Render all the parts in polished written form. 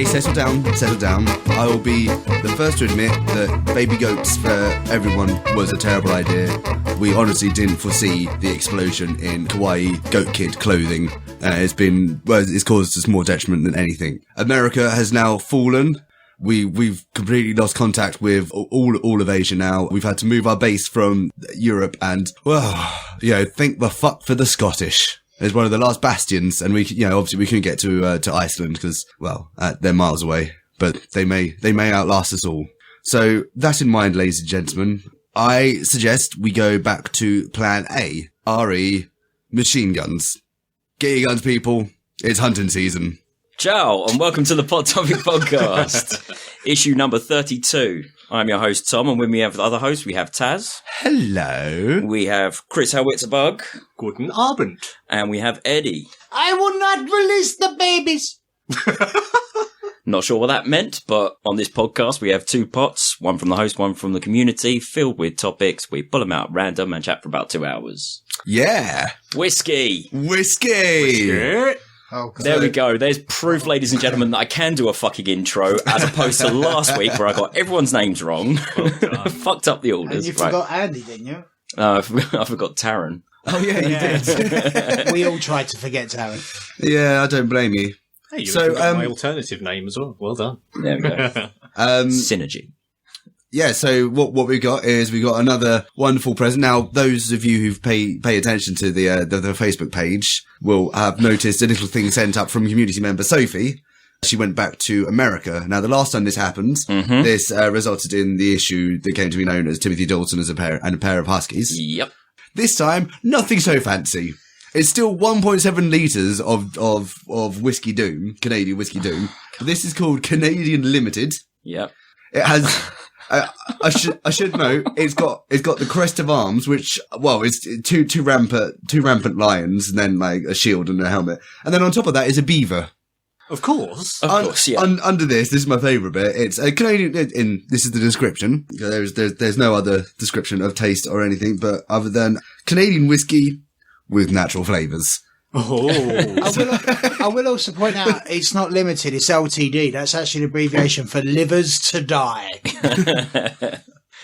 Okay, settle down. I will be the first to admit that baby goats for everyone was a terrible idea. We honestly didn't foresee the explosion in kawaii goat kid clothing. It's caused us more detriment than anything. America has now fallen. We've completely lost contact with all of Asia now. We've had to move our base from Europe and, thank the fuck for the Scottish. It's one of the last bastions, and obviously we couldn't get to Iceland because, they're miles away, but they may outlast us all. So that in mind, ladies and gentlemen, I suggest we go back to Plan A, RE, machine guns. Get your guns, people. It's hunting season. Ciao, and welcome to the Pod Topic Podcast, issue number 32. I'm your host, Tom, and with me have the other hosts. We have Taz. Hello. We have Chris Howitzerbug. Guten Abend. And we have Eddie. I will not release the babies. Not sure what that meant, but on this podcast we have two pots, one from the host, one from the community, filled with topics. We pull them out at random and chat for about 2 hours. Yeah. Whiskey. Oh, God. There we go. There's proof, ladies and gentlemen, that I can do a fucking intro, as opposed to last week where I got everyone's names wrong. Fucked up the orders. And you forgot Andy, didn't you? I forgot Taran. Oh, yeah, you did. We all tried to forget Darren. Yeah, I don't blame you. Hey, you forgot my alternative name as well. Well done. There we go. Synergy. Yeah, so what we've got is we've got another wonderful present. Now, those of you who pay attention to the Facebook page will have noticed a little thing sent up from community member Sophie. She went back to America. Now, the last time this happened, this resulted in the issue that came to be known as Timothy Dalton as a pair of huskies. Yep. This time, nothing so fancy. It's still 1.7 litres of Whiskey Doom, Canadian Whiskey Doom. This is called Canadian Limited. Yep. It has... I should note it's got the crest of arms, which it's two rampant lions, and then like a shield and a helmet, and then on top of that is a beaver. Of course, yeah. Under this is my favourite bit. It's a Canadian. This is the description. There's no other description of taste or anything, but other than Canadian whiskey with natural flavours. Oh. I will also point out it's not limited, it's LTD. That's actually an abbreviation for livers to die.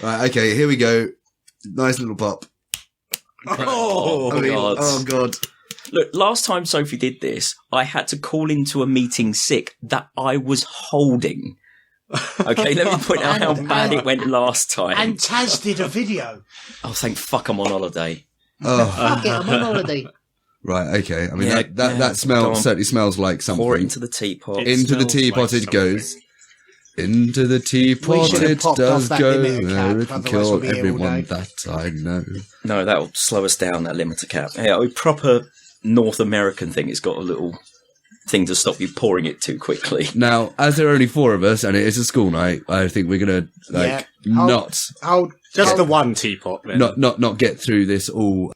Right, okay, here we go. Nice little pop. Oh, God. Look, last time Sophie did this, I had to call into a meeting sick that I was holding. Okay, let me point out how bad it went last time. And Taz did a video. Oh, thank fuck I'm on holiday. Oh. Fuck it, I'm on holiday. Right, okay. I mean, that smell certainly smells like something. Pour it into the teapot. Into the teapot it goes. Into the teapot it does go. It can kill everyone that I know. No, that'll slow us down, that limiter cap. Yeah, a proper North American thing. It's got a little thing to stop you pouring it too quickly. Now, as there are only 4 of us and it is a school night, I think we're going to, just the one teapot then. Not get through this all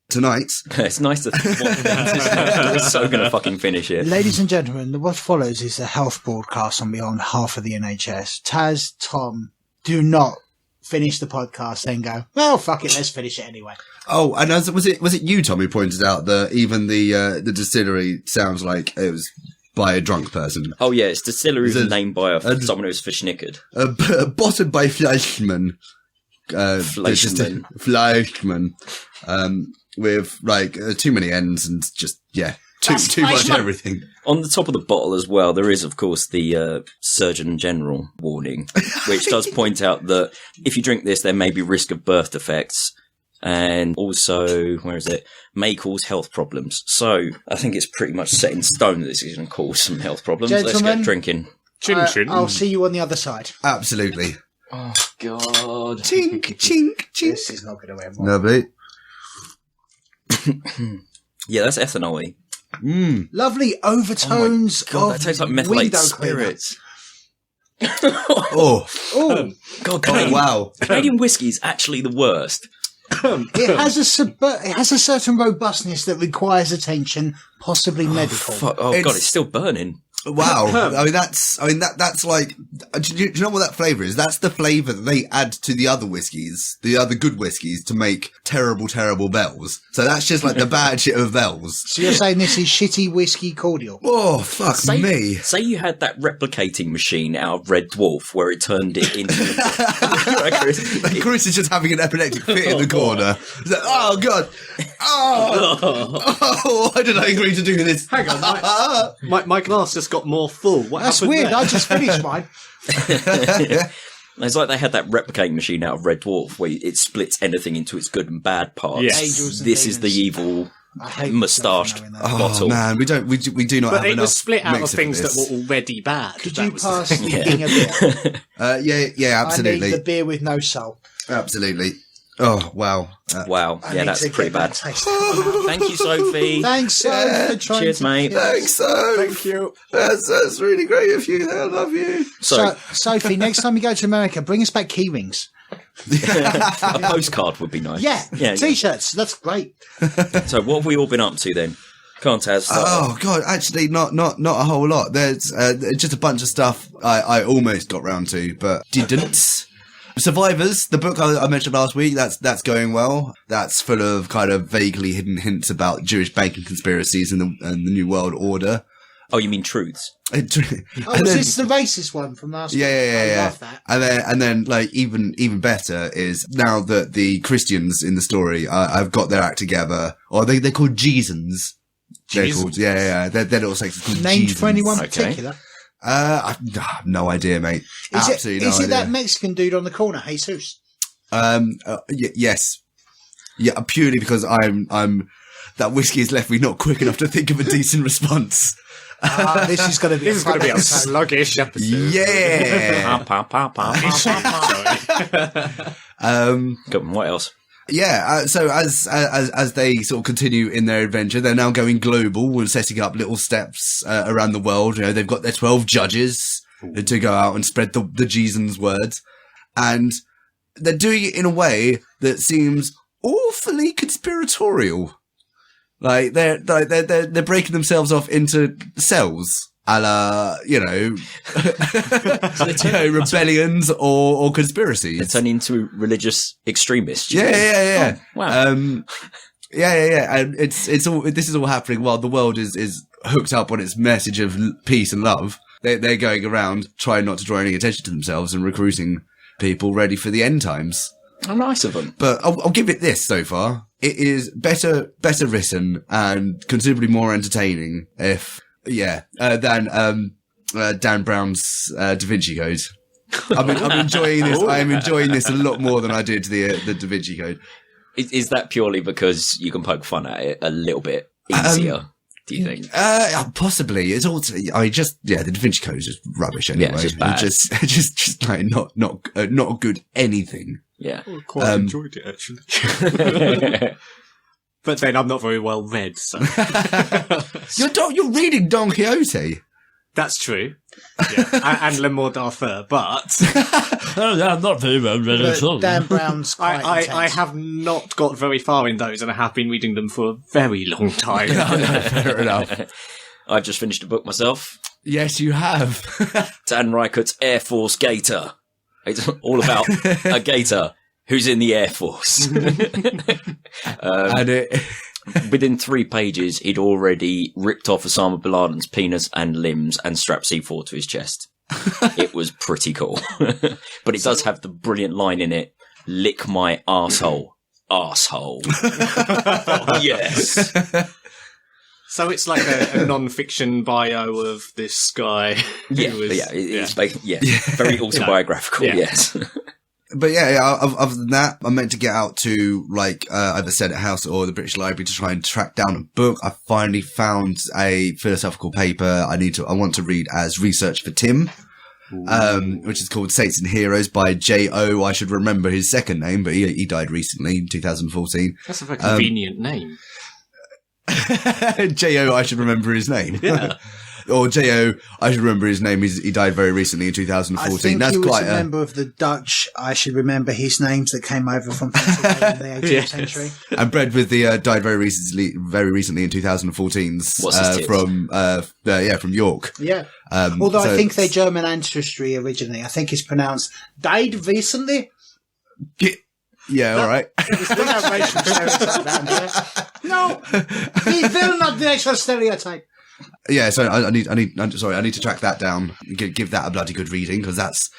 tonight. It's nice to think we're so going to fucking finish it. Ladies and gentlemen, what follows is a health broadcast on behalf of the NHS. Taz, Tom, do not finish the podcast then go, well, fuck it, let's finish it anyway. Oh, and was it you, Tom, who pointed out that even the distillery sounds like it was by a drunk person? Oh yeah, it's distillery was named by someone who's verschnickered. Bottled by Fleischmann. Fleischmann. With like too many ends and just too much everything. On the top of the bottle as well, there is of course the Surgeon General warning, which does point out that if you drink this, there may be risk of birth defects, and also may cause health problems. So I think it's pretty much set in stone that this is going to cause some health problems. Gentlemen, let's get drinking. Chin. I'll see you on the other side. Absolutely. Oh God! Chink, chink, chink. This is not going to end well. Lovely. Yeah, that's ethanol-y. Lovely overtones God, that tastes like methylated window cleaner. spirits. Oh, God! wow! Canadian whiskey is actually the worst. It has a certain robustness that requires attention, possibly medical. God, it's still burning. Wow. I mean, that's like, do you know what that flavour is? That's the flavour that they add to the other whiskies, the other good whiskies, to make terrible, terrible bells. So that's just like the bad shit of bells. So you're saying this is shitty whiskey cordial? Oh, fuck me. Say you had that replicating machine out of Red Dwarf where it turned it into... Chris is just having an epileptic fit in the corner. He's like, oh, God. Oh, why did I agree to do this? Hang on, my glass just got more full. That's weird. There? I just finished mine. It's like they had that replicating machine out of Red Dwarf where it splits anything into its good and bad parts. Yes. This is the evil moustached bottle. Oh man, we do not but have enough. it was split out of mix things this. that were already bad. Could That you was pass the- the thing a bit? Yeah, absolutely. I need the beer with no soul. Absolutely. Oh, wow. Wow. I Yeah, need that's to pretty get that bad. taste. Thank you, Sophie. Thanks, for trying Cheers, to- mate. Thanks, so. Thank you. That's really great of you. I love you. So, Sophie, next time you go to America, bring us back key rings. a postcard would be nice. Yeah, T-shirts. That's great. So, what have we all been up to then? Can't Taz start off? Oh God, actually, not a whole lot. There's just a bunch of stuff I almost got round to, but didn't. Survivors, the book I mentioned last week, that's going well. That's full of kind of vaguely hidden hints about Jewish banking conspiracies and the New World Order. Oh, you mean truths? Oh, is this the racist one from last week? Yeah. I love that. And then, like, even better is now that the Christians in the story have got their act together, or they're called Jesusans. They're called, yeah. Their little sex is called Named Jesusans. for anyone Okay. particular? I have no idea, mate. Absolutely Is no it idea. that Mexican dude on the corner, Jesus? Yes. Yeah, purely because I'm that whiskey has left me not quick enough to think of a decent response. This is going to be This is going to be a sluggish episode. Yeah. Good. What else? Yeah, so as they sort of continue in their adventure, they're now going global and setting up little steps around the world. You know, they've got their 12 judges to go out and spread the Jesus words, and they're doing it in a way that seems awfully conspiratorial. Like they're breaking themselves off into cells. A la, rebellions or conspiracies. They turn into religious extremists. Yeah. Oh, wow. Yeah. And this is all happening while the world is hooked up on its message of peace and love. They're going around trying not to draw any attention to themselves and recruiting people ready for the end times. How nice of them. But I'll give it this so far. It is better written and considerably more entertaining than Dan Brown's Da Vinci Code. I'm enjoying this. I am enjoying this a lot more than I did the Da Vinci Code. Is that purely because you can poke fun at it a little bit easier? Do you think? Possibly. It's also, the Da Vinci Code is just rubbish anyway. Yeah, it's just bad. Just like not a good anything. Yeah. I quite enjoyed it, actually. But then I'm not very well read, so. You're reading Don Quixote. That's true. Yeah. and Le Mort d'Arthur, but. I'm not very well read at all. Dan Brown's quite I intense. have not got very far in those, and I have been reading them for a very long time. Fair enough. I've just finished a book myself. Yes, you have. Dan Reichert's Air Force Gator. It's all about a gator who's in the Air Force. And it. Within 3 pages, he'd already ripped off Osama bin Laden's penis and limbs and strapped C4 to his chest. It was pretty cool. But it does have the brilliant line in it, lick my arsehole. Arsehole. Yes. So it's like a non-fiction bio of this guy. It's very autobiographical, yes. But other than that, I'm meant to get out to either Senate House or the British Library to try and track down a book. I finally found a philosophical paper I want to read as research for Tim, which is called Saints and Heroes by J.O. I should remember his second name, but he died recently in 2014. That's a very convenient name. J.O. I should remember his name. Yeah. or J.O., I should remember his name. He died very recently in 2014. I think That's he was quite a member of the Dutch. I should remember his names that came over from Pennsylvania in the 18th century. And bred with the died very recently in 2014's What's his tip? from York. Yeah. Although I think their German ancestry originally, I think it's pronounced died recently. Yeah, all right. It's not a racial stereotype down here. No, he will not be a racial stereotype. Yeah, so I need to track that down. Give that a bloody good reading, because that's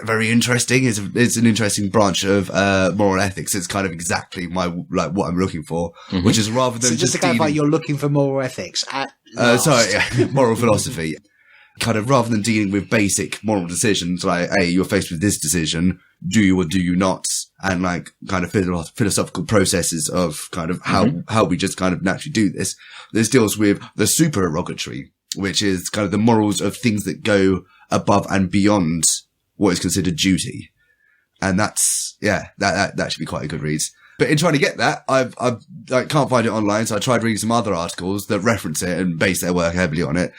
very interesting. It's an interesting branch of moral ethics. It's kind of exactly what I'm looking for, which is rather than just to clarify, you're looking for moral ethics at moral philosophy. Kind of rather than dealing with basic moral decisions, like, hey, you're faced with this decision, do you or do you not? And like kind of philosophical processes of kind of how we just kind of naturally do this. This deals with the supererogatory, which is kind of the morals of things that go above and beyond what is considered duty. And that's, that should be quite a good read. But in trying to get that, I can't find it online, so I tried reading some other articles that reference it and base their work heavily on it.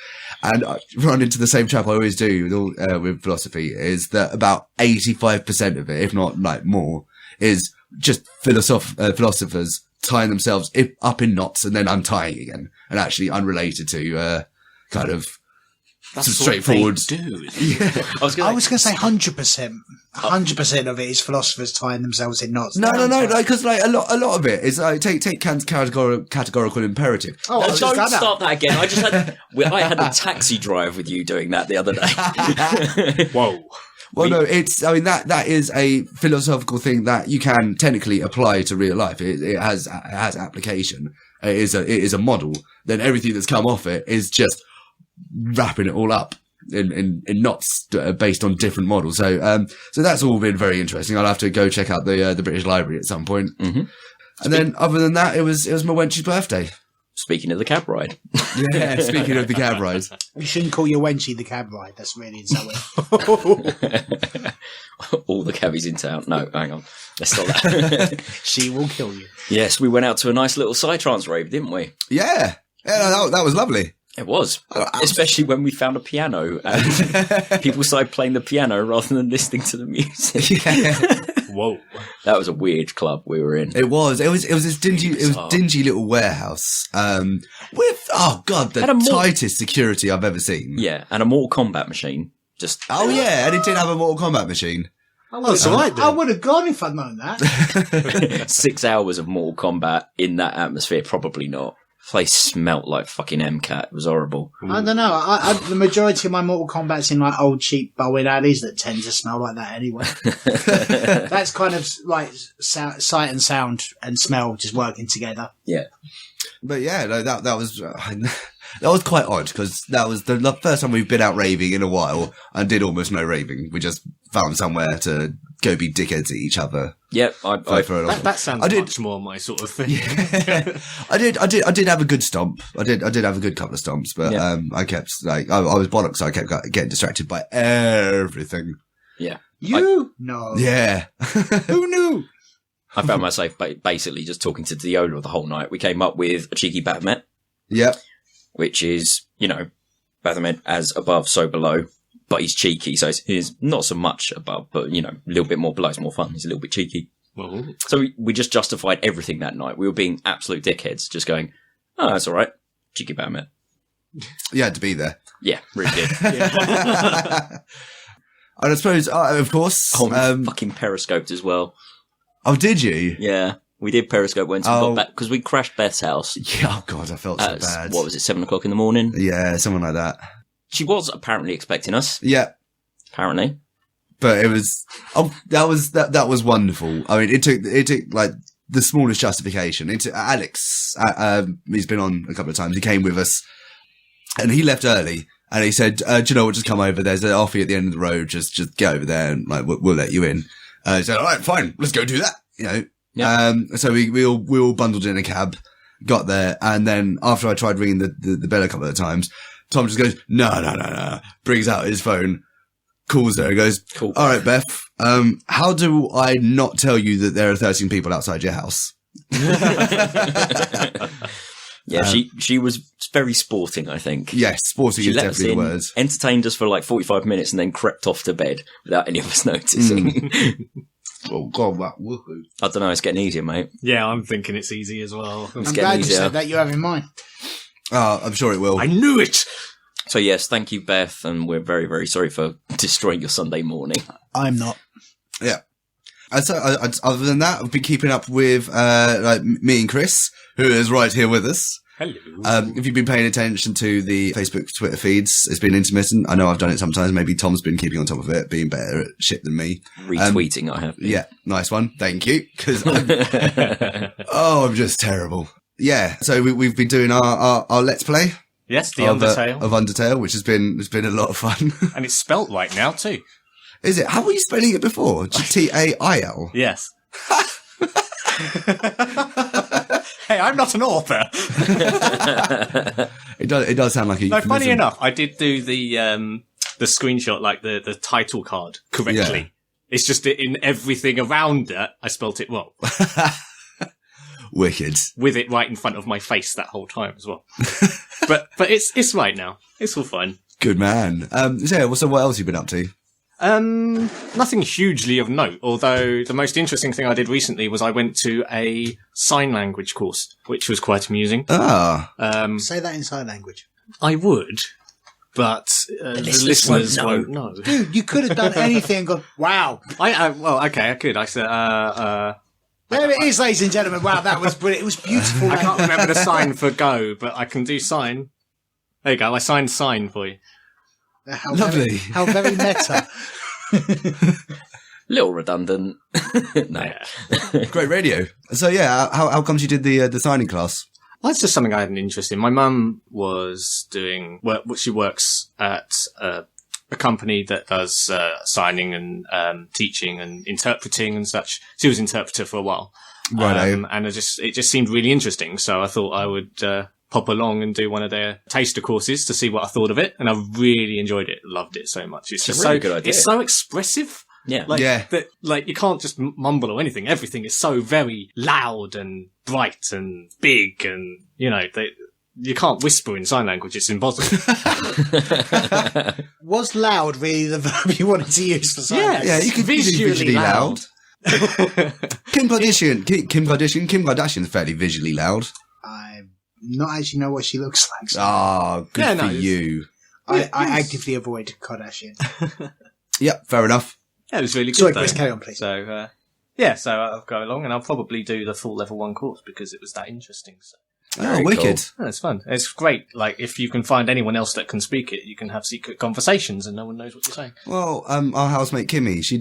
And I run into the same trap I always do with philosophy, is that about 85% of it, if not like more, is just philosophers tying themselves up in knots and then untying again, and actually unrelated to kind of That's some straightforward. Yeah. I was going to say 100%. 100% of it is philosophers tying themselves in knots. No, because like a lot of it is like take Kant's categorical imperative. Oh, Don't start that again. I had a taxi drive with you doing that the other day. Whoa. Well, no, that is a philosophical thing that you can technically apply to real life. It has application. It is a model. Then everything that's come off it is just wrapping it all up in knots based on different models. So that's all been very interesting. I'll have to go check out the British Library at some point. Mm-hmm. And then other than that, it was my wench's birthday. Speaking of the cab ride. Yeah, speaking of the cab ride. You shouldn't call your wenchy the cab ride. That's really insulting. All the cabbies in town. No, hang on. Let's stop that. She will kill you. Yes, we went out to a nice little psytrance rave, didn't we? Yeah. That was lovely. It was. Especially when we found a piano and people started playing the piano rather than listening to the music. Yeah. Whoa. That was a weird club we were in. It was this dingy little warehouse, with, the tightest security I've ever seen. Yeah, and a Mortal Kombat machine. And it did have a Mortal Kombat machine. I would have gone if I'd known that. 6 hours of Mortal Kombat in that atmosphere, probably not. The place smelt like fucking MCAT. It was horrible. I don't know. The majority of my Mortal Kombat's in like old cheap bowling alleys that tend to smell like that anyway. That's kind of like sight and sound and smell just working together. Yeah. But yeah, no, that was that was quite odd, because that was the first time we've been out raving in a while and did almost no raving. We just found somewhere to go be dickheads at each other. Yep, that sounds much more my sort of thing. Yeah. I did have a good stomp. I did have a good couple of stomps, but I kept I was bollocks, so I kept getting distracted by everything. Yeah. No. Yeah. Who knew? I found myself basically just talking to Diola the whole night. We came up with a cheeky Baphomet. Yep. Which is, Baphomet as above, so below. But he's cheeky, so he's not so much above, but, a little bit more below. It's more fun. He's a little bit cheeky. Well, so we just justified everything that night. We were being absolute dickheads, just going, oh, that's all right. Cheeky Baphomet. You had to be there. Yeah, really did. And I suppose, of course... fucking periscoped as well. Oh, did you? Yeah. We did Periscope once we got back, because we crashed Beth's house. Yeah, oh God, I felt so bad. What was it, 7 o'clock in the morning? Yeah, something like that. She was apparently expecting us. Yeah. Apparently. But it was, that was wonderful. I mean, it took like the smallest justification. Alex, he's been on a couple of times. He came with us and he left early and he said, do you know what, just come over. There's an offie at the end of the road. Just get over there and like, we'll let you in. He said, all right, fine, let's go do that. Yeah. So we all bundled in a cab, got there, and then after I tried ringing the bell a couple of times, Tom just goes, no, brings out his phone, calls her, and goes, cool. All right, Beth, how do I not tell you that there are 13 people outside your house? Yeah, she was very sporting, I think. Yes, sporting is definitely the word. Entertained us for like 45 minutes and then crept off to bed without any of us noticing. Oh, God, that woohoo. I don't know, it's getting easier, mate. Yeah, I'm thinking it's easy as well. It's I'm getting glad you easier. said that you have in mind. I'm sure it will. I knew it! So yes, thank you, Beth, and we're very, very sorry for destroying your Sunday morning. I'm not. Yeah. And so, other than that, I've been keeping up with like me and Chris, who is right here with us. Hello. If you've been paying attention to the Facebook, Twitter feeds, it's been intermittent. I know I've done it sometimes. Maybe Tom's been keeping on top of it, being better at shit than me. Retweeting, I have been. Yeah, nice one. Thank you. Because I'm just terrible. Yeah, so we've been doing our Let's Play. Yes, the Undertale. Of Undertale, which has been a lot of fun. And it's spelt right now, too. Is it? How were you spelling it before? Tail? Yes. Hey, I'm not an author. It does sound like a No, euphemism. funny enough, I did do the screenshot, like the title card correctly. Yeah. It's just that in everything around it, I spelt it wrong. Wicked. With it right in front of my face that whole time as well. but it's right now. It's all fine. Good man. So what else have you been up to? Nothing hugely of note, although the most interesting thing I did recently was I went to a sign language course, which was quite amusing. Say that in sign language. I would, but the listeners won't know. Dude, you could have done anything and gone, wow. Well, okay, I could. I said, There it is, ladies and gentlemen. Wow, that was brilliant. It was beautiful. I can't remember the sign for go, but I can do sign. There you go. I signed sign for you. How Lovely. How very meta. Little redundant. No. Great radio. So yeah, how comes you did the signing class? Well, it's just something I had an interest in. My mum was doing work. She works at a company that does signing and teaching and interpreting and such. She was interpreter for a while, Right. and it just seemed really interesting. So I thought I would pop along and do one of their taster courses to see what I thought of it, and I really enjoyed it. Loved it so much. It's just a really so good idea. It's so expressive. Yeah. That you can't just mumble or anything. Everything is so very loud and bright and big, and you can't whisper in sign language. It's impossible. Was loud really the verb you wanted to use for sign language? Yeah, you can be visually loud. Kim Kardashian's fairly visually loud. I not actually know what she looks like. So Good for you. I actively avoid Kardashian. Yep, fair enough. Yeah, it was really good. Sorry, though. Chris, carry on, please. So, so I'll go along and I'll probably do the full level 1 course because it was that interesting. So. Oh, wicked. Oh, it's fun. It's great. Like, if you can find anyone else that can speak it, you can have secret conversations and no one knows what you're saying. Well, our housemate Kimmy, she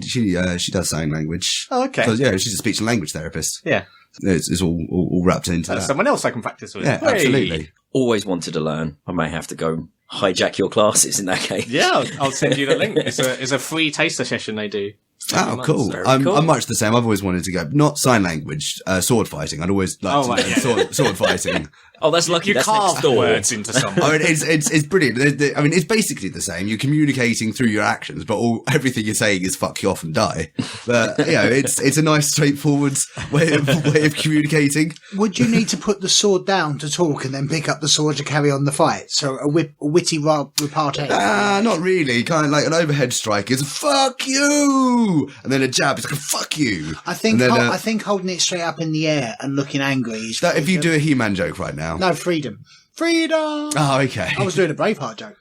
does sign language. Oh, okay. So, yeah, she's a speech and language therapist. Yeah. It's all wrapped into that. Someone else I can practice with. Yeah, Hey. absolutely. Always wanted to learn. I may have to go hijack your classes in that case. Yeah, I'll send you the link. It's a free taster session they do. Oh, cool. Very I'm cool. much the same. I've always wanted to go, not sign language, sword fighting. I'd always like to learn sword fighting. Oh, that's lucky. You That's carve next door. words into something. I mean, it's brilliant. I mean, it's basically the same. You're communicating through your actions, but everything you're saying is fuck you off and die. But it's a nice, straightforward way of communicating. Would you need to put the sword down to talk and then pick up the sword to carry on the fight? So a witty repartee? Not really. Kind of like an overhead strike is a fuck you, and then a jab is like a fuck you. I think And then, I think holding it straight up in the air and looking angry is that if you freedom. do a He-Man joke right now. No, freedom. Freedom! Oh, okay. I was doing a Braveheart joke.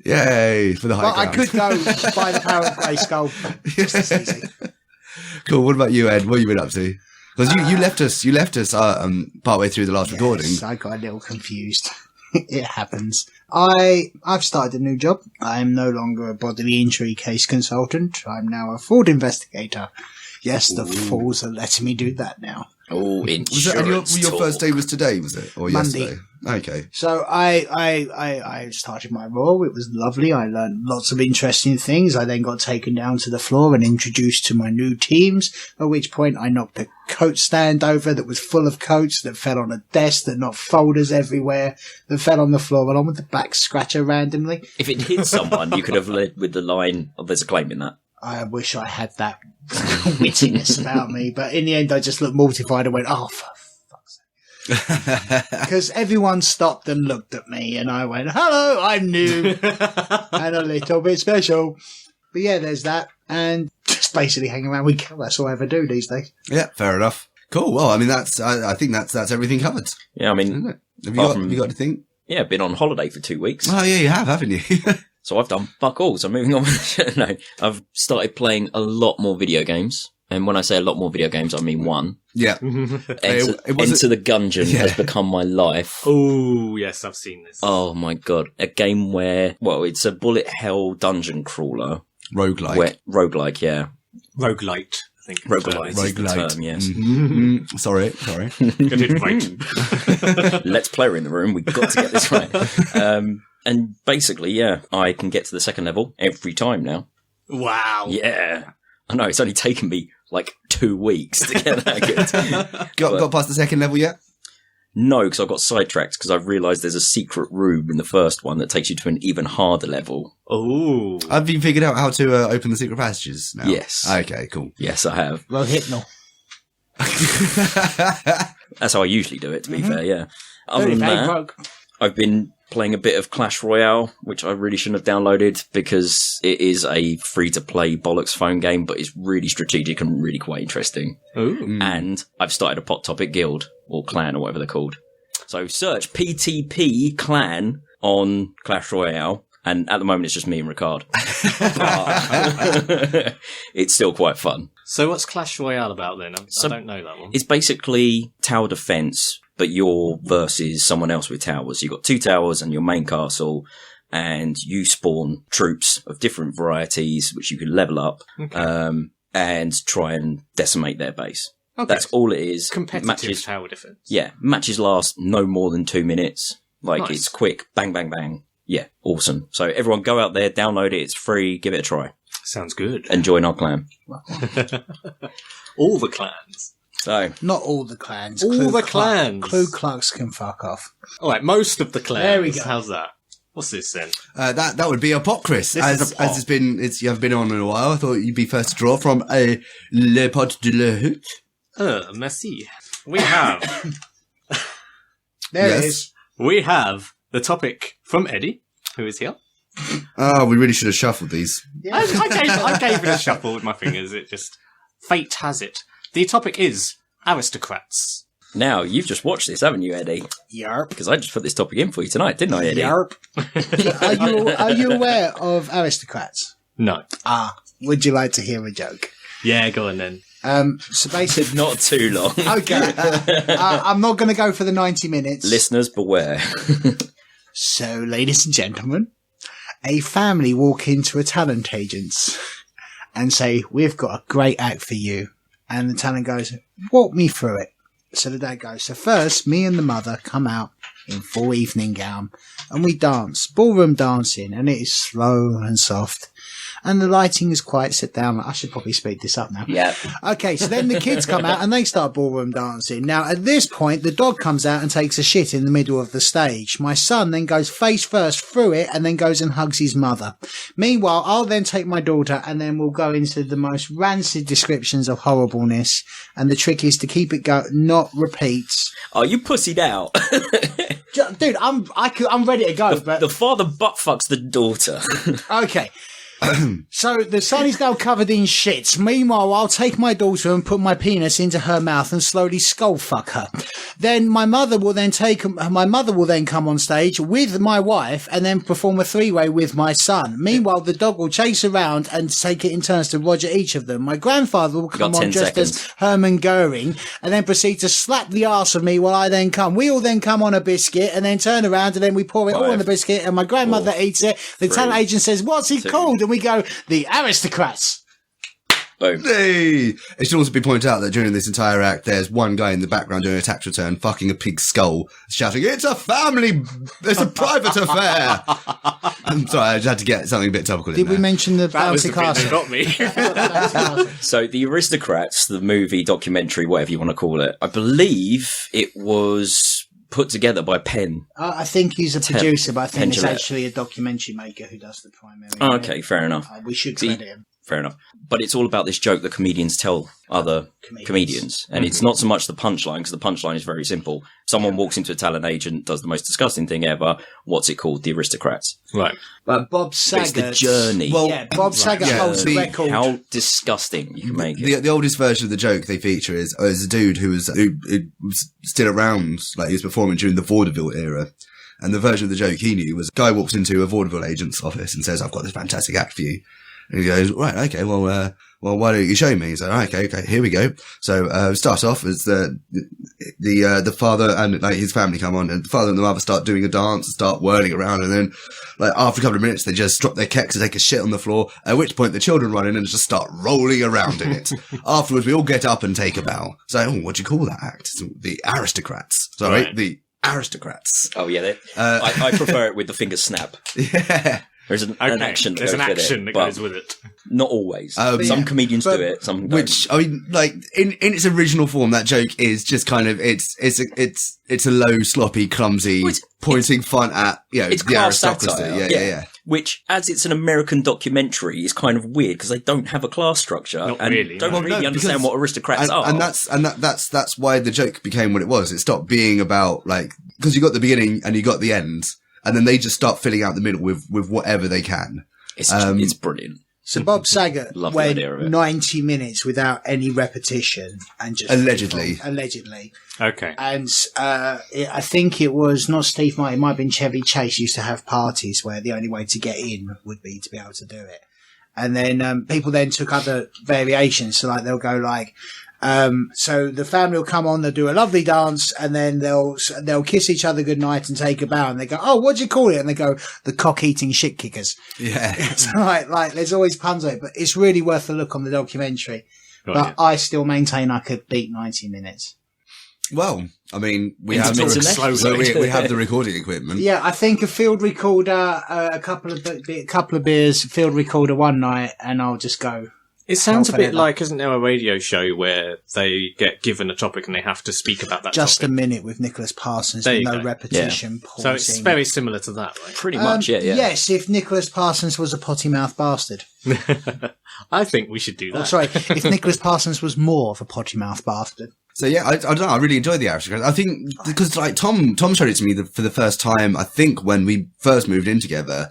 Yay for the high But I ground. could go by the power of Grayskull. Just as easy. Cool. What about you, Ed? What have you been up to? Because you left us partway through the last recording. Yes, I got a little confused. It happens. I've started a new job. I'm no longer a bodily injury case consultant. I'm now a fraud investigator. Yes, the fools are letting me do that now. Oh, Was insurance it, and your talk. first day was today, was it? Or Monday. yesterday? Okay. So I started my role. It was lovely. I learned lots of interesting things. I then got taken down to the floor and introduced to my new teams, at which point I knocked a coat stand over that was full of coats that fell on a desk, that knocked folders everywhere, that fell on the floor along with the back scratcher randomly. If it hit someone, you could have led with the line, oh, there's a claim in that. I wish I had that wittiness about me, but in the end I just looked mortified and went, oh, for fuck's Because everyone stopped and looked at me, and I went, "Hello, I'm new and a little bit special." But yeah, there's that, and just basically hang around with Kel. That's all I ever do these days. Yeah, fair enough. Cool. Well, I mean, I think that's everything covered. Yeah, I mean, Isn't it? Have you got anything? yeah, been on holiday for 2 weeks. Oh yeah, you have, haven't you? So I've done fuck all. So moving on. No, I've started playing a lot more video games. And when I say a lot more video games, I mean one. Yeah. Enter wasn't- the Gungeon has become my life. Oh, yes, I've seen this. Oh my god. A game where, well, it's a bullet hell dungeon crawler. Roguelike. Roguelike, yeah. Roguelite, I think. Roguelite is the Roguelite. term, yes. Sorry. Get it right. Let's player in the room. We've got to get this right. And basically, yeah, I can get to the second level every time now. Wow. Yeah. I know, it's only taken me like 2 weeks to get that good. Got past the second level yet? No, because I got sidetracked because I realised there's a secret room in the first one that takes you to an even harder level. Oh. Have you figured out how to open the secret passages now? Yes. Okay, cool. Yes, I have. Rohypnol. That's how I usually do it, to be fair, yeah. Other than Hey, that, broke. I've been playing a bit of Clash Royale, which I really shouldn't have downloaded because it is a free-to-play bollocks phone game, but it's really strategic and really quite interesting. Ooh. And I've started a Pot Topic guild, or clan, or whatever they're called. So search PTP clan on Clash Royale, and at the moment it's just me and Ricard. But it's still quite fun. So what's Clash Royale about then? I So- don't know that one. It's basically tower defense, but you're versus someone else with towers. You've got 2 towers and your main castle, and you spawn troops of different varieties, which you can level up, and try and decimate their base. Okay. That's all it is. Competitive Matches, tower defense. yeah, matches last no more than 2 minutes. Like, Nice. it's quick, bang, bang, bang. Yeah, awesome. So everyone go out there, download it, it's free, give it a try, Sounds good. and join our clan. All the clans. So, Not all the clans. All the clans. Ku Klux can fuck off. All right, most of the clans. There we go. How's that? What's this then? That would be a pot, Chris. This is a pot. As you haven't been on in a while, I thought you'd be first to draw from a Le Pot de la Hoot. Merci. We have There Yes. it is. the topic from Eddie, who is here. Oh, we really should have shuffled these. I gave it a shuffle with my fingers. It just fate has it. The topic is aristocrats. now, you've just watched this, haven't you, Eddie? Yarp. Because I just put this topic in for you tonight, didn't I, Eddie? Yarp. Are you aware of aristocrats? No. Would you like to hear a joke? Yeah, go on then. So basically, Not too long. okay. I'm not going to go for the 90 minutes. Listeners, beware. So, ladies and gentlemen, a family walk into a talent agent's and say, "We've got a great act for you." And the talent goes, "Walk me through it." So the dad goes, "So first, me and the mother come out in full evening gown and we dance, ballroom dancing, and it is slow and soft. And the lighting is quite set down. I should probably speed this up now. Yeah. Okay, so then the kids come out and they start ballroom dancing. Now, at this point, the dog comes out and takes a shit in the middle of the stage. My son then goes face first through it and then goes and hugs his mother. Meanwhile, I'll then take my daughter and then we'll go into the most rancid descriptions of horribleness. And the trick is to keep it go, not repeats. Oh, you pussied out. Dude, I'm ready to go, but The father butt fucks the daughter. okay. So the son is now covered in shit. Meanwhile, I'll take my daughter and put my penis into her mouth and slowly skull fuck her. Then my mother will then come on stage with my wife and then perform a 3-way with my son. Meanwhile, the dog will chase around and take it in turns to roger each of them. My grandfather will come Got on 10 dressed seconds. as Herman Goering and then proceed to slap the arse of me while I then come. We all then come on a biscuit and then turn around and then we pour it all on the biscuit and my grandmother eats it. The talent agent says, "What's it called?" And we go, "The Aristocrats." Boom. Hey! It should also be pointed out that during this entire act, there's one guy in the background doing a tax return, fucking a pig's skull, shouting, "It's a private affair!" I'm sorry, I just had to get something a bit topical in Did there. we mention the That was bouncy the bit that castle? got me. So The Aristocrats, the movie, documentary, whatever you want to call it, I believe it was put together by Penn. I think he's a producer, but I think it's Pendulette. actually a documentary maker who does the primary. Oh, okay, fair enough. We should credit him. fair enough. But it's all about this joke that comedians tell other comedians. And it's not so much the punchline, because the punchline is very simple. Someone walks into a talent agent, does the most disgusting thing ever. What's it called? The Aristocrats. Right. But Bob Saget... It's the journey. Well, Bob Saget holds the record. How disgusting you can make it. The oldest version of the joke they feature is a dude who was still around, like he was performing during the vaudeville era. And the version of the joke he knew was a guy walks into a vaudeville agent's office and says, "I've got this fantastic act for you." And he goes, "Right, okay, well, why don't you show me?" He's like, okay, here we go. So, start off as the father and like his family come on, and the father and the mother start doing a dance and start whirling around, and then like after a couple of minutes they just drop their keks and take a shit on the floor, at which point the children run in and just start rolling around in it. Afterwards we all get up and take a bow. So, what do you call that act? It's the Aristocrats. Sorry, Right. the Aristocrats. Oh, yeah. I prefer it with the finger snap. Yeah. There's an action that There's goes an with action it, that but goes with it. not always. But Some yeah, comedians do it, some don't. Which, I mean, like, in its original form, that joke is just kind of, it's a low, sloppy, clumsy, pointing fun at, it's the class aristocracy. satire. Yeah. Which, as it's an American documentary, is kind of weird because they don't have a class structure Not and really, don't no. really understand what aristocrats are. And that's why the joke became what it was. It stopped being about, like, because you got the beginning and you got the end, and then they just start filling out the middle with whatever they can. It's brilliant. So Bob Saget Love the went idea of it. 90 minutes without any repetition and just Allegedly. Okay. And I think it was not Steve Martin, it might have been Chevy Chase used to have parties where the only way to get in would be to be able to do it. And then people then took other variations. So like they'll go like, so the family will come on, they'll do a lovely dance, and then they'll kiss each other goodnight and take a bow, and they go, "Oh, what do you call it?" And they go, "The cock-eating shit kickers." Yeah. It's like there's always puns on it, but it's really worth a look on the documentary. Got But it. I still maintain I could beat 90 minutes. Well, I mean, we It's have internet. so we have the recording equipment. Yeah, I think a field recorder, a couple of beers, field recorder one night, and I'll just go. It sounds a Half an bit hour. like, isn't there a radio show where they get given a topic and they have to speak about that Just topic? a minute with Nicholas Parsons, There with you no go. repetition. So it's pausing. very similar to that, right? Pretty much, yeah. Yes, if Nicholas Parsons was a potty mouth bastard. I think we should do that. Oh, sorry, if Nicholas Parsons was more of a potty mouth bastard. So yeah, I don't know. I really enjoyed the Aristocrats. I think because like Tom showed it to me for the first time. I think when we first moved in together,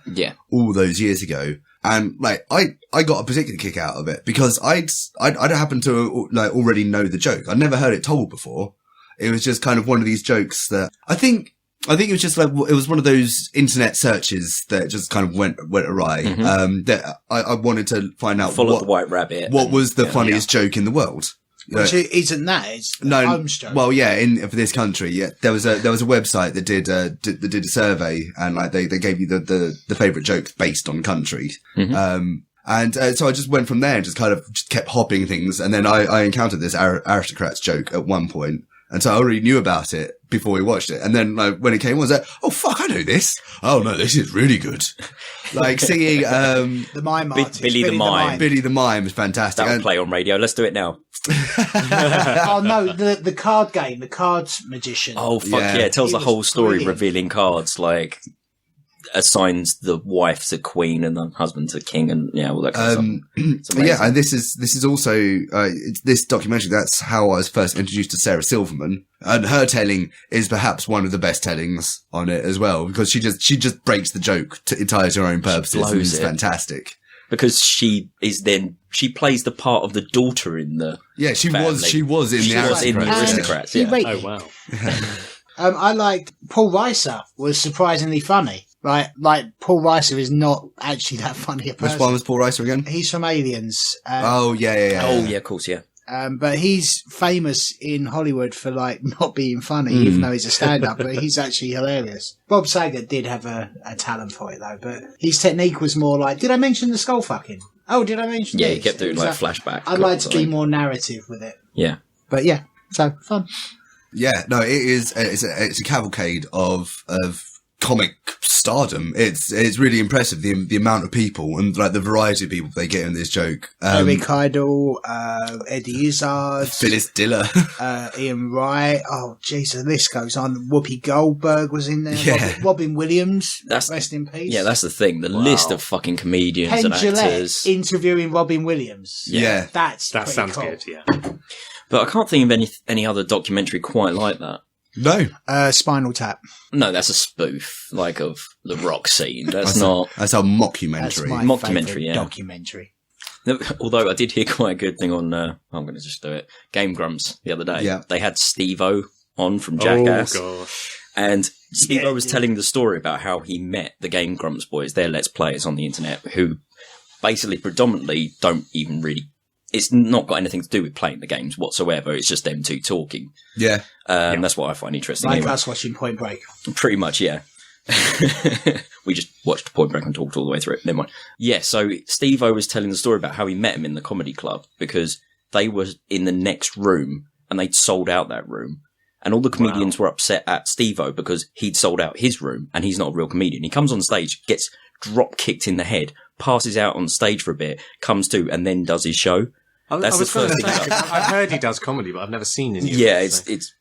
all those years ago, and like I got a particular kick out of it because I'd happened to like already know the joke. I'd never heard it told before. It was just kind of one of these jokes that I think it was just like it was one of those internet searches that just kind of went awry. That I wanted to find out Follow the White Rabbit. what was the funniest joke in the world. Which isn't that? It's the Holmes joke. Well, yeah, for this country, yeah, there was a website that did a survey, and like they gave you the favorite jokes based on country. And so I just went from there and just kind of just kept hopping things, and then I encountered this Aristocrats joke at one point, and so I already knew about it before we watched it. And then like when it came on, I was like, "Oh fuck, I know this! Oh no, this is really good!" Like singing the mime artist, Billy the Mime. Billy the Mime is fantastic. That would play on radio. Let's do it now. Oh no, the card game, the cards magician. Oh, fuck Yeah. yeah. It tells It the was whole story, brilliant. revealing cards, like assigns the wife to queen and the husband to king and all that kind of stuff. It's amazing. Yeah, and this is also this documentary. That's how I was first introduced to Sarah Silverman, and her telling is perhaps one of the best tellings on it as well, because she just breaks the joke entirely to her own purposes. blows And it's it. fantastic. Because she plays the part of the daughter in the Yeah, she family. was in She the was in the Aristocrats. Aristocrats, He yeah. raped Oh, me. wow. I liked Paul Reiser was surprisingly funny. Right, like Paul Reiser is not actually that funny a person. Which one was Paul Reiser again? He's from Aliens. Oh yeah. Oh, yeah, of course, yeah. But he's famous in Hollywood for like not being funny, even though he's a stand-up. But he's actually hilarious. Bob Saget did have a talent for it though, but his technique was more like, did I mention the skull fucking? Oh, did I mention? Yeah, this? you kept doing like Exactly. flashback. I'd like to be something. more narrative with it, Yeah. but yeah, so fun. Yeah, no, it is. It's a cavalcade of comic stardom. It's really impressive, the amount of people and like the variety of people they get in this joke. Eric Idle, Eddie Izzard, Phyllis Diller, Ian Wright. Oh, jeez, the list goes on. Whoopi Goldberg was in there. Yeah. Robin Williams. Rest in peace. Yeah, that's the thing. The list of fucking comedians and actors. Interviewing Robin Williams. Yeah. That sounds cool. good, yeah. But I can't think of any other documentary quite like that. No. Spinal Tap. No, that's a spoof, like of the rock scene. That's not. That's a mockumentary. That's my Mockumentary, favourite yeah. documentary. Although I did hear quite a good thing on, I'm going to just do it, Game Grumps the other day. Yeah. They had Steve-O on from Jackass. Oh, gosh. And Steve-O was telling the story about how he met the Game Grumps boys, their Let's Players on the internet, who basically predominantly don't even really... It's not got anything to do with playing the games whatsoever. It's just them two talking. Yeah. That's what I find interesting. Like anyway. us watching Point Break. Pretty much, yeah. We just watched Point Break and talked all the way through it. Never mind. Yeah, so Steve-O was telling the story about how he met him in the comedy club because they were in the next room and they'd sold out that room. And all the comedians were upset at Steve-O because he'd sold out his room and he's not a real comedian. He comes on stage, gets drop kicked in the head, passes out on stage for a bit, comes to, and then does his show. That's the first thing. I've heard he does comedy, but I've never seen any. Yeah, of it, it's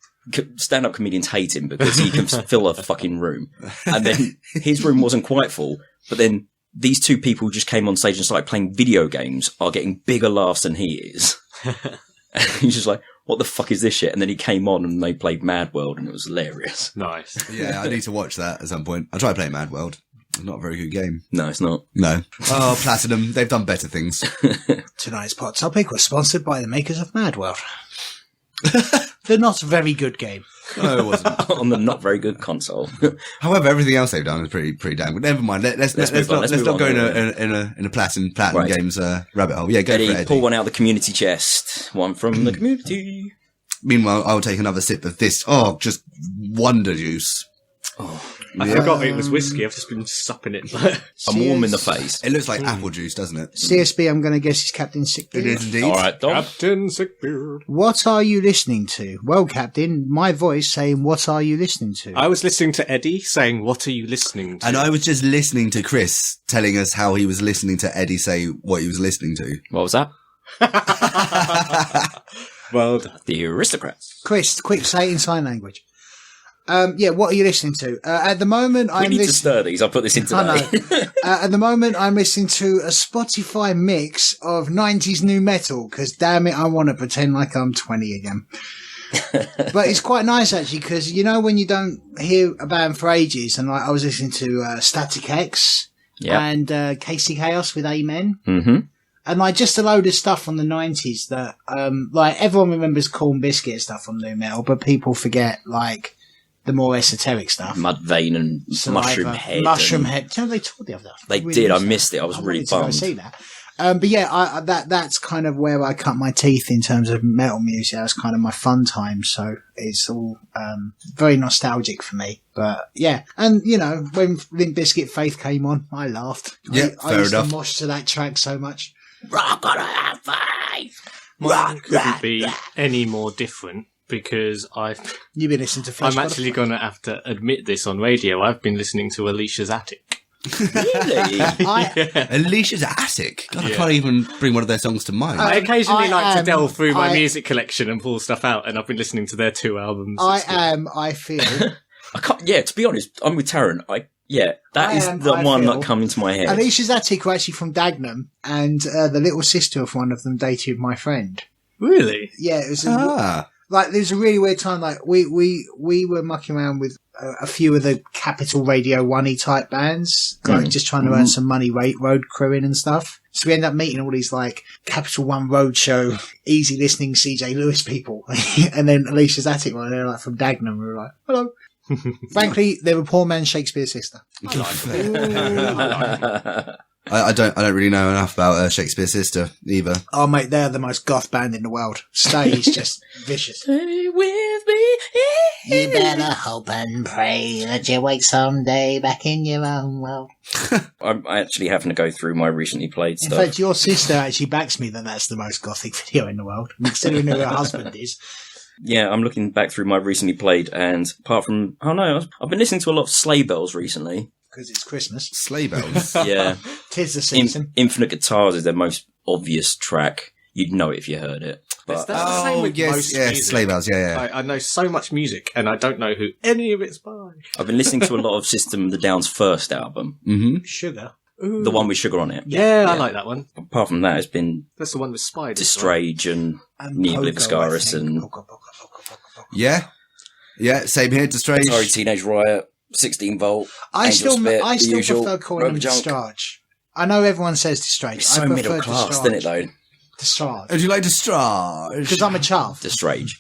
stand-up comedians hate him because he can fill a fucking room. And then his room wasn't quite full, but then these two people who just came on stage and started playing video games are getting bigger laughs than he is. And he's just like, what the fuck is this shit? And then he came on and they played Mad World and it was hilarious. Nice. Yeah, I need to watch that at some point. I'll try playing Mad World. Not a very good game. No, it's not. No. Oh, Platinum. They've done better things. Tonight's Pot Topic was sponsored by the makers of Mad World. The not very good game. No, it wasn't. On the not very good console. However, everything else they've done is pretty damn good. Never mind. Let's not go in a platinum Right. games rabbit hole. Yeah, go Eddie, for it, Eddie. pull one out of the community chest. One from the community. Meanwhile, I'll take another sip of this. Oh, just wonder juice. I forgot it was whiskey. I've just been supping it. I'm warm in the face. It looks like apple juice, doesn't it? CSB, I'm going to guess, is Captain Sickbeard. It is indeed. All right, Dom. Captain Sickbeard. What are you listening to? Well, Captain, my voice saying, what are you listening to? I was listening to Eddie saying, what are you listening to? And I was just listening to Chris telling us how he was listening to Eddie say what he was listening to. What was that? Well, The Aristocrats. Chris, quick, say it in sign language. Yeah, what are you listening to? At the moment, We need to stir these. I'll put this in today. I know. At the moment, I'm listening to a Spotify mix of 90s new metal, because damn it, I want to pretend like I'm 20 again. But it's quite nice, actually, because, you know, when you don't hear a band for ages, and like I was listening to Static X and Casey Chaos with Amen. Mm-hmm. And like just a load of stuff from the 90s that, like everyone remembers Corn Biscuit stuff from new metal, but people forget like the more esoteric stuff. Mudvayne and Saliva, Mushroom Head. Mushroom Head. You know, they toured the other day. They did. I missed it. I was really wanted to go bummed. see that. But yeah, that's kind of where I cut my teeth in terms of metal music. That's kind of my fun time. So it's all very nostalgic for me. But yeah, and you know, when Limp Bizkit Faith came on, I laughed. Yeah, I fair used enough. to mosh to that track so much. Rock on a faith. mine couldn't be any more different because You've been listening to Flash. I'm actually going to have to admit this on radio. I've been listening to Alisha's Attic. Really? Alicia's Attic. God, I can't even bring one of their songs to mind. I occasionally I like to am- delve through my I- music collection and pull stuff out, and I've been listening to their 2 albums. I feel. I can't. Yeah, to be honest, I'm with Taran. That is the I one feel- that come into my head. Alicia's Attic were actually from Dagenham, and the little sister of one of them dated my friend. Really? Yeah, it was Ah, there was a really weird time. Like we were mucking around with a few of the Capital Radio 1-y type bands, like just trying to earn some money, road crewing and stuff. So we end up meeting all these like Capital One Roadshow, easy listening CJ Lewis people, and then Alicia's Attic one. They're like from Dagenham. We were like, hello. Frankly, they were poor man Shakespeare's sister. I don't really know enough about Shakespeare's sister either. Oh mate, they're the most goth band in the world. Stay is just vicious. Stay with me. You better hope and pray that you wake someday back in your own world. I'm actually having to go through my recently played In stuff. fact, your sister actually backs me that that's the most gothic video in the world, considering who her husband is. Yeah, I'm looking back through my recently played, and apart from... Oh no, I've been listening to a lot of Sleigh Bells recently. Because it's Christmas. Sleigh bells. Yeah. 'Tis the season. Infinite Guitars is their most obvious track. You'd know it if you heard it. That's But the same with most music. Sleigh bells, yeah. I know so much music, and I don't know who any of it's by. I've been listening to a lot of System of the Down's first album, Sugar. Ooh. the one with Sugar on it. Yeah, I like that one. Apart from that, it's been That's the one with spiders. Right? Distrage and And Neobliviscaris Pogo, I and think. Pogo. Yeah, same here, Distrage. Sorry, Teenage Riot, 16 Volt. I Angel still Spit, the usual, prefer calling them Rubber Junk. Discharge. I know everyone says Distrage. It's so I prefer middle class, Discharge. isn't it, though? Discharge. Would you like Distrage? Because I'm a chav. Distrage.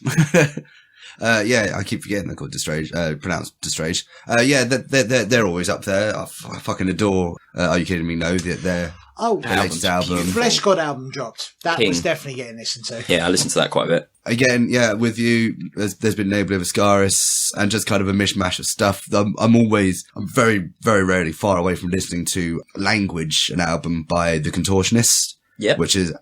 Yeah, I keep forgetting they're called Distrage, pronounced Distrage. Yeah, they're always up there. I fucking adore, Are You Kidding Me? No, they're Oh, the latest album. Flesh God album dropped. That King. was definitely getting listened to. Yeah, I listened to that quite a bit. Again, yeah, with you, there's been Neobliviscaris and just kind of a mishmash of stuff. I'm very, very rarely far away from listening to Language, an album by The Contortionist. Yeah. Which is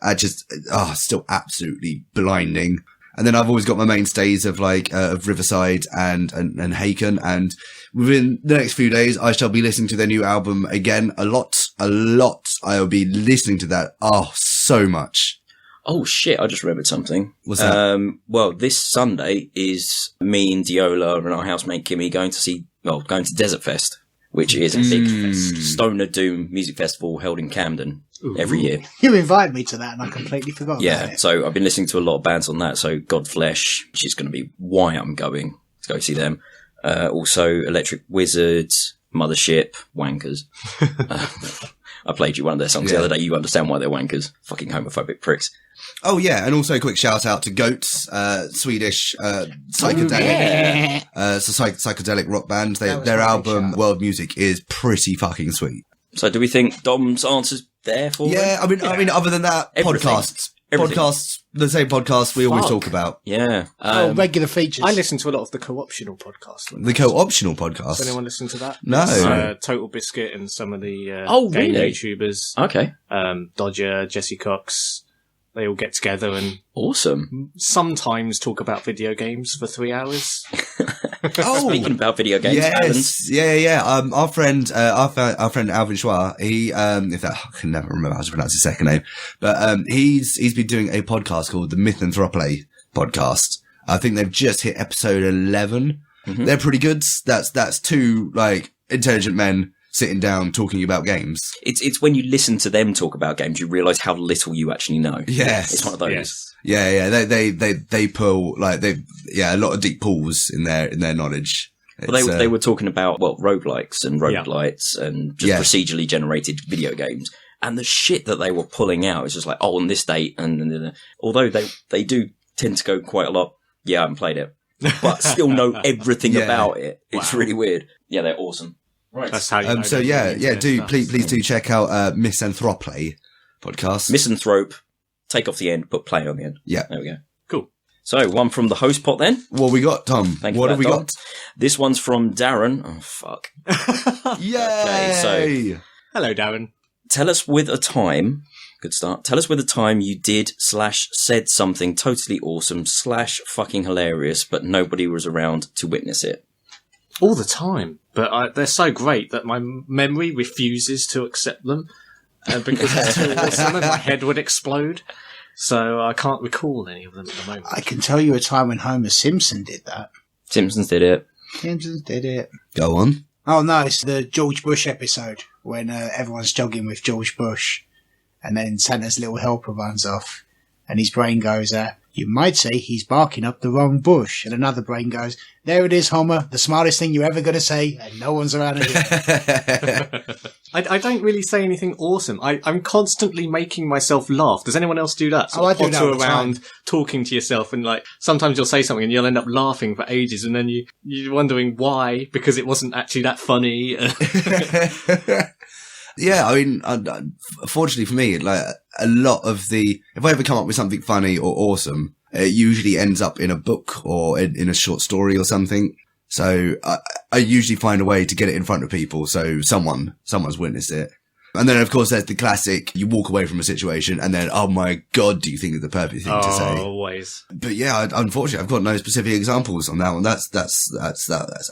still absolutely blinding. And then I've always got my mainstays of of Riverside and Haken. And within the next few days, I shall be listening to their new album again a lot. I'll be listening to that. Oh, so much. Oh shit, I just remembered something. What's that? Well, this Sunday is me and Diola and our housemate Kimmy going to Desert Fest, which is a big Stoner Doom music festival held in Camden every year. You invited me to that and I completely forgot about Yeah, it. so I've been listening to a lot of bands on that. So Godflesh, which is going to be why I'm going to go see them. Also Electric Wizards, Mothership, Wankers. I played you one of their songs the other day. You understand why they're wankers. Fucking homophobic pricks. Oh yeah, and also a quick shout out to Goats, Swedish psychedelic, psychedelic rock band. Their album World Music is pretty fucking sweet. So do we think Dom's answer's there for Yeah, him? I mean, other than that, Everything. podcasts, the same podcast we always talk about. Yeah. Regular features. I listen to a lot of the co-optional podcasts. The co-optional podcast. Does anyone listen to that? No. Total Biscuit and some of the game really? YouTubers. Okay. Dodger, Jesse Cox. They all get together and Awesome. sometimes talk about video games for 3 hours. Oh, Speaking about video games, Alan, yeah. Our friend Alvin Schwa, I can never remember how to pronounce his second name, but he's been doing a podcast called the Mythanthroplay podcast. I think they've just hit episode 11. Mm-hmm. They're pretty good. That's two intelligent men sitting down talking about games. It's when you listen to them talk about games, you realise how little you actually know. Yes. It's one of those. Yes. Yeah. They pull a lot of deep pulls in their knowledge. Well, they were talking about roguelikes and roguelites and just procedurally generated video games, and the shit that they were pulling out is just like, on this date, and although they do tend to go quite a lot. Yeah, I haven't played it, but still know everything about it. It's really weird. Yeah, they're awesome. Right. That's how you know. So please do check out Mythanthroplay podcast. Misanthrope, take off the end, put play on the end. Yeah. There we go. Cool. So, one from the host pot then. What we got, Tom? Thank you what for have we that, Dom. got? This one's from Darren. Oh, fuck. Yay! Okay, Hello, Darren. Tell us with a time. Good start. Tell us with a time you did / said something totally awesome / fucking hilarious, but nobody was around to witness it. All the time. But they're so great that my memory refuses to accept them because they're too awesome and my head would explode. So I can't recall any of them at the moment. I can tell you a time when Homer Simpson did that. Simpsons did it. Simpsons did it. Go on. Oh no, it's the George Bush episode when everyone's jogging with George Bush and then Santa's little helper runs off and his brain goes, you might say he's barking up the wrong bush. And another brain goes, there it is, Homer, the smartest thing you're ever going to say, and no one's around again. I don't really say anything awesome. I'm constantly making myself laugh. Does anyone else do that? I do that all the around time. talking to yourself and sometimes you'll say something and you'll end up laughing for ages and then you're wondering why, because it wasn't actually that funny. Yeah, I mean, fortunately for me, a lot of if I ever come up with something funny or awesome, it usually ends up in a book or in a short story or something. So I usually find a way to get it in front of people. So someone's witnessed it. And then, of course, there's the classic, you walk away from a situation and then, oh my God, do you think of the perfect thing to say? Always. But yeah, unfortunately, I've got no specific examples on that one. That's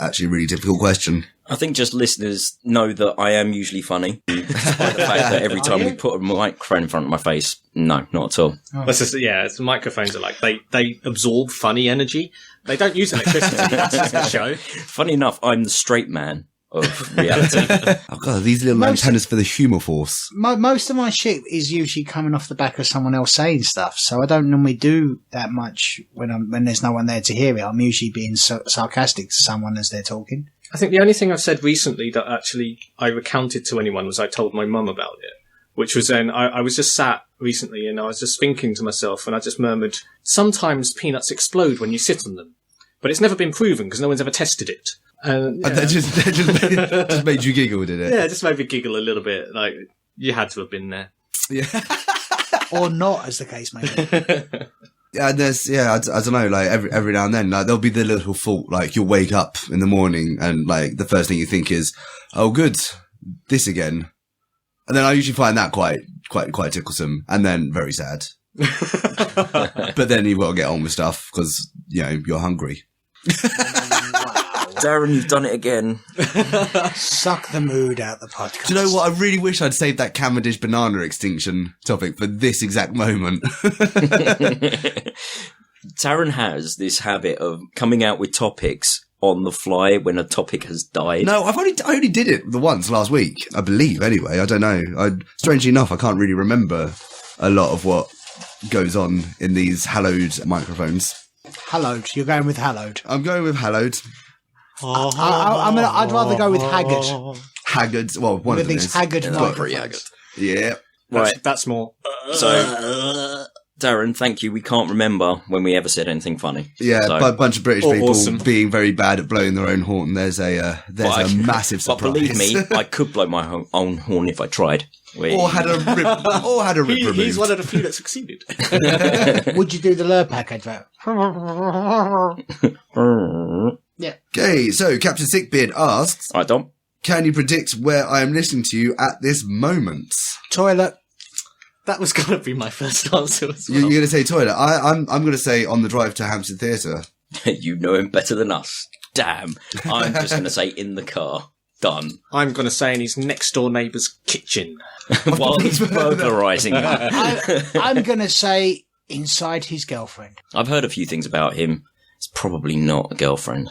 actually a really difficult question. I think just listeners know that I am usually funny, despite the fact that every time we put a microphone in front of my face, no, not at all. It's microphones are like, they absorb funny energy. They don't use electricity. That's just the show. Funny enough, I'm the straight man of reality. Oh God, these little antennas for the humour force. Most of my shit is usually coming off the back of someone else saying stuff, so I don't normally do that much when there's no one there to hear it. I'm usually being sarcastic to someone as they're talking. I think the only thing I've said recently that actually I recounted to anyone was I told my mum about it, which was then I was just sat recently and I was just thinking to myself and I just murmured, sometimes peanuts explode when you sit on them, but it's never been proven because no one's ever tested it. And that just made you giggle, did it? Yeah, it just made me giggle a little bit. Like, you had to have been there. Yeah. Or not, as the case may be. Yeah, I don't know, like every now and then, like there'll be the little thought, like you'll wake up in the morning and like the first thing you think is, oh good, this again. And then I usually find that quite ticklesome and then very sad. But then you've got to get on with stuff because, you know, you're hungry. Darren, you've done it again. Suck the mood out the podcast. Do you know what? I really wish I'd saved that Cavendish banana extinction topic for this exact moment. Taran has this habit of coming out with topics on the fly when a topic has died. No, I only did it the once last week, I believe, anyway. I don't know. Strangely enough, I can't really remember a lot of what goes on in these hallowed microphones. Hallowed. You're going with hallowed. I'm going with hallowed. I'd rather go with haggard. Haggard. Well, one of them is. Haggard microphones. Pretty haggard. Yeah. Right. That's more. So, Darren, thank you. We can't remember when we ever said anything funny. Yeah, So- by a bunch of British people awesome. being very bad at blowing their own horn. There's a massive surprise. But believe me, I could blow my own horn if I tried. or had a rip removed. He's one of the few that succeeded. Would you do the Lurpak advert? Yeah. Okay, so Captain Sickbeard asks, All right, Dom. can you predict where I am listening to you at this moment? Toilet. That was going to be my first answer as well. You're going to say toilet. I'm going to say on the drive to Hampstead Theatre. You know him better than us. Damn. I'm just going to say in the car. Done. I'm going to say in his next door neighbour's kitchen. While he's burglarising you. I'm going to say inside his girlfriend. I've heard a few things about him. It's probably not a girlfriend.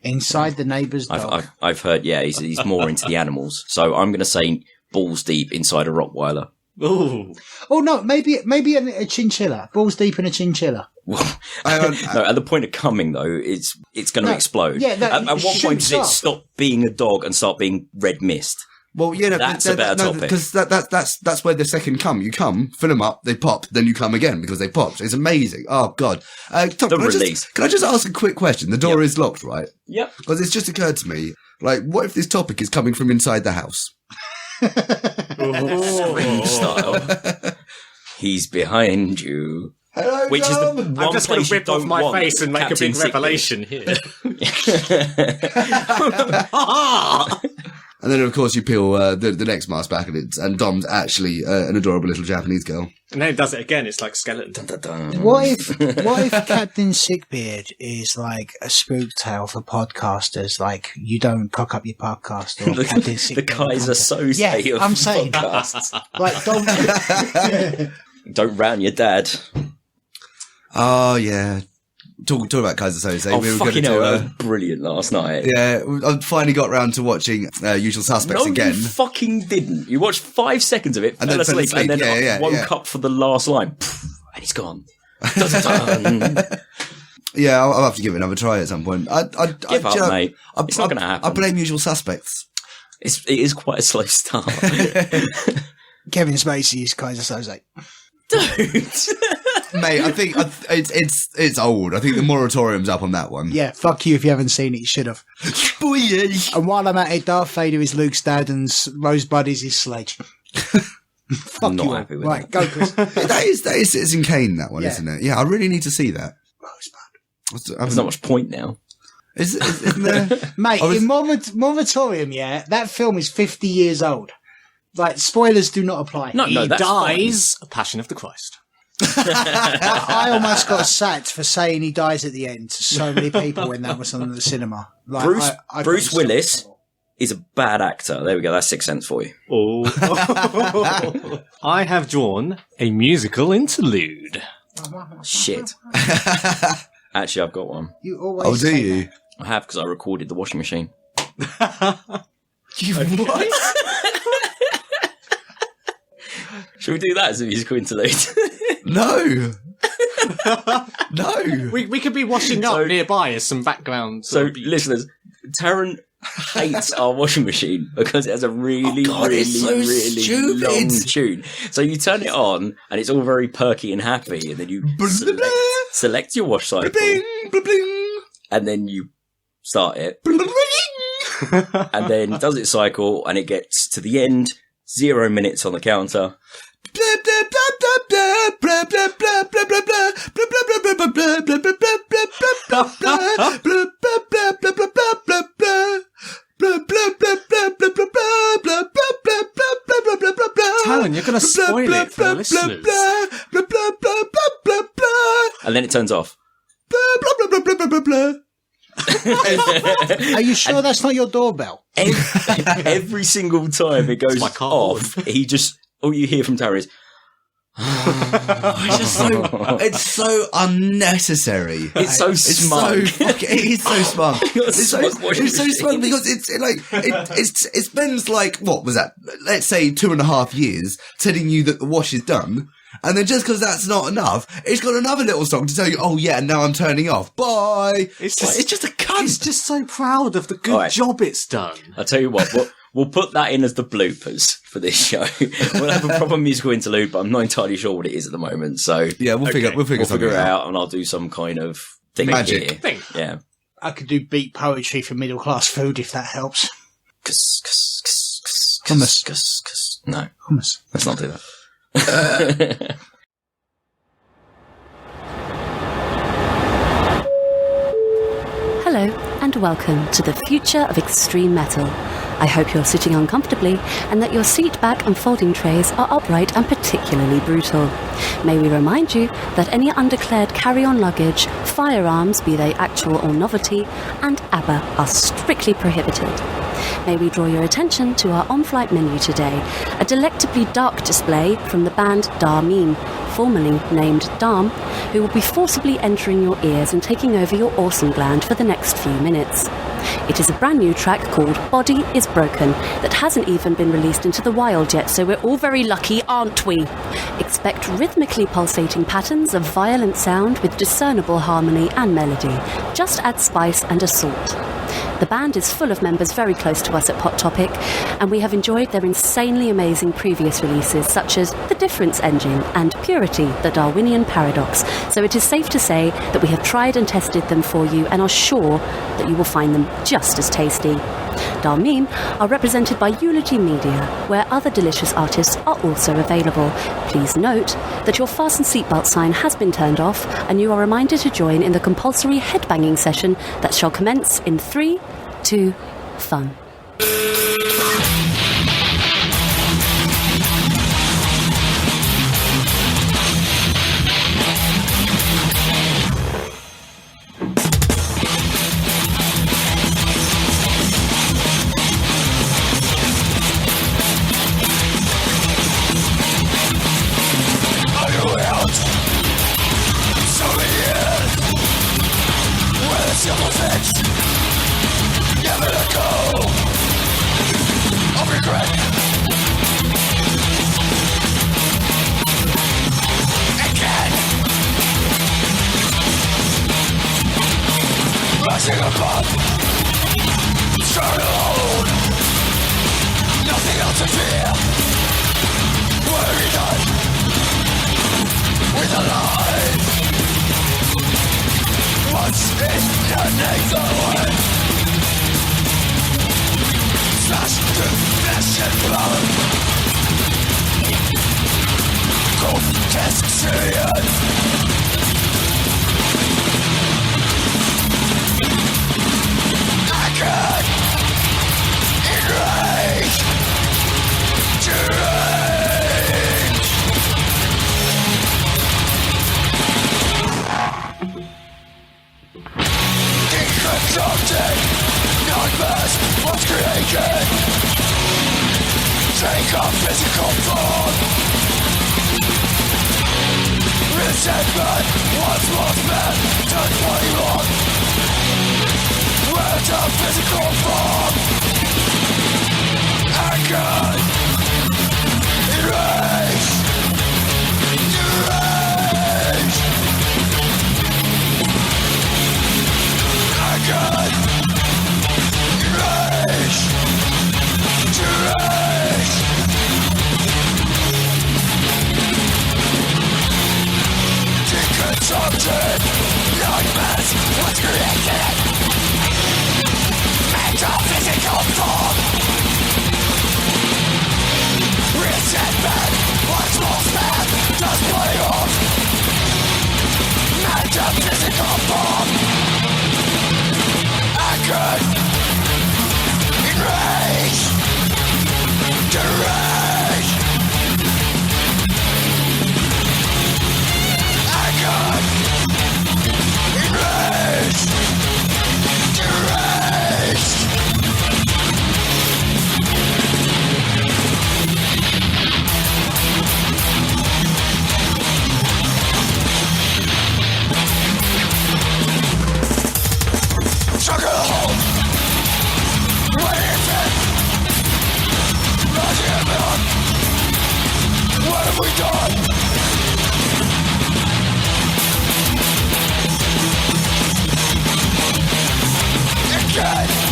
Inside the neighbour's dog. I've heard, yeah, he's more into the animals. So I'm going to say balls deep inside a Rottweiler. Ooh. Oh no, maybe a chinchilla. Balls deep in a chinchilla. No, at the point of coming though, it's going to explode. Yeah, at what point does it stop being a dog and start being red mist? Well, yeah, no, That's a better topic. Because that's where the second come. You come, fill them up, they pop, then you come again because they popped. It's amazing. Oh God, Tom, can I just ask a quick question? The door is locked, right? Yep. Because it's just occurred to me, like, what if this topic is coming from inside the house? Scream style. He's behind you. Hello, Which is the Tom. one I'm just going place to you rip off don't my want face and make Captain a big Sickbeard. revelation here. And then, of course, you peel the next mask back, and Dom's actually an adorable little Japanese girl. And then it does it again. It's like skeleton. Dun, dun, dun. What if Captain Sickbeard is like a spook tale for podcasters? Like, you don't cock up your podcast or Captain The Sickbeard. Kaiser Sose Yeah, of I'm saying. podcasts. Like, don't. Don't rat on your dad. Oh, yeah. Talk about Kaiser Sose. Oh, We were fucking gonna hell, do, that was brilliant last night. yeah, I finally got round to watching Usual Suspects No, again. you fucking didn't. You watched 5 seconds of it, And fell then fell asleep, and then asleep. Yeah, woke up for the last line, and he's gone. Dun, dun, dun. Yeah, I'll have to give it another try at some point. Give up, mate. It's not going to happen. I blame Usual Suspects. It is quite a slow start. Kevin Spacey's Kaiser Soze. Dude. Mate, I think it's old. I think the moratorium's up on that one. Yeah, fuck you if you haven't seen it. You should have. And while I'm at it, Darth Vader is Luke's dad and Rosebud is his sledge. Fuck I'm not you. happy with Right, that. go, Chris. that is Citizen Kane, that one, Yeah. isn't it? Yeah, I really need to see that. There's not much point now. Isn't there? Mate, in Moratorium, yeah, that film is 50 years old. Like, spoilers do not apply. No, He that's dies. A Passion of the Christ. I almost got sacked for saying he dies at the end to so many people when that was on the cinema. Like, Bruce Willis is a bad actor. There we go. That's 6 cents for you. Oh. I have drawn a musical interlude. Shit. Actually, I've got one. You always Oh, do say you? that. I have because I recorded the washing machine. You what? Should we do that as a musical interlude? No. No. We could be washing up nearby as some background. So, listeners, Taran hates our washing machine because it has a really stupid. long tune. So you turn it on and it's all very perky and happy, and then you select your wash cycle, and then you start it, and then it does its cycle, and it gets to the end, 0 minutes on the counter. Taran, you're going to spoil it for the listeners. And then it turns off. Are you sure that's not your doorbell? Every single time it goes my cardboard. off, all you hear from Taran is, It's so unnecessary. it's so smug. It is so smug. It's so Smug smug because it spends like, what was that? Let's say 2.5 years telling you that the wash is done. And then just because that's not enough, it's got another little song to tell you, oh yeah, now I'm turning off. Bye. It's just a cunt. He's just so proud of the good job it's done. I'll tell you what, we'll put that in as the bloopers for this show. We'll have a proper musical interlude, but I'm not entirely sure what it is at the moment. So Yeah, we'll figure something it out. out, and I'll do some kind of thing Magic here. thing. Yeah. I could do beat poetry for middle class food if that helps. Hummus. No, Hummus. let's not do that. Hello, and welcome to the future of extreme metal. I hope you're sitting uncomfortably and that your seat back and folding trays are upright and particularly brutal. May we remind you that any undeclared carry-on luggage, firearms, be they actual or novelty, and ABBA are strictly prohibited. May we draw your attention to our on-flight menu today, a delectably dark display from the band Damim, formerly named Darm, who will be forcibly entering your ears and taking over your awesome gland for the next few minutes. It is a brand new track called Body is Broken that hasn't even been released into the wild yet, so we're all very lucky, aren't we? Expect rhythmically pulsating patterns of violent sound with discernible harmony and melody. Just add spice and a salt. The band is full of members very close to us at Pot Topic, and we have enjoyed their insanely amazing previous releases such as The Difference Engine and Purity, The Darwinian Paradox, so it is safe to say that we have tried and tested them for you and are sure that you will find them just as tasty. Darmim are represented by Eulogy Media, where other delicious artists are also available. Please note that your fasten seatbelt sign has been turned off and you are reminded to join in the compulsory headbanging session that shall commence in 3, 2, fun. I can enrage. can take a physical form. Resentment once was meant to play on. Where's a physical form? Anger, erase, erase. Anger, erase, erase. Deconstruction, nightmares was created. Metaphysical form. Resentment, once more spent, just play off. Metaphysical form. Anger, enrage, derage. Anger, enrage, derage. Struggle home. What is it? Vladimir. What have we done? Again.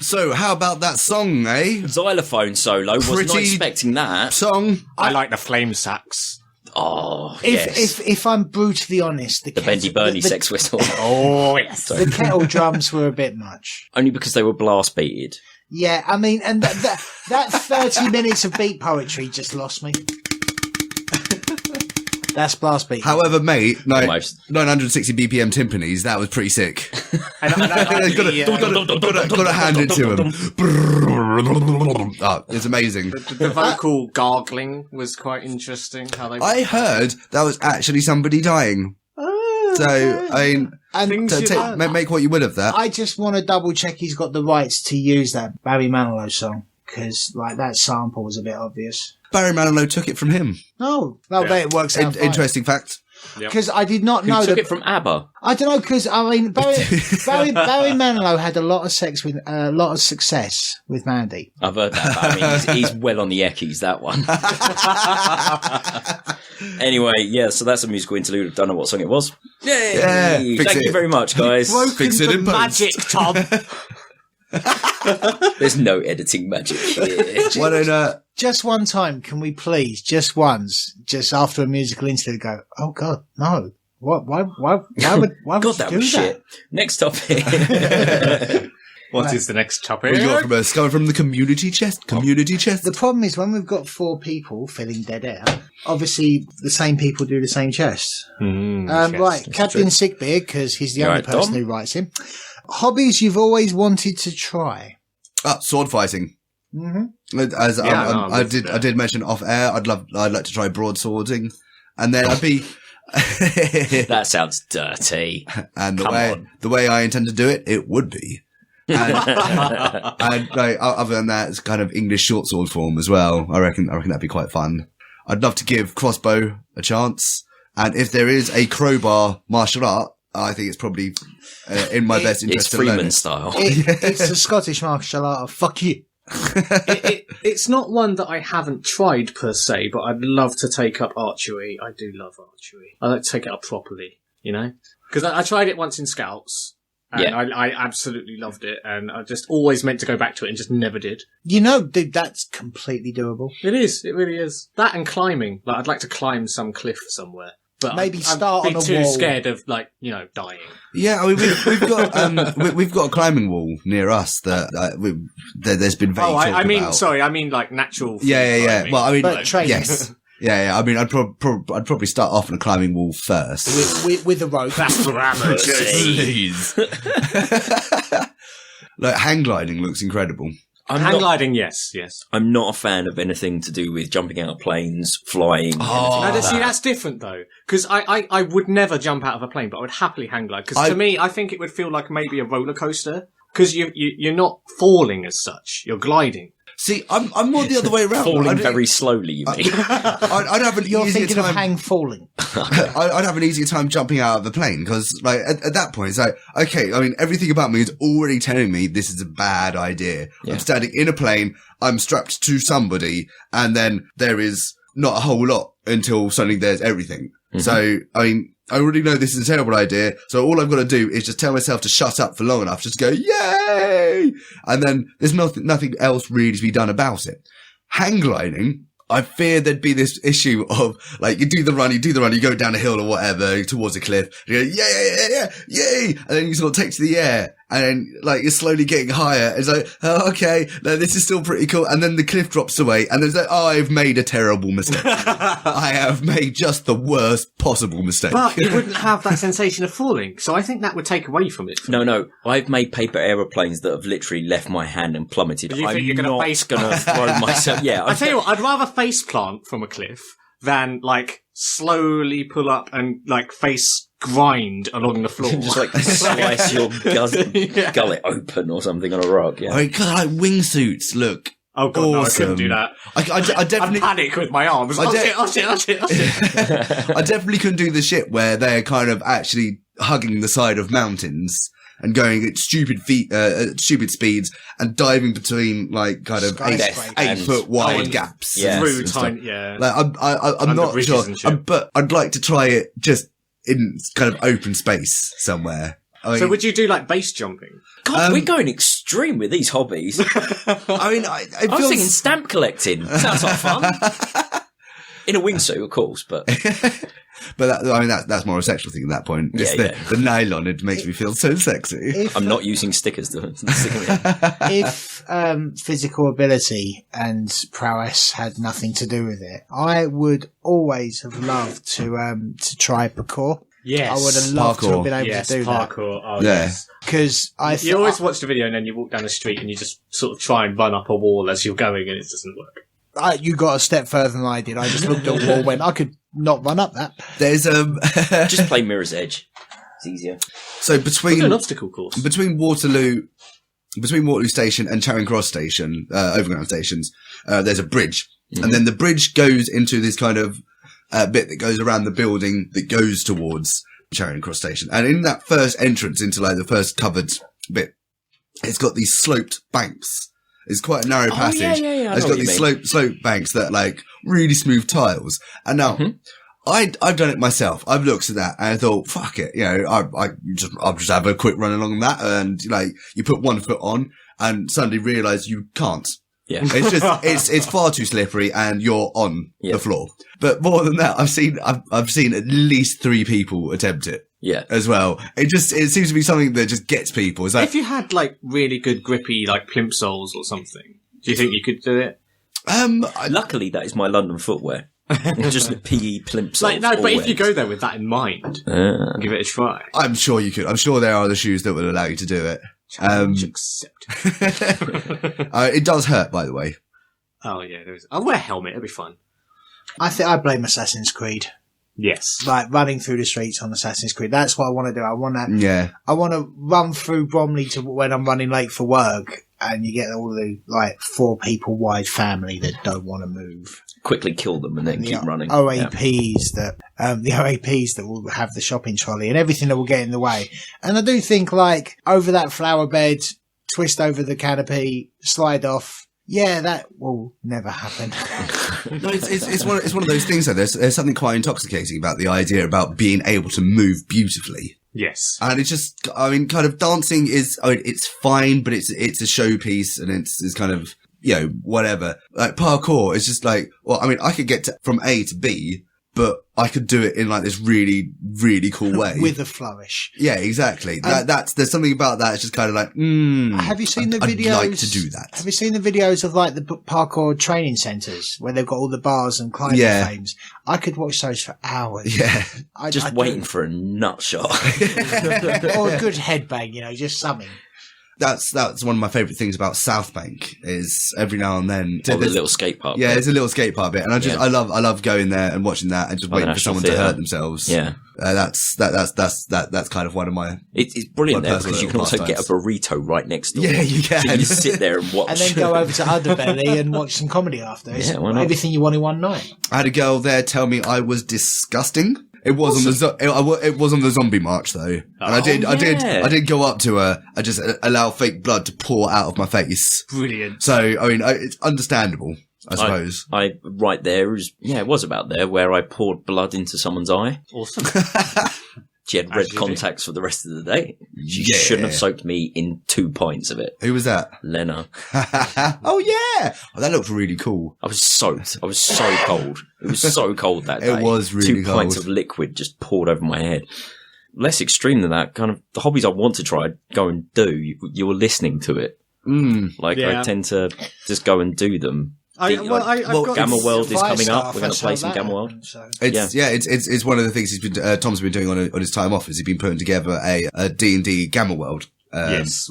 So, how about that song, eh? Xylophone solo. Was not Pretty expecting that. Song. I like the flame sax. Oh, yes. If I'm brutally honest, The Bendy Bernie sex whistle. Oh, yes. the kettle drums were a bit much. Only because they were blast beated. Yeah, I mean, and that 30 minutes of beat poetry just lost me. That's blast beat. However, mate, like Almost. 960 BPM timpanis, that was pretty sick. And I like Gotta hand it to him. Oh, it's amazing. the vocal gargling was quite interesting. How they I heard that was actually somebody dying. So, I mean, And make what you will of that. I just want to double check he's got the rights to use that Barry Manilow song, because like that sample was a bit obvious. Barry Manilow took it from him. No, it works out fine. Interesting fact. Because I did not know Who took that. it from ABBA? I don't know, because I mean Barry Manilow had a lot of success with Mandy. I've heard that, but I mean, he's well on the eckies, that one. Anyway, yeah, so that's a musical interlude. I don't know what song it was. Yay! Yeah, Thank you very much, guys. Fix it in post. Magic, Tom. There's no editing magic here. Why don't Just one time, can we please, just once, just after a musical interlude, go, oh God, no. What? Why would God, you that do was that? shit. Next topic. What is the next topic? we got from us coming from the community chest? Community chest. The problem is when we've got 4 people filling dead air, obviously the same people do the same chest. Right, Captain Sickbeard, because he's the only Right, person Dom? who writes him. Hobbies you've always wanted to try. Sword fighting. Mm-hmm. As I that. did mention off air, I'd like to try broadswording, and then I'd be. That sounds dirty. And Come on. the way I intend to do it, it would be. And like, other than that, it's kind of English short sword form as well. I reckon that'd be quite fun. I'd love to give crossbow a chance, and if there is a crowbar martial art, I think it's probably in my best interest It's to learn Freeman it. style. It's a Scottish martial art of fuck you. It's not one that I haven't tried per se, but I'd love to take up archery. I do love archery. I like to take it up properly, you know? Because I tried it once in Scouts, and Yeah. I absolutely loved it, and I just always meant to go back to it and just never did. You know, dude, that's completely doable. It is. It really is. That and climbing. Like, I'd like to climb some cliff somewhere. But Maybe I'd start be on a too wall. scared of, like, dying. Yeah, I mean, we've got a climbing wall near us that there's been vague talk I mean, about. sorry, I mean like natural. Yeah. climbing. Well, I mean, But training. yes. Yeah. I mean, I'd probably start off on a climbing wall first. With a rope. That's for amateurs. Please. Like hang gliding looks incredible. Hang gliding, yes. I'm not a fan of anything to do with jumping out of planes, flying. See, that's different though, because I would never jump out of a plane, but I would happily hang glide. Because to me, I think it would feel like maybe a roller coaster, because you're not falling as such, you're gliding. See, I'm more the other way around. Falling very slowly, you mean? I'd have an You're easier thinking of time. hang falling. I'd have an easier time jumping out of the plane because, like, at that point, it's like, okay, I mean, everything about me is already telling me this is a bad idea. Yeah. I'm standing in a plane, I'm strapped to somebody, and then there is not a whole lot until suddenly there's everything. Mm-hmm. So, I mean, I already know this is a terrible idea, so all I've got to do is just tell myself to shut up for long enough, just go, yay! And then there's nothing else really to be done about it. Hang gliding, I fear there'd be this issue of, like, you do the run, you go down a hill or whatever, towards a cliff, you go, yay! And then you sort of take to the air, and then, like, you're slowly getting higher. It's like, oh, okay, no, this is still pretty cool. And then the cliff drops away, and there's like, oh, I've made a terrible mistake. I have made just the worst possible mistake. But you wouldn't have that sensation of falling, so I think that would take away from it. No. I've made paper aeroplanes that have literally left my hand and plummeted. You think I'm you're gonna not face going to throw myself. Yeah, I tell you what, I'd rather face plant from a cliff than, like, slowly pull up and, like, face grind along the floor. just like slice your gullet open or something on a rock. Yeah. I mean, God, like wingsuits look. Oh god, no, I awesome. couldn't do that. I definitely, I'd panic with my arms. Oh shit. I definitely couldn't do the shit where they're kind of actually hugging the side of mountains and going at stupid speeds and diving between like kind of Skyscrapers. 8 foot wide Oh, gaps. yeah. and Through stuff. tiny, yeah. Like I'm Under not bridges sure, and shit. but I'd like to try it just in kind of open space somewhere. I So mean, would you do like base jumping? God, we're going extreme with these hobbies. I mean, I was thinking stamp collecting. Sounds like fun. In a wingsuit, of course, but that's more a sexual thing at that point. It's the nylon. It makes me feel so sexy. I'm not using stickers to stick them in. If physical ability and prowess had nothing to do with it, I would always have loved to try parkour. Yes. I would have loved to have Parkour. been able Yes, to do parkour. Oh, Yeah. yes. that. Because You always watch the video and then you walk down the street and you just sort of try and run up a wall as you're going and it doesn't work. you got a step further than I did. I just looked at a wall, went, I could not run up that. There's Just play Mirror's Edge. It's easier. So between an obstacle course. between Waterloo Station and Charing Cross Station, overground stations, there's a bridge. Mm-hmm. And then the bridge goes into this kind of bit that goes around the building that goes towards Charing Cross Station. And in that first entrance into like the first covered bit, it's got these sloped banks. It's quite a narrow passage. Yeah. It's got these slope banks that like really smooth tiles. And now I've done it myself. I've looked at that and I thought, fuck it. You know, I'll just have a quick run along that. And like, you put one foot on and suddenly realize you can't. Yeah. It's just, it's far too slippery and you're on the floor. But more than that, I've seen at least 3 people attempt it. Yeah. As well. It seems to be something that just gets people. It's like, if you had like really good grippy like plimp soles or something, do you think you could do it? Luckily, that is my London footwear. Just the PE plimp soles. Like, no, but always. if you go there with that in mind, give it a try. I'm sure you could. I'm sure there are the shoes that will allow you to do it. Challenge accepted. It does hurt, by the way. Oh yeah, there is. I'll wear a helmet. It'll be fun. I think I blame Assassin's Creed. Yes. Like running through the streets on Assassin's Creed. That's what I want to do. I want to run through Bromley to when I'm running late for work, and you get all the like 4 people wide family that don't want to move. Quickly kill them and then keep running. OAPs that will have the shopping trolley and everything that will get in the way. And I do think like over that flower bed, twist over the canopy, slide off. Yeah, that will never happen. No, it's one of those things though. There's something quite intoxicating about the idea about being able to move beautifully. Yes. And it's just, I mean, kind of dancing is, it's fine, but it's a showpiece and it's kind of, you know, whatever. Like parkour is just like, well, I mean, I could get from A to B, but I could do it in like this really, really cool way. With a flourish. Yeah, exactly. There's something about that. It's just kind of like, have you seen the videos? I'd like to do that. Have you seen the videos of like the parkour training centres where they've got all the bars and climbing frames? I could watch those for hours. Yeah. Just waiting for a nut shot. Or a good headbang, you know, just something. That's one of my favourite things about South Bank is every now and then. The little skate park. Yeah, there's a little skate park bit, and I love going there and watching that and just waiting for someone to hurt themselves. Yeah, that's kind of one of my. It's brilliant there because you can also get a burrito right next door. Yeah, you can. So you just sit there and watch, and then go over to Underbelly and watch some comedy after. It's everything you want in one night. I had a girl there tell me I was disgusting. It was on the zombie march though, and I did go up to her. I just allow fake blood to pour out of my face. Brilliant. So I mean, it's understandable, I suppose. I right there is it was about there where I poured blood into someone's eye. Awesome. She had red contacts for the rest of the day. She shouldn't have soaked me in 2 pints of it. Who was that? Lena. Oh yeah! Oh, that looked really cool. I was soaked. I was so cold. It was so cold that day. It was really 2 pints of liquid just poured over my head. Less extreme than that. Kind of the hobbies I want to try, go and do. You're listening to it. I tend to just go and do them. Gamma World is coming up. We're going to play some Gamma World. It's one of the things Tom's been doing on his time off. Is he's been putting together a D&D Gamma World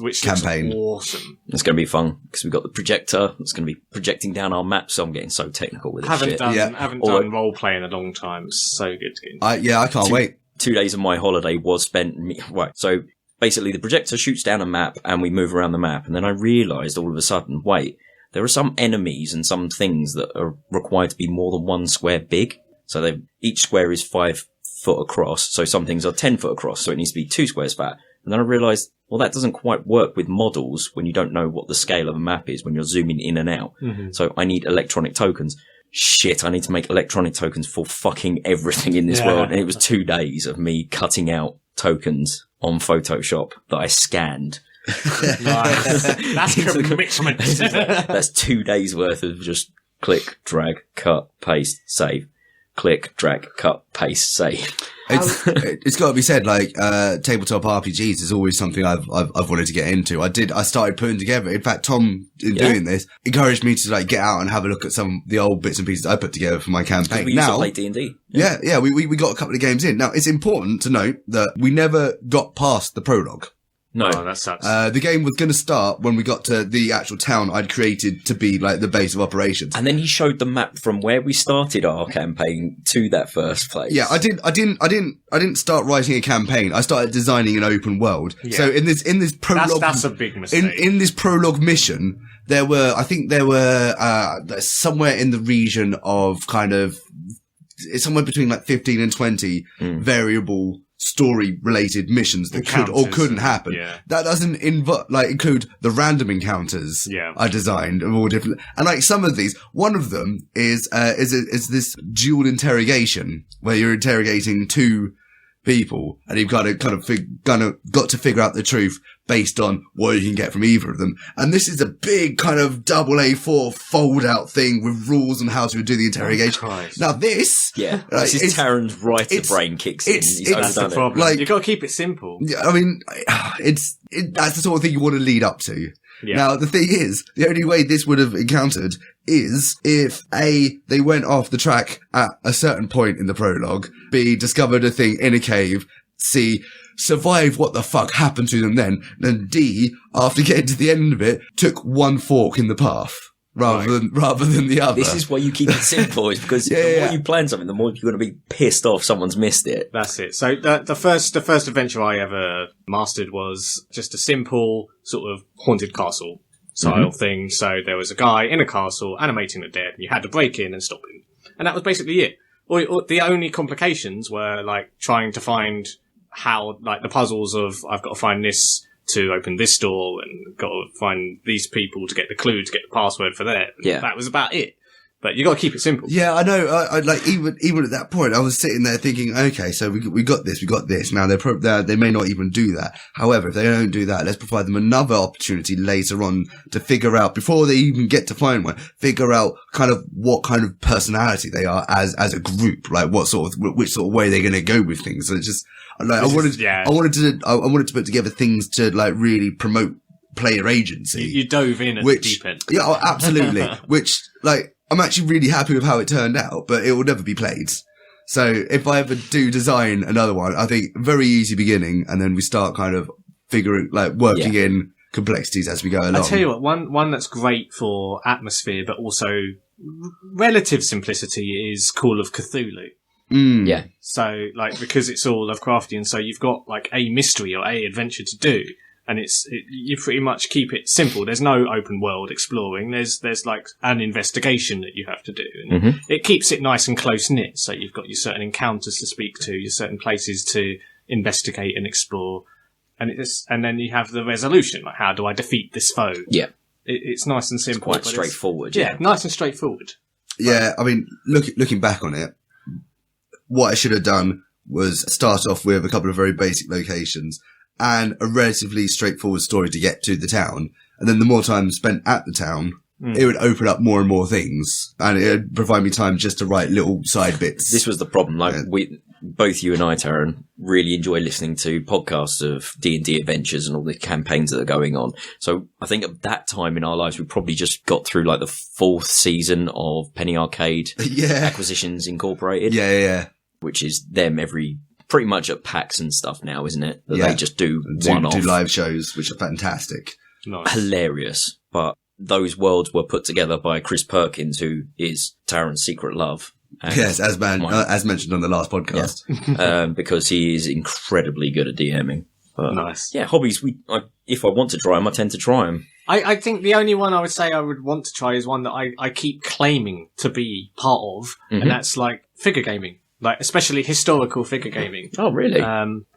which campaign. Looks awesome. It's going to be fun because we've got the projector. It's going to be projecting down our map. So I'm getting so technical with it. Haven't done role play in a long time. It's so good to get. I can't wait. 2 days of my holiday was spent. Right, so basically the projector shoots down a map and we move around the map, and then I realised all of a sudden, wait. There are some enemies and some things that are required to be more than 1 square big. So each square is 5 foot across. So some things are 10 foot across. So it needs to be 2 squares fat. And then I realised, well, that doesn't quite work with models when you don't know what the scale of a map is when you're zooming in and out. Mm-hmm. So I need electronic tokens. Shit, I need to make electronic tokens for fucking everything in this world. And it was 2 days of me cutting out tokens on Photoshop that I scanned. That's commitment. That's 2 days worth of just click, drag, cut, paste, save. Click, drag, cut, paste, save. It's got to be said, like tabletop RPGs is always something I've wanted to get into. I started putting together. In fact, Tom, in doing this, encouraged me to like get out and have a look at some of the old bits and pieces I put together for my campaign. We used to play D&D. We got a couple of games in. Now it's important to note that we never got past the prologue. No. Oh, that sucks. The game was going to start when we got to the actual town I'd created to be like the base of operations. And then he showed the map from where we started our campaign to that first place. Yeah, I didn't start writing a campaign. I started designing an open world. Yeah. So in this prologue, that's a big mistake. In this prologue mission, there were somewhere in the region of kind of somewhere between like 15 and 20 variable story-related missions that could or couldn't happen. Yeah. That doesn't include the random encounters I designed of all different. And like some of these, one of them is this dual interrogation where you're interrogating two people and you've got to got to figure out the truth based on what you can get from either of them. And this is a big kind of double A4 fold out thing with rules on how to do the interrogation. Now this this is Taran's writer brain kicks in. That's the problem. Like, you've got to keep it simple. I mean, that's the sort of thing you want to lead up to. Yeah. Now, the thing is, the only way this would have encountered is if A, they went off the track at a certain point in the prologue, B, discovered a thing in a cave, C, survived what the fuck happened to them then, and D, after getting to the end of it, took one fork in the path. Rather than the other. This is why you keep it simple, is because the more you plan something, the more you're going to be pissed off someone's missed it. That's it. So the first adventure I ever mastered was just a simple sort of haunted castle style thing. So there was a guy in a castle animating the dead, and you had to break in and stop him. And that was basically it. Or the only complications were like trying to find how, like the puzzles of I've got to find this to open this door and got to find these people to get the clue to get the password for that. Yeah. That was about it. But you got to keep it simple. Yeah, I know. I like even at that point, I was sitting there thinking, okay, so we got this. Now they may not even do that. However, if they don't do that, let's provide them another opportunity later on to figure out, before they even get to find one, figure out kind of what kind of personality they are as a group, like which sort of way they're going to go with things. So it's just like I wanted to put together things to like really promote player agency. You dove in at the deep end. Yeah, oh, absolutely. Which like. I'm actually really happy with how it turned out, but it will never be played. So if I ever do design another one, I think very easy beginning, and then we start kind of working in complexities as we go along. I tell you what, one that's great for atmosphere, but also relative simplicity is Call of Cthulhu. Yeah. So like, because it's all Lovecraftian, so you've got like a mystery or a adventure to do. And you pretty much keep it simple. There's no open world exploring. There's like an investigation that you have to do. And it keeps it nice and close knit. So you've got your certain encounters to speak to, your certain places to investigate and explore. And then you have the resolution. Like, how do I defeat this foe? Yeah. It's nice and simple. It's quite straightforward. Yeah, nice and straightforward. Yeah. I mean, looking back on it, what I should have done was start off with a couple of very basic locations and a relatively straightforward story to get to the town. And then the more time spent at the town, it would open up more and more things. And it would provide me time just to write little side bits. This was the problem. Like both you and I, Taran, really enjoy listening to podcasts of D&D adventures and all the campaigns that are going on. So I think at that time in our lives, we probably just got through like the 4th season of Penny Arcade Acquisitions Incorporated. Yeah. Which is them pretty much at PAX and stuff now, isn't it? That they just do one-off. Do live shows, which are fantastic. Nice. Hilarious. But those worlds were put together by Chris Perkins, who is Taran's secret love. Yes, as mentioned on the last podcast. Yes. Because he is incredibly good at DMing. But, nice. Yeah, hobbies, if I want to try them, I tend to try them. I think the only one I would say I would want to try is one that I keep claiming to be part of, and that's like figure gaming. Like, especially historical figure gaming. Oh, really?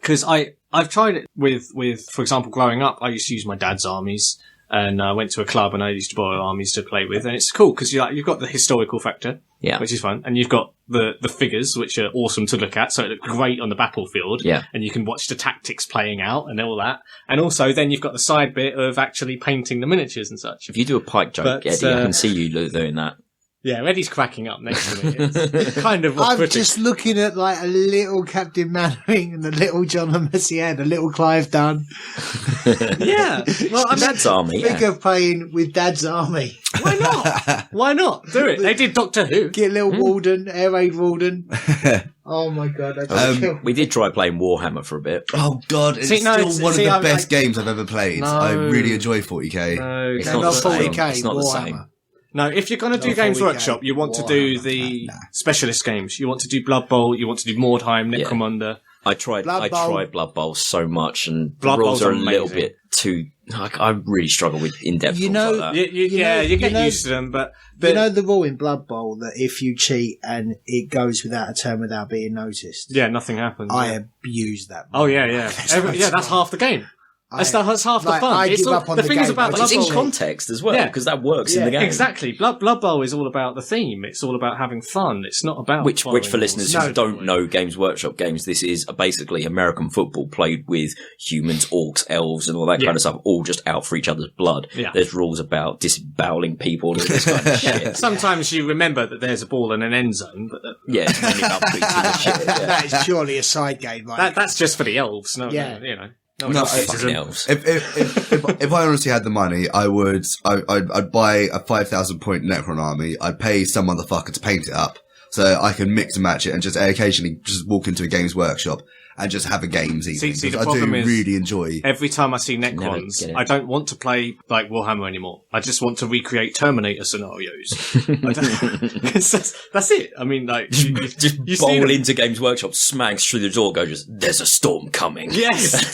Because I've tried it with, for example, growing up, I used to use my dad's armies, and I went to a club and I used to borrow armies to play with, and it's cool because you've got the historical factor, which is fun, and you've got the figures, which are awesome to look at, so it looks great on the battlefield, and you can watch the tactics playing out and all that, and also then you've got the side bit of actually painting the miniatures and such. If you do a pike joke, Eddie, I can see you doing that. Yeah, Eddie's cracking up next to me. It's kind of I'm off-putting. just looking at like a little Captain Mannering and a little John Le Messier and a little Clive Dunn. Yeah. Well, I mean, Dad's army. Think Yeah. of playing with Dad's army. why not? Why not? Do it. They did Doctor Who. Get a little Walden, Air Raid Walden. Oh my God. I just killed. We did try playing Warhammer for a bit. Oh God, it's See, no, still it's- one see, of I- the best games I've ever played. No. I really enjoy 40k. No, It's no, not Not the same. 40k, It's not the Warhammer. same. No, if you're going to do Not Games 40K, Workshop, you want to do Warhammer. the Nah. specialist games. You want to do Blood Bowl. You want to do Mordheim, Yeah. Necromunda. I tried Blood Bowl. Blood Bowl so much, and Blood the rules Bowl's are a little amazing. bit too. I really struggle with in-depth You rules know- like that. You You get know- used to them, but You know the rule in Blood Bowl that if you cheat and it goes without a turn without being noticed? yeah, nothing happens. I yeah. abuse that. Oh yeah, yeah, That's that's half the game. That's half the like, fun. I It's give all, up on the the thing is game. about I Blood It's in Bowl. context as well, Yeah. because that works in the game. Exactly. Blood Bowl is all about the theme. It's all about having fun. It's not about Which following for listeners rules. who don't know Games Workshop games, this is basically American football played with humans, orcs, elves, and all that Yeah. kind of stuff, all just out for each other's blood. Yeah. There's rules about disemboweling people and all this kind of shit. Sometimes you remember that there's a ball and an end zone, but Yeah, it's mainly about beating the shit. Yeah. That is purely a side game, right? that's just for the elves. No, Yeah. you know. No, else I- uses Fucking them. elves. If I honestly had the money, I'd buy a 5,000 point Necron army. I'd pay some motherfucker to paint it up so I can mix and match it and just occasionally just walk into a Games Workshop and just have a games evening. See, the Because I do problem is- really enjoy. Every time I see Never Necrons, get it. I don't want to play like Warhammer anymore. I just want to recreate Terminator scenarios. That's it. I mean, like Just you see bowl them- into Games Workshop, smags through the door, go just, there's a storm coming. Yes.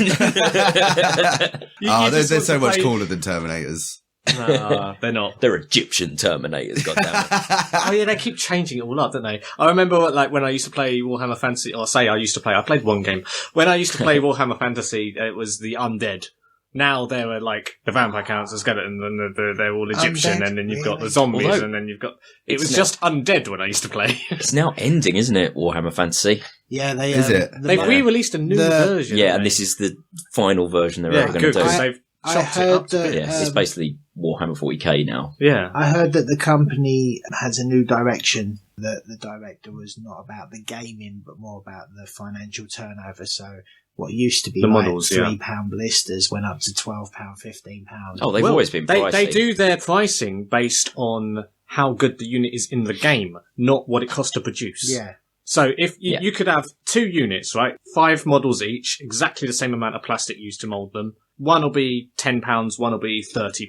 They're so much cooler than Terminators. Nah, they're not. They're Egyptian Terminators, goddammit. Oh yeah, they keep changing it all up, don't they? I remember like when I used to play Warhammer Fantasy, or say I played one game. When I used to play Warhammer Fantasy, it was the undead. Now there are like the vampire counts, the skeleton, and they're all Egyptian, Undead? and then you've got the Really? zombies, Although- and then you've got. It It's was not- just undead when I used to play. It's now ending, isn't it, Warhammer Fantasy? Yeah, they Is it? They've re-released a new version. Yeah, haven't and they? this is the final version they're yeah, ever going to good do. because they've I chopped it heard up. that- Yeah, it's basically Warhammer 40k now. Yeah. I heard that the company has a new direction. That the director was not about the gaming, but more about the financial turnover. So what used to be The like models, yeah. £3 blisters went up to £12, £15. Oh, they've Well, always been they pricey. do their pricing based on how good the unit is in the game, not what it costs to produce. Yeah. So if you, Yeah. you could have 2 units, right? 5 models each, exactly the same amount of plastic used to mould them. One will be £10, one will be £30,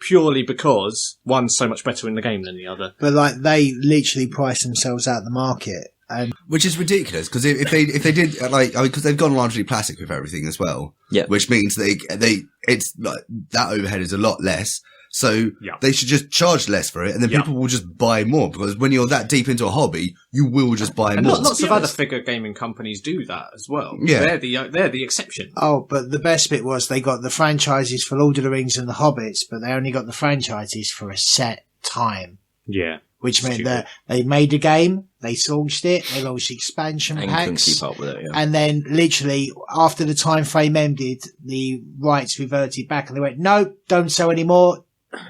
purely because one's so much better in the game than the other. But like they literally price themselves out the market. And Which is ridiculous because if they did because they've gone largely plastic with everything as well. Yeah. Which means it's like that overhead is a lot less. So Yeah. they should just charge less for it, and then Yeah. people will just buy more because when you're that deep into a hobby, you will just buy And more. lots be of other honest. figure gaming companies do that as well. Yeah. They're the exception. oh, but the best bit was they got the franchises for Lord of the Rings and the Hobbits, but they only got the franchises for a set time. Yeah. Which meant Stupid. that they made a game, they launched it, they launched expansion And couldn't packs, keep up with it, yeah. and then literally after the time frame ended, the rights reverted back, and they went, "No, don't sell anymore.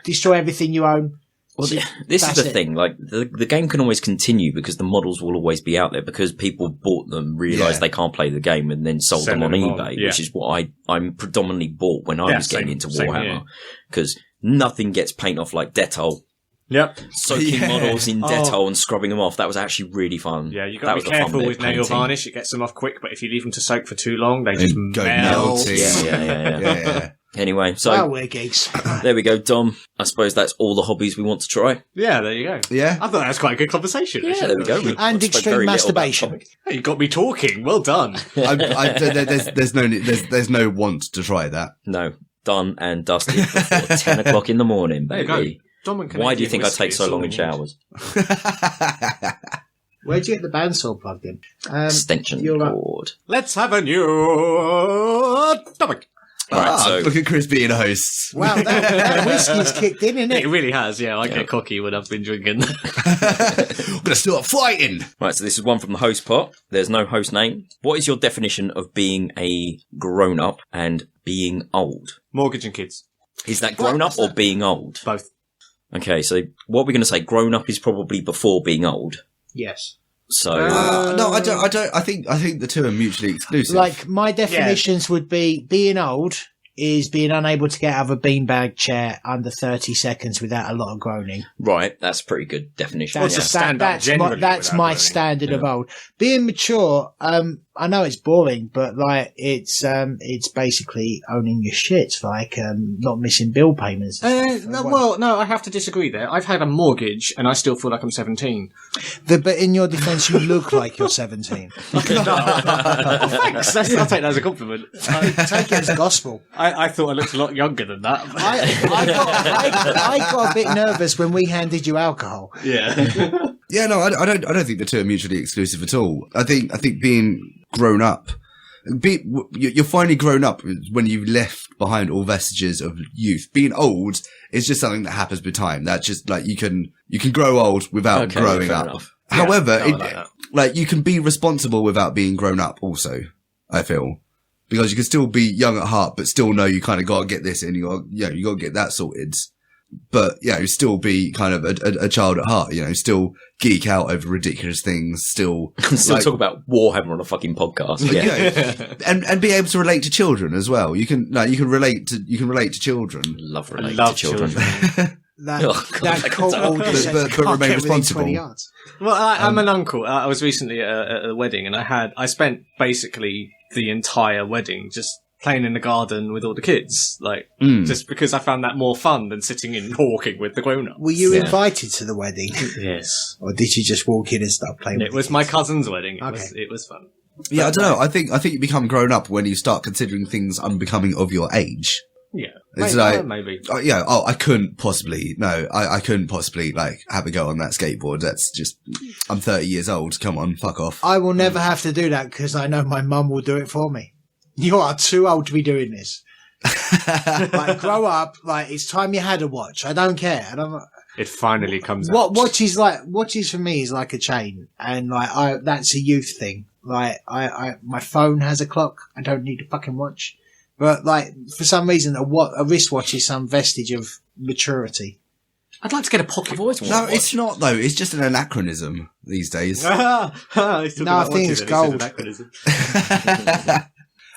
Destroy everything you own." Well, So this is that's the it. thing. Like the game can always continue because the models will always be out there because people bought them, realised Yeah. they can't play the game, and then sold Sell them on them on, eBay, yeah. which is what I'm predominantly bought when I Yeah, was getting same- into same Warhammer here. because nothing gets paint off like Dettol. Yep. Soaking Yeah. models in Oh. Dettol and scrubbing them off. That was actually really fun. Yeah, you That got was to the be fun careful bit with of nail painting. varnish. It gets them off quick, but if you leave them to soak for too long, they just And go melt. melting. Yeah. yeah. Anyway, so Well, we're geeks. there we go, Dom. I suppose that's all the hobbies we want to try. Yeah, there you go. Yeah. I thought that was quite a good conversation. Yeah, there we go. We And spoke extreme very little about masturbation. the topic. Hey, you got me talking. Well done. There's no want to try that. No, done and dusted before 10 o'clock in the morning, There you go. baby. Dom and Why do you think I Canadian take so whiskey long in is all showers? Where'd you get the bandsaw plugged in? Extension you're up. cord. Let's have a new topic. Right, so Look at Chris being a host. Wow, that whiskey's kicked in, isn't It it? really has, yeah. I get cocky when I've been drinking. We're gonna start fighting. right, so this is one from the host pot. There's no host name. What is your definition of being a grown up and being old? Mortgage and kids. Is that grown up or being old? Both. Okay, so what we're going to say, grown up is probably before being old. Yes. So no, I don't. I think the two are mutually exclusive. Like, my definitions would be being old is being unable to get out of a beanbag chair under 30 seconds without a lot of groaning. right, that's a pretty good definition. That's, to stand up generally that's without my groaning. standard of old. Being mature, I know it's boring, but like it's basically owning your shit, like not missing bill payments. No, I have to disagree there. I've had a mortgage and I still feel like I'm 17. But in your defence, you look like you're 17. Thanks. I'll take that as a compliment. Take it as gospel. I thought I looked a lot younger than that. I got a bit nervous when we handed you alcohol. Yeah. yeah, no, I don't think the two are mutually exclusive at all. I think being grown up, you're finally grown up when you've left behind all vestiges of youth. Being old is just something that happens with time. That's just like you can grow old without growing fair up. enough. However, I like that. like you can be responsible without being grown up also, I feel. Because you can still be young at heart, but still know you kind of got to get this in. You got to get that sorted. But you still be kind of a child at heart. Still geek out over ridiculous things. Still Talk about Warhammer on a fucking podcast. Yeah, and be able to relate to children as well. You can relate to children. love relating to children. That cult order says but can't remain get within responsible. 20 yards. Well, I'm an uncle. I was recently at a wedding and I spent basically the entire wedding just playing in the garden with all the kids, just because I found that more fun than sitting in talking with the grown-ups. Were you invited to the wedding? Yes. Or did you just walk in and start playing with It was the my kids? cousin's wedding. Okay. It was fun. Yeah, I don't know. I think you become grown up when you start considering things unbecoming of your age. Yeah. It's Maybe. I couldn't possibly. No, I couldn't possibly have a go on that skateboard. That's just. I'm 30 years old. Come on, fuck off. I will never have to do that because I know my mum will do it for me. You are too old to be doing this. Grow up. It's time you had a watch. I don't care. It finally comes out. Watches for me is like a chain, and that's a youth thing. My phone has a clock. I don't need a fucking watch. But for some reason, a wristwatch is some vestige of maturity. I'd like to get a pocket watch. No, it's not though. It's just an anachronism these days. I think it's gold.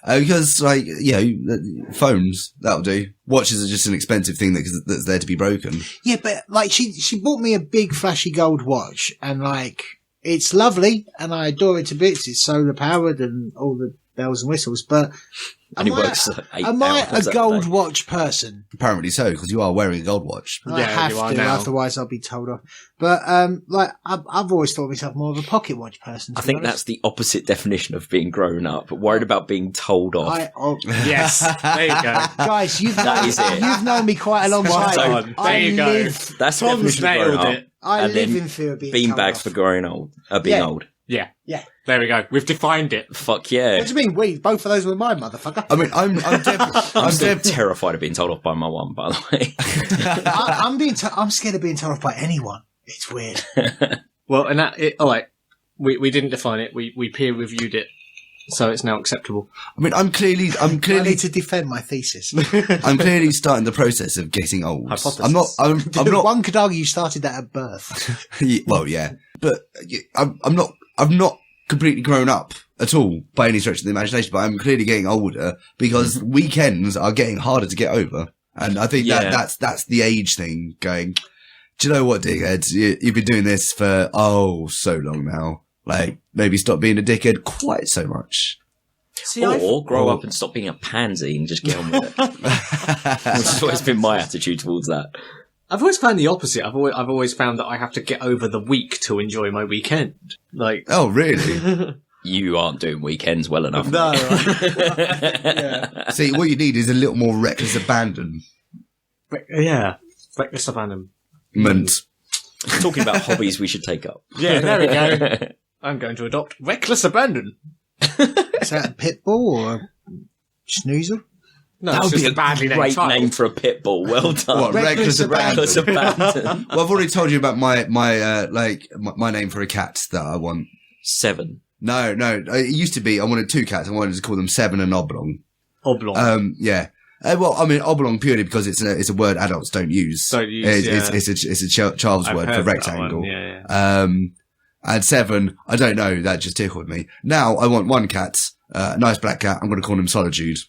Because phones, that'll do. Watches are just an expensive thing that's there to be broken. Yeah, but she bought me a big flashy gold watch, and it's lovely, and I adore it to bits. It's solar powered and all the bells and whistles. But And it works 8 am I hours a a gold day. watch person? Apparently so, because you are wearing a gold watch. I Yeah, have you are to, now. otherwise I'll be told off. But I've always thought myself more of a pocket watch person. to I be think honest. that's the opposite definition of being grown up. Worried about being told off. Yes. There you go. Guys, you've is it. you've known me quite a long Spot time. on. There you go. That's the Tom's definition of grown nailed up. it. I And live then in fear of being told Beanbags off. for growing old. Being Yeah. old. Yeah. Yeah. There we go. We've defined it. Fuck yeah. What do you mean? Both of those were mine, motherfucker. I mean, I'm still terrified of being told off by my one, by the way. I'm scared of being told off by anyone. It's weird. Well, and all right. We didn't define it. We peer reviewed it, so it's now acceptable. I mean, I'm I clearly need to defend my thesis. I'm clearly starting the process of getting old. Hypothesis. I'm not. One could argue you started that at birth. Well, yeah, but I'm not completely grown up at all by any stretch of the imagination. But I'm clearly getting older because weekends are getting harder to get over, and I think Yeah. that's the age thing going. Do you know what, dickheads? You've been doing this for so long now. Maybe stop being a dickhead quite so much. Or grow up and stop being a pansy and just get on with it. That's always been my attitude towards that. I've always found the opposite. I've always found that I have to get over the week to enjoy my weekend. Oh, really? You aren't doing weekends well enough. No. See, what you need is a little more reckless abandon. Yeah. Reckless abandonment. Talking about hobbies we should take up. Yeah, there we go. I'm going to adopt reckless abandon. Is that a pit bull or a snoozer? No, That it's would just be a badly named great child. name for a pit bull. Well done. What, reckless abandon? Reckless abandon. Well, I've already told you about my name for a cat that I want. 7. No. It used to be I wanted 2 cats. I wanted to call them Seven and Oblong. Oblong. Yeah. Well, I mean, oblong purely because it's a word adults don't use. It's a child's word for rectangle. And 7, I don't know, that just tickled me. Now I want one cat, a nice black cat. I'm going to call him Solitude.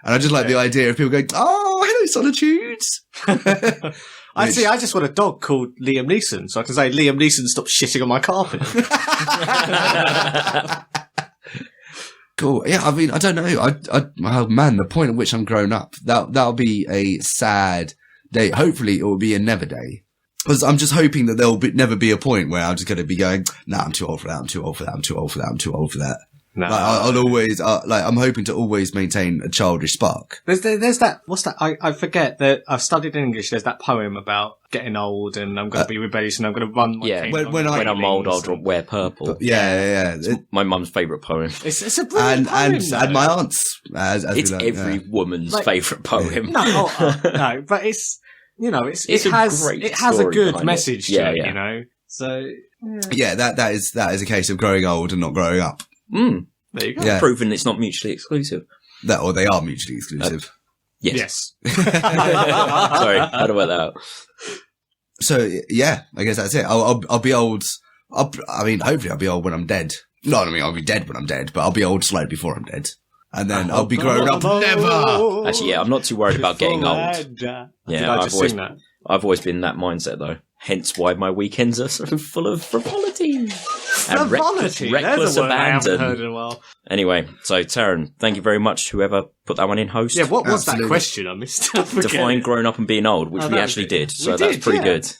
And I just like the idea of people going, "Oh, hello, Solitude." I just want a dog called Liam Neeson, so I can say, "Liam Neeson, stop shitting on my carpet." Cool. Yeah, I mean, I don't know. Oh man, the point at which I'm grown up, that'll be a sad day. Hopefully it will be a never day. Because I'm just hoping that there'll never be a point where I'm just going to be going, "Nah, I'm too old for that. I'm too old for that. I'm too old for that. I'm too old for that." No. Like, I'll always, I'm hoping to always maintain a childish spark. There's that, what's that? I forget that I've studied in English. There's that poem about getting old and I'm going to be rebellious and I'm going to run my cane when I'm old, I'll wear purple. Yeah. It's my mum's favourite poem. It's a brilliant poem, and my aunt's. As it's every woman's favourite poem. No, but it's, it has a good message to it, you know. So yeah, that is a case of growing old and not growing up. There you go. Yeah. Proving it's not mutually exclusive. Or they are mutually exclusive. Yes. Sorry, how do I that out? So yeah, I guess that's it. I'll be old. Hopefully I'll be old when I'm dead. I'll be dead when I'm dead, but I'll be old slightly before I'm dead. And then I'll be grown up never. Actually, yeah, I'm not too worried about getting old. Yeah, I've always been in that mindset though. Hence why my weekends are so full of frivolity. And reckless abandon. I haven't heard in a while. Anyway, so Taran, thank you very much to whoever put that one in host. Yeah, what was that question I missed? Define growing up and being old, which we actually did. So that's pretty good.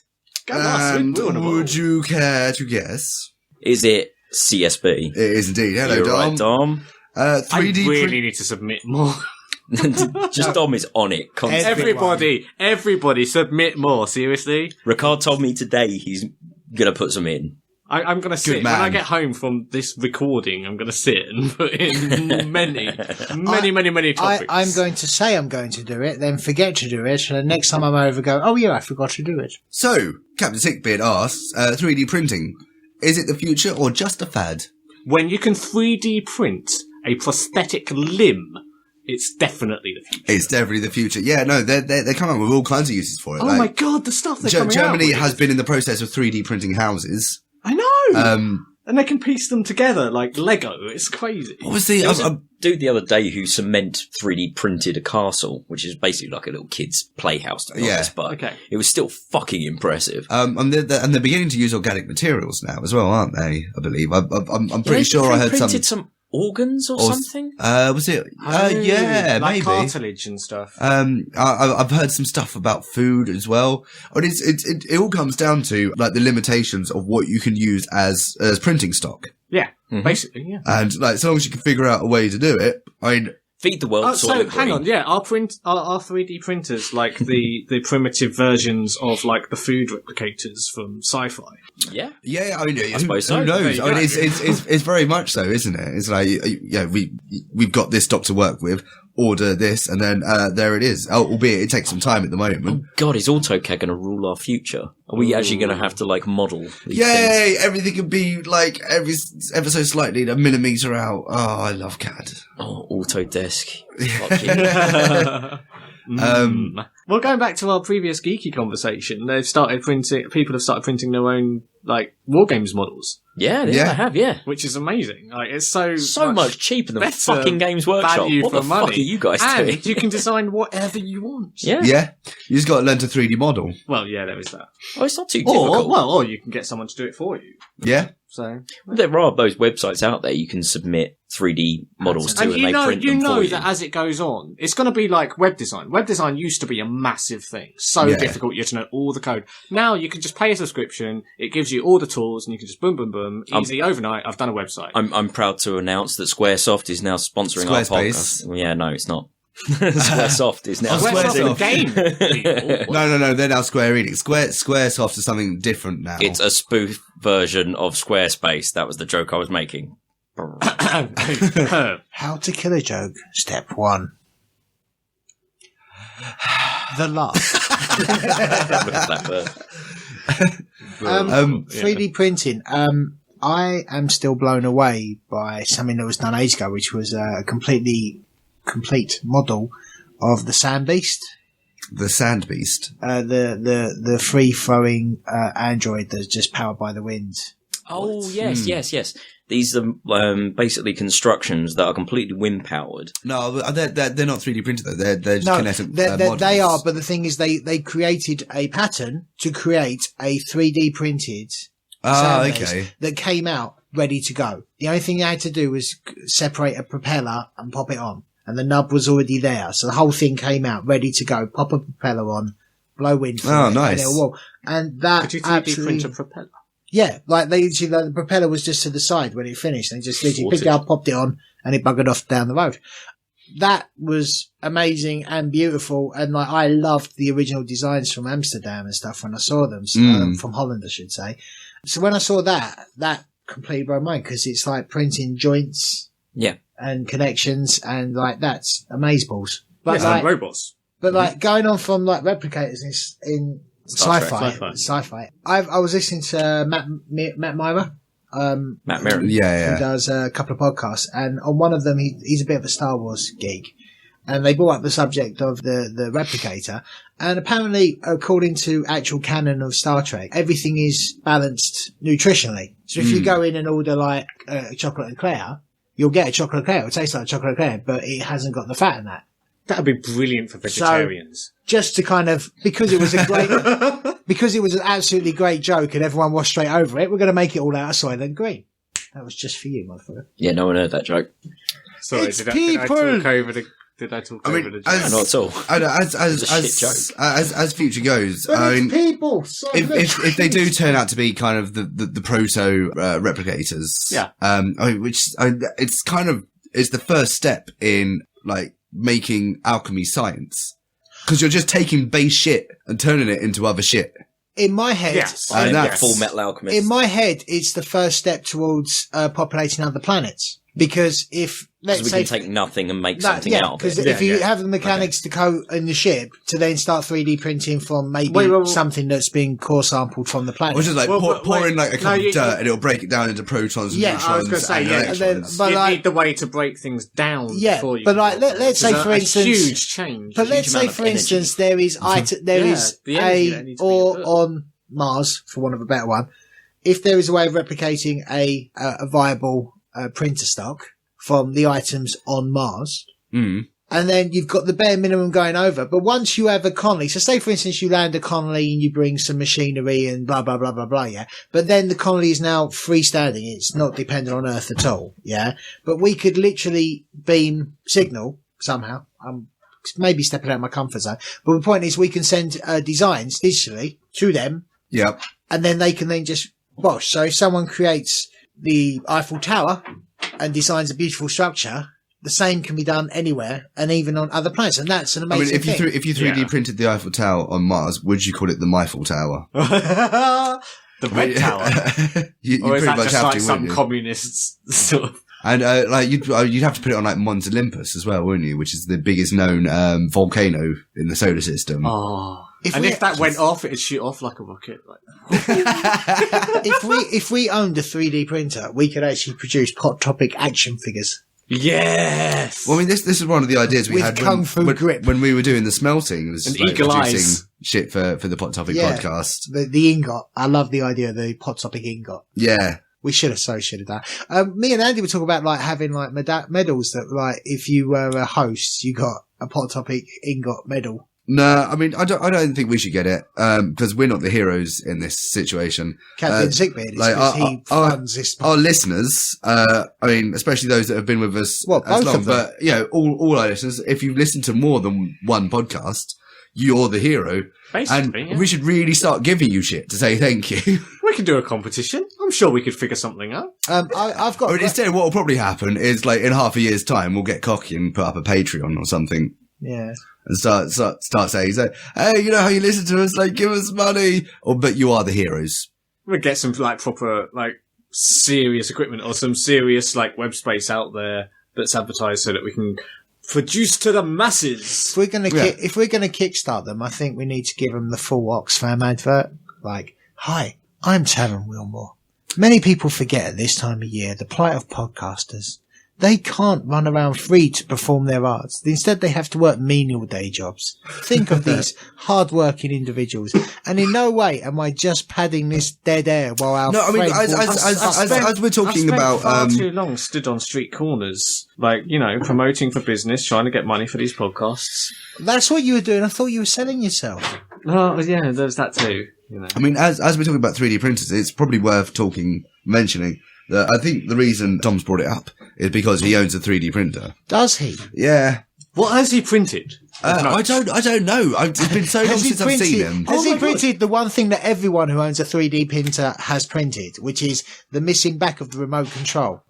Would you care to guess? Is it CSB? It is indeed. Hello, You're Dom. Right, Dom. 3D I really need to submit more. Just Dom is on it constantly. Everybody submit more, seriously. Ricard told me today he's going to put some in. I'm going to sit, when I get home from this recording, I'm going to sit and put in many topics. I'm going to say I'm going to do it, then forget to do it, and the next time I'm over go, "Oh yeah, I forgot to do it." So, Captain Sickbeard asks, 3D printing, is it the future or just a fad? When you can 3D print a prosthetic limb, it's definitely the future. It's definitely the future. Yeah, no, they come up with all kinds of uses for it. Oh my god, the stuff they're coming out Germany with. has been in the process of 3D printing houses. I know! And they can piece them together like Lego. It's crazy. Obviously, there was a dude the other day who cement 3D printed a castle, which is basically like a little kid's playhouse, to be honest, but it was still fucking impressive. And they're beginning to use organic materials now as well, aren't they? I believe. I'm pretty sure I heard some organs or something? Was it? Yeah, like maybe. Cartilage and stuff. I've heard some stuff about food as well. But it all comes down to like the limitations of what you can use as printing stock. Yeah, basically, yeah. And like, as long as you can figure out a way to do it, I mean, feed the world. So hang on, yeah, our 3D printers like the primitive versions of like the food replicators from sci-fi. Yeah, I mean, I suppose so. Who knows? I mean, it's very much so, isn't it? It's like, yeah, we've got this stock to work with. Order this, and then there it is. Albeit it takes some time at the moment. Oh God, is AutoCAD going to rule our future? Are we actually going to have to like model these Yay! things? Everything can be like ever so slightly a millimetre out. Oh, I love CAD. Oh, Autodesk. Well, going back to our previous geeky conversation, people have started printing their own like war games models. Yeah, they have, which is amazing. Like, it's so much cheaper than fucking Games Workshop. What the fuck are you guys doing? And you can design whatever you want. Yeah, you just got to learn to 3D model. Well, yeah, there is that. Oh, it's not too difficult. Or you can get someone to do it for you. Yeah. So there are those websites out there you can submit 3D models to, and they print them for you. You know that as it goes on, it's going to be like web design. Web design used to be a massive thing, difficult. You had to know all the code. Now you can just pay a subscription. It gives you all the tools, and you can just boom, boom, boom, easy overnight. I've done a website. I'm proud to announce that SquareSoft is now sponsoring our podcast. Well, yeah, no, it's not. SquareSoft is now SquareSoft game. No, they're now Square Enix. SquareSoft is something different now. It's a spoof version of Squarespace. That was the joke I was making. How to kill a joke. Step 1. The laugh. 3D printing. I am still blown away by something that was done ages ago, which was a complete model of the Sand Beast. The Sand Beast. The free-flowing android that's just powered by the wind. Oh, yes. These are basically constructions that are completely wind-powered. No, they're not 3D printed, though. They're just kinetic models. They are, but the thing is they created a pattern to create a 3D printed Sand Beast that came out ready to go. The only thing you had to do was separate a propeller and pop it on. And the nub was already there. So the whole thing came out ready to go. Pop a propeller on, blow wind from it. Nice. And that Could you 3D print a propeller? Yeah, like the propeller was just to the side when it finished. They just literally picked it up, popped it on, and it buggered off down the road. That was amazing and beautiful. And like, I loved the original designs from Amsterdam and stuff when I saw them, from Holland, I should say. So when I saw that completely blew my mind because it's like printing joints. Yeah. And connections and like that's amazeballs. But like robots. But like going on from like replicators in sci-fi. I was listening to Matt Myra. Matt Merritt. Yeah. Who does a couple of podcasts, and on one of them he's a bit of a Star Wars geek. And they brought up the subject of the replicator. And apparently, according to actual canon of Star Trek, everything is balanced nutritionally. So if you go in and order like chocolate eclair, you'll get a chocolate eclair. It tastes like chocolate eclair, but it hasn't got the fat in that. That would be brilliant for vegetarians. So, just to kind of, because it was an absolutely great joke and everyone was straight over it, we're going to make it all out of Soylent Green. That was just for you, motherfucker. Yeah, no one heard that joke. Sorry, did I talk over the joke? Not at all. As future goes, But it's people. So if they do turn out to be kind of the proto replicators, it's the first step in like making alchemy science, because you're just taking base shit and turning it into other shit. In my head, Full Metal Alchemist. In my head, it's the first step towards populating other planets. Because if, let's say, we can take nothing and make something out of it. Because if you have the mechanics to go in the ship to then start 3D printing from maybe something that's been core sampled from the planet. Or just like pour in like a cup of dirt and it'll break it down into protons and neutrons. I was going to say, electrons. But you need the way to break things down before you. But like, let's say for instance, huge change. But let's say for instance, there is a ore on Mars, for want of a better one. If there is a way of replicating a viable printer stock from the items on Mars, and then you've got the bare minimum going over. But once you have a colony, so say for instance you land a colony and you bring some machinery and blah blah blah blah blah, yeah. But then the colony is now freestanding; it's not dependent on Earth at all, yeah. But we could literally beam signal somehow. I'm maybe stepping out of my comfort zone, but the point is we can send designs digitally to them, and then they can then just wash. So if someone creates the Eiffel Tower and designs a beautiful structure, the same can be done anywhere and even on other planets, and that's an amazing thing. If you 3D printed the Eiffel Tower on Mars, would you call it the Myfel Tower? The Red Tower? Or is pretty that much just have like to, some wouldn't you? communists sort of... And you'd have to put it on like Mons Olympus as well, wouldn't you? Which is the biggest known volcano in the solar system. Oh. If that went off, it'd shoot off like a rocket. Like. If we owned a 3D printer, we could actually produce Hot Topic action figures. Yes. Well, I mean, this is one of the ideas we With had Kung Fu grip. when we were doing the smelting. It was And like eagle producing eyes. shit for the Pot Topic podcast. The ingot. I love the idea of the Hot Topic ingot. Yeah. We should have that. Me and Andy were talking about like having like medals that like if you were a host, you got a Pot Topic ingot medal. No, I mean, I don't think we should get it, because we're not the heroes in this situation. Captain Sickbeard, like he funds this. Our listeners, I mean, especially those that have been with us as long, but you know, all our listeners, if you've listened to more than one podcast, you're the hero. Basically, and we should really start giving you shit to say thank you. We can do a competition. I'm sure we could figure something out. I've got. I mean, instead, what will probably happen is, like, in half a year's time, we'll get cocky and put up a Patreon or something. Yeah. And start saying, hey, you know how you listen to us? Like, give us money. But you are the heroes. We'll get some, like, proper, like, serious equipment or some serious, like, web space out there that's advertised so that we can produce to the masses. If we're gonna kickstart them, I think we need to give them the full Oxfam advert. Like, hi, I'm Taran Wilmore. Many people forget at this time of year the plight of podcasters. They can't run around free to perform their arts. Instead, they have to work menial day jobs. Think of these hard-working individuals. And in no way am I just padding this dead air while our No, I mean, friend as we're talking about... far too long stood on street corners, like, promoting for business, trying to get money for these podcasts. That's what you were doing. I thought you were selling yourself. Oh, yeah, there's that too. I mean, as we're talking about 3D printers, it's probably worth mentioning that I think the reason Tom's brought it up is because he owns a 3D printer. Does he? Yeah. What has he printed? I don't know. It's been so long since I've seen him. Has he printed the one thing that everyone who owns a 3D printer has printed, which is the missing back of the remote control?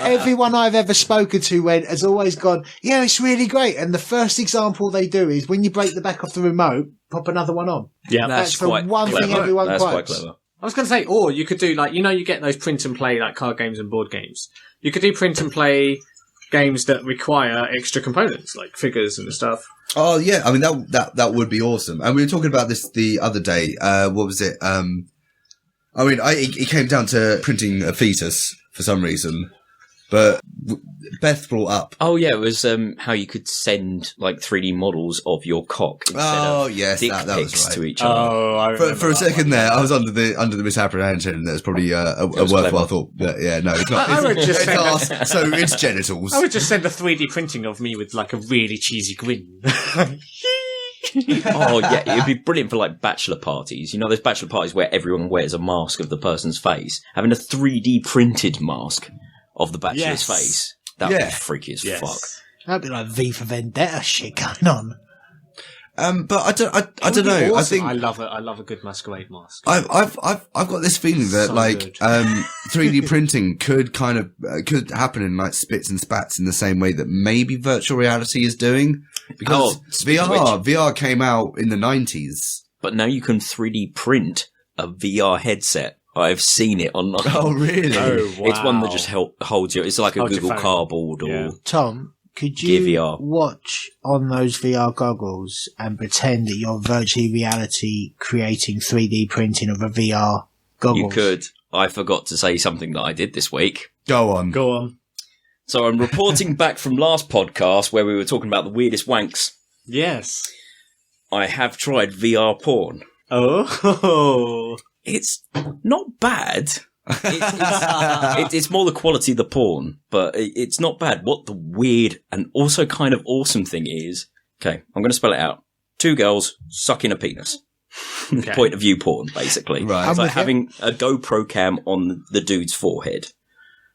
Everyone I've ever spoken to has always gone, yeah, it's really great. And the first example they do is when you break the back off the remote, pop another one on. Yeah, that's the one thing everyone That's quotes. quite clever. I was going to say, or you could do you get those print and play like card games and board games. You could do print and play games that require extra components like figures and stuff. Oh yeah, I mean that would be awesome. And we were talking about this the other day. What was it? It came down to printing a fetus for some reason, but Beth brought up. Oh yeah, it was how you could send like 3D models of your cock instead of dick that was pics right. to each other. Oh, I remember for a second there, I was under the misapprehension. That's probably a worthwhile thought. Yeah, no, it's not. It's arse, so it's genitals. I would just send a 3D printing of me with like a really cheesy grin. Oh yeah, it'd be brilliant for like bachelor parties. There's bachelor parties where everyone wears a mask of the person's face. Having a 3D printed mask of the bachelor's face. That would be freaky as fuck. That'd be like V for Vendetta shit going on. But I don't know. Awesome. I think I love it. I love a good masquerade mask. I've got this feeling that good. 3D printing could could happen in like spits and spats in the same way that maybe virtual reality is doing, because VR came out in the 90s. But now you can 3D print a VR headset. I've seen it online. Oh really? Oh, wow. It's one that just holds you. It's like a Google Cardboard or Tom, could you VR. watch on those VR goggles and pretend that you're virtual reality creating 3D printing of a VR goggles? You could. I forgot to say something that I did this week. Go on. So I'm reporting back from last podcast where we were talking about the weirdest wanks. Yes. I have tried VR porn. Oh. It's not bad. It's more the quality of the porn, but it's not bad. What the weird and also kind of awesome thing is, okay, I'm going to spell it out. 2 girls sucking a penis. Okay. Point of view porn, basically. Right. It's like having a GoPro cam on the dude's forehead.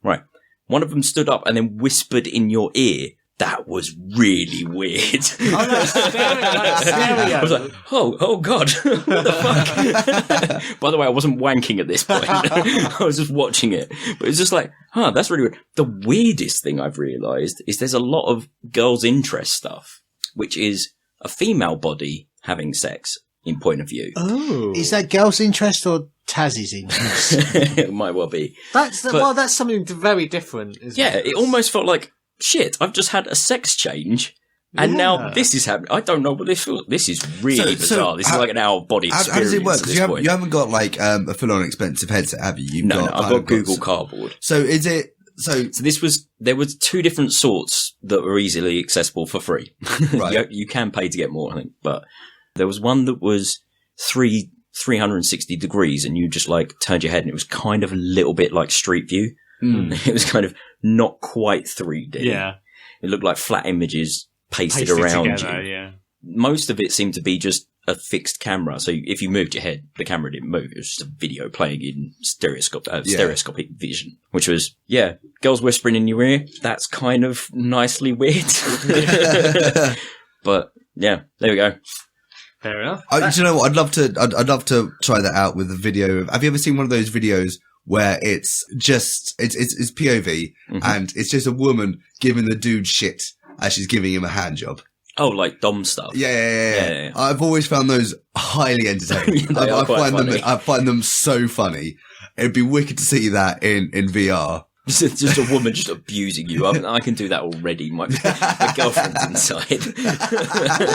Right. One of them stood up and then whispered in your ear. That was really weird. Oh no, stereo. I was like, oh God, what the fuck? By the way, I wasn't wanking at this point. I was just watching it. But it's just like, that's really weird. The weirdest thing I've realised is there's a lot of girls' interest stuff, which is a female body having sex in point of view. Oh. Is that girls' interest or Taz's interest? It might well be. That's something very different, isn't it? Yeah, it almost felt like, shit, I've just had a sex change, and now this is happening. I don't know what this feels. This is really bizarre. This is like an out-of-body experience. How does it work? Because you haven't got like a full-on expensive headset, have you? No, I've got Google Cardboard. So is it... So there was 2 different sorts that were easily accessible for free. Right. You can pay to get more, I think, but there was one that was 360 degrees, and you just like turned your head, and it was kind of a little bit like Street View. It was kind of not quite 3D. Yeah. It looked like flat images pasted around together, you. Yeah. Most of it seemed to be just a fixed camera. So if you moved your head, the camera didn't move. It was just a video playing in stereoscopic vision, which was, girls whispering in your ear. That's kind of nicely weird. But yeah, there we go. Fair enough. Do you know what? I'd love to try that out with a video. Have you ever seen one of those videos where it's just it's POV and it's just a woman giving the dude shit as she's giving him a hand job? Oh, like dom stuff. Yeah. I've always found those highly entertaining. I find them so funny. It'd be wicked to see that in VR. Just a woman just abusing you. I can do that already. My girlfriend's inside. There's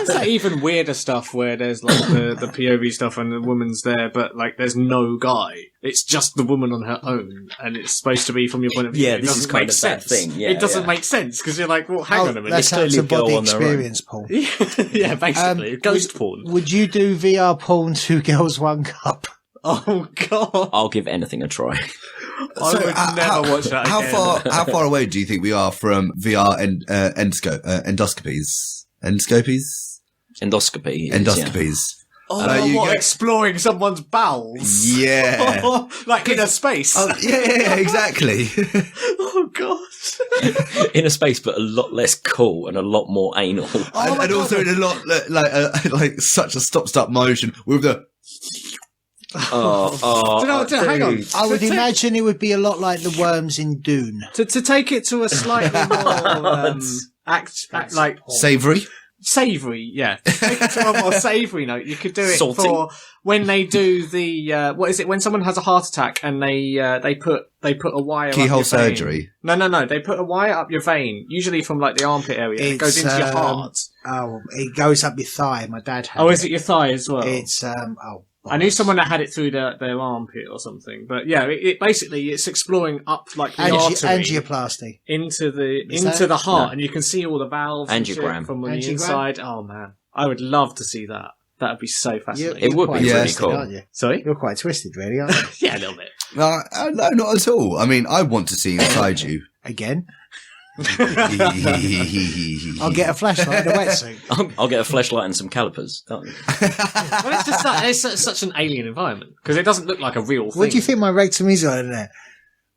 that even weirder stuff where there's like the POV stuff and the woman's there, but like there's no guy. It's just the woman on her own, and it's supposed to be from your point of view. Yeah, it this doesn't is kind make of sense. that thing. Yeah, it doesn't make sense because you're like, well, hang on a minute. That sounds a clearly a girl body on their own. experience porn. Yeah, basically ghost porn. Would you do VR porn 2 girls 1 cup? Oh god! I'll give anything a try. I would never watch that. How far away do you think we are from VR and endoscopies? Endoscopy. Endoscopies. Oh, exploring someone's bowels? Yeah. Like in a space? Yeah, exactly. Oh, gosh. In a space, but a lot less cool and a lot more anal. And also in a lot, like such a stop-start motion with the... Hang on. I would imagine it would be a lot like the worms in Dune. To take it to a slightly more like Savoury? savoury, yeah. Take it to a more savoury note. You could do it Salty. for when they do the what is it? When someone has a heart attack and they put a wire Keyhole up your vein. surgery. No. They put a wire up your vein, usually from like the armpit area. And it goes into your heart. Oh, it goes up your thigh. My dad had. Oh, is it your thigh as well? It's I knew someone that had it through their armpit or something, but yeah, it basically it's exploring up like the artery angioplasty into the heart, and you can see all the valves and shit Angiogram. from the inside. Oh man, I would love to see that. That would be so fascinating. It would be really cool. Aren't you? Sorry, You're quite twisted, really, aren't you? yeah, a little bit. No, not at all. I mean, I want to see inside you. Again. I'll get a flashlight and a wetsuit. I'll get a flashlight and some calipers. Well, it's just it's such an alien environment because it doesn't look like a real thing. What do you think my rectum is on there?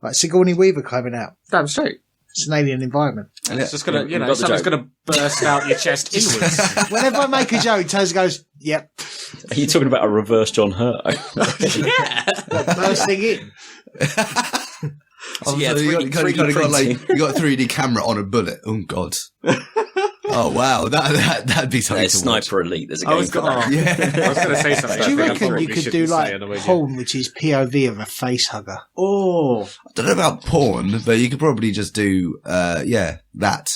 Like Sigourney Weaver climbing out. Damn straight. It's an alien environment. It's just gonna, You got the something's joke. gonna burst out your chest inwards. Whenever I make a joke, Toes goes, "Yep." Are you talking about a reverse John Hurt? Yeah. Bursting in. So, yeah, you 3D got printing. you got a 3D camera on a bullet. Oh god. Oh wow, that'd be something. Yeah, to Sniper Elite. There's a I game was for that. Yeah. I was going to say something. Do you I think I reckon you probably could do shouldn't say like on the radio. porn, which is POV of a face hugger? Oh, I don't know about porn, but you could probably just do that.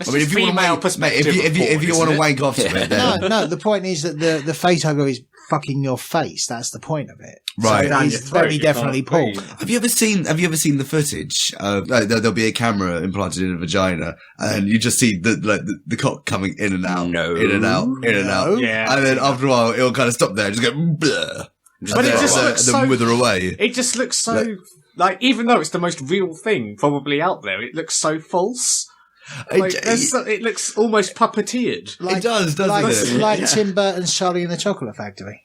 I mean, if you wanna wank, mate, if you want to wank off to it, then No. The point is that the face hugger is fucking your face. That's the point of it. Right. So Down it's your throat, very you definitely can't porn. breathe. Have you ever seen the footage? There'll be a camera implanted in a vagina, and you just see the cock coming in and out, No. in and out, in and out. Yeah. And then after a while, it'll kind of stop there and just go blur. But it just looks and then so. wither away. It just looks so like, even though it's the most real thing probably out there, it looks so false. Like, it looks almost puppeteered. It does, doesn't it? Like Tim Burton's Charlie and the Chocolate Factory.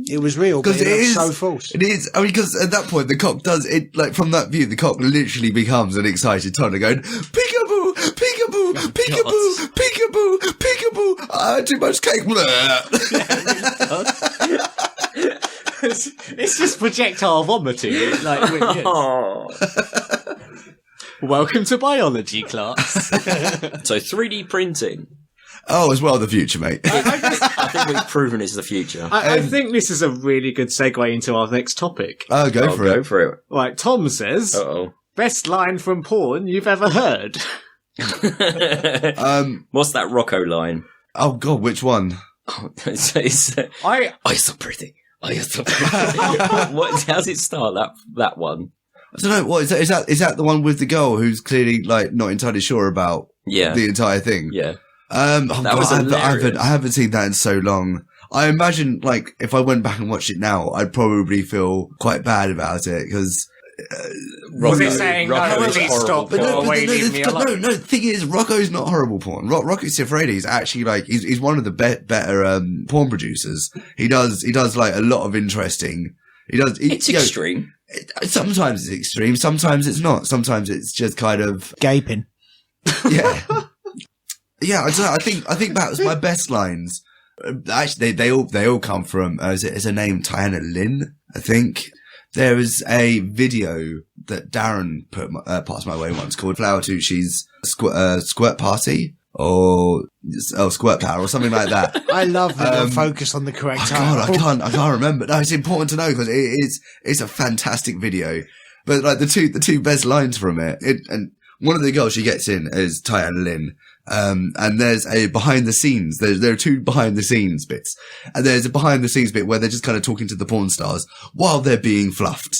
It was real, but Because it it looks is so false. It is. I mean, because at that point, the cock does it. Like from that view, the cock literally becomes an excited toddler going peekaboo, peekaboo, peekaboo, peekaboo, peekaboo. Too much cake. It's just projectile vomiting. Like, welcome to biology class. So 3D printing. Oh, as well, the future, mate. I think we've proven it's the future. I think this is a really good segue into our next topic. Oh, go I'll for go it. for it. Right, Tom says, Uh-oh. best line from porn you've ever heard. What's that Rocco line? Oh God, which one? It's I you're so pretty. Oh, you're so pretty. How's it start, that one? I don't know. What is that? Is that the one with the girl who's clearly like not entirely sure about Yeah. the entire thing? Yeah. That was hilarious. I haven't seen that in so long. I imagine, like, if I went back and watched it now, I'd probably feel quite bad about it because. was it saying, Rocco no, is please horrible stop, porn. go away, leave me alone? No, the thing is, Rocco's not horrible porn. Rocco Siffredi is actually like, he's one of the better, porn producers. He does like a lot of interesting, It's extreme. Sometimes it's extreme, sometimes it's not. Sometimes it's just kind of, Gaping. yeah. Yeah, I don't know. I think that was my best lines. Actually, they all come from, is her name Tiana Lynn, I think. There was a video that Darren put past my way once called Flower Tucci's Squirt Party or Squirt Power or something like that. I love that you're focused on the correct God, title. I can't remember. No, it's important to know because it's a fantastic video. But like the two best lines from it, and one of the girls she gets in is Taran Lin. And there's a behind the scenes. There are two behind the scenes bits. And there's a behind the scenes bit where they're just kind of talking to the porn stars while they're being fluffed.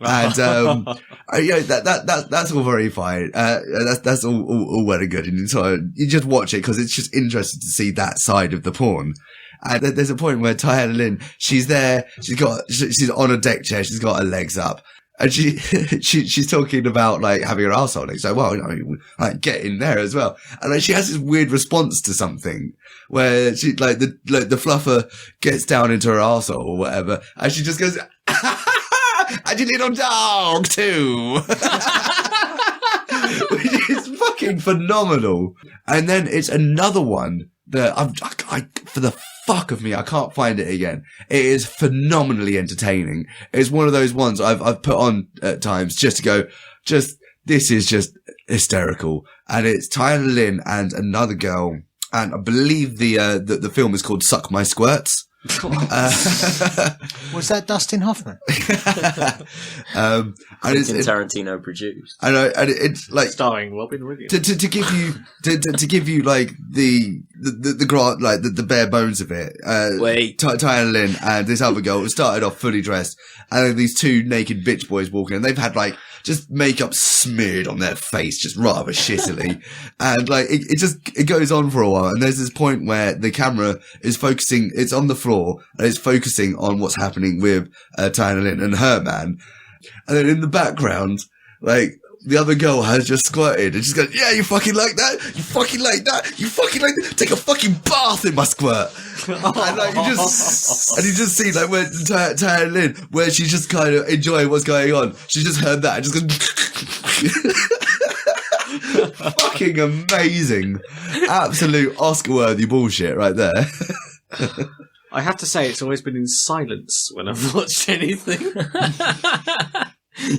And, that's all very fine. That's all well and good. And so you just watch it because it's just interesting to see that side of the porn. And there's a point where Taran Lin, she's there, she's on a deck chair, she's got her legs up. And she's talking about like having her arsehole. Like, so, well, like get in there as well. And like she has this weird response to something where she like the fluffer gets down into her arsehole or whatever, and she just goes, "And your little dog too," which is fucking phenomenal. And then it's another one that I for the fuck of me, I can't find it again. It is phenomenally entertaining. It's one of those ones I've put on at times just to go, this is just hysterical. And it's Taran Lin and another girl. And I believe the film is called Suck My Squirts. Was that Dustin Hoffman? And it's Tarantino produced. I know, and it's like starring Robin Williams. To give you like the bare bones of it. Taran Lin and this other girl started off fully dressed, and then these two naked bitch boys walking, and they've had like just makeup smeared on their face, just rather shittily, and like it goes on for a while, and there's this point where the camera is focusing, it's on the floor, and it's focusing on what's happening with Taran Lin and her man. And then in the background, like, the other girl has just squirted, and she's going, "Yeah, you fucking like that? You fucking like that? You fucking like that? Take a fucking bath in my squirt." And like, you just see, like, where Taran Lin, where she's just kind of enjoying what's going on. She just heard that and just goes, fucking amazing. Absolute Oscar-worthy bullshit right there. I have to say, it's always been in silence when I've watched anything.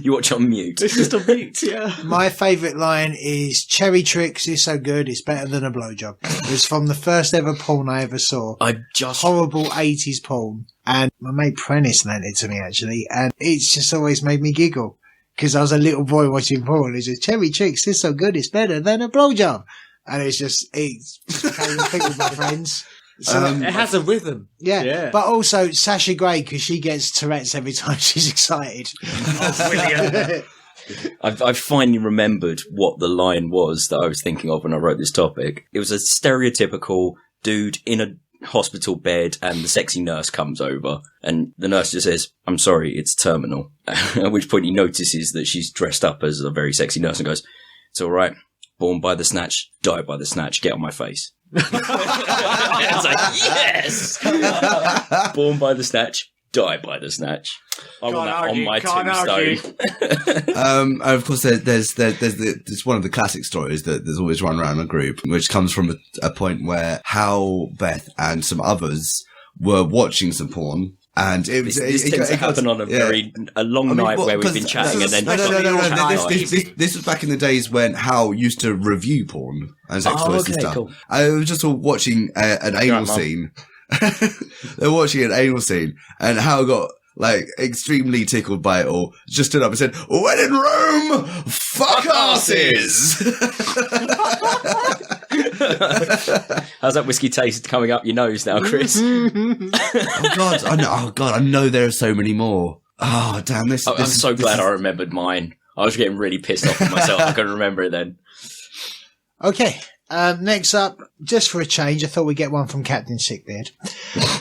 You watch on mute. It's just on mute, yeah. My favourite line is, "Cherry tricks is so good, it's better than a blowjob." It's from the first ever porn I ever saw. Horrible 80s porn. And my mate Prentice lent it to me, actually. And it's just always made me giggle. Because I was a little boy watching porn. It says, "Cherry tricks is so good, it's better than a blowjob." And it's became a thing with my friends. So it has a rhythm. Yeah. But also Sasha Grey, because she gets Tourette's every time she's excited. Oh, brilliant. I've finally remembered what the line was that I was thinking of when I wrote this topic. It was a stereotypical dude in a hospital bed, and the sexy nurse comes over, and the nurse just says, "I'm sorry, it's terminal." At which point he notices that she's dressed up as a very sexy nurse and goes, "It's all right. Born by the snatch, die by the snatch. Get on my face." It's like, yes! Born by the snatch, die by the snatch. I want that on my tombstone. And of course, there's one of the classic stories that there's always run around a group, which comes from a point where Hal, Beth, and some others were watching some porn. And this tends to happen on a long night where we've been chatting, and then this was back in the days when Hal used to review porn and sex toys and stuff. Cool. I was just watching an anal scene. They're watching an anal scene, and Hal got like extremely tickled by it all. Just stood up and said, "When in Rome, fuck asses." How's that whiskey taste coming up your nose now, Chris? Oh God, I know there are so many more. Oh damn! I'm so glad I remembered mine. I was getting really pissed off with myself. I couldn't remember it then. Okay. Next up, just for a change, I thought we'd get one from Captain Sickbeard.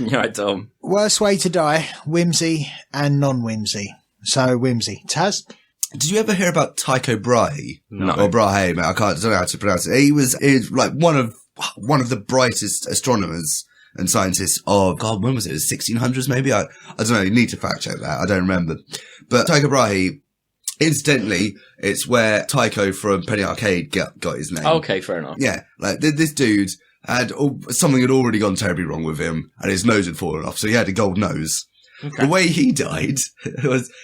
You're right, Tom. Worst way to die, whimsy and non-whimsy. So, whimsy. Taz? Did you ever hear about Tycho Brahe? No. Or Brahe, I don't know how to pronounce it. He was like one of the brightest astronomers and scientists of, God, when was it? The 1600s maybe? I don't know. You need to fact check that. I don't remember. But Tycho Brahe, incidentally, it's where Tycho from Penny Arcade got his name. Okay, fair enough. Yeah, like this dude something had already gone terribly wrong with him, and his nose had fallen off, so he had a gold nose. Okay. The way he died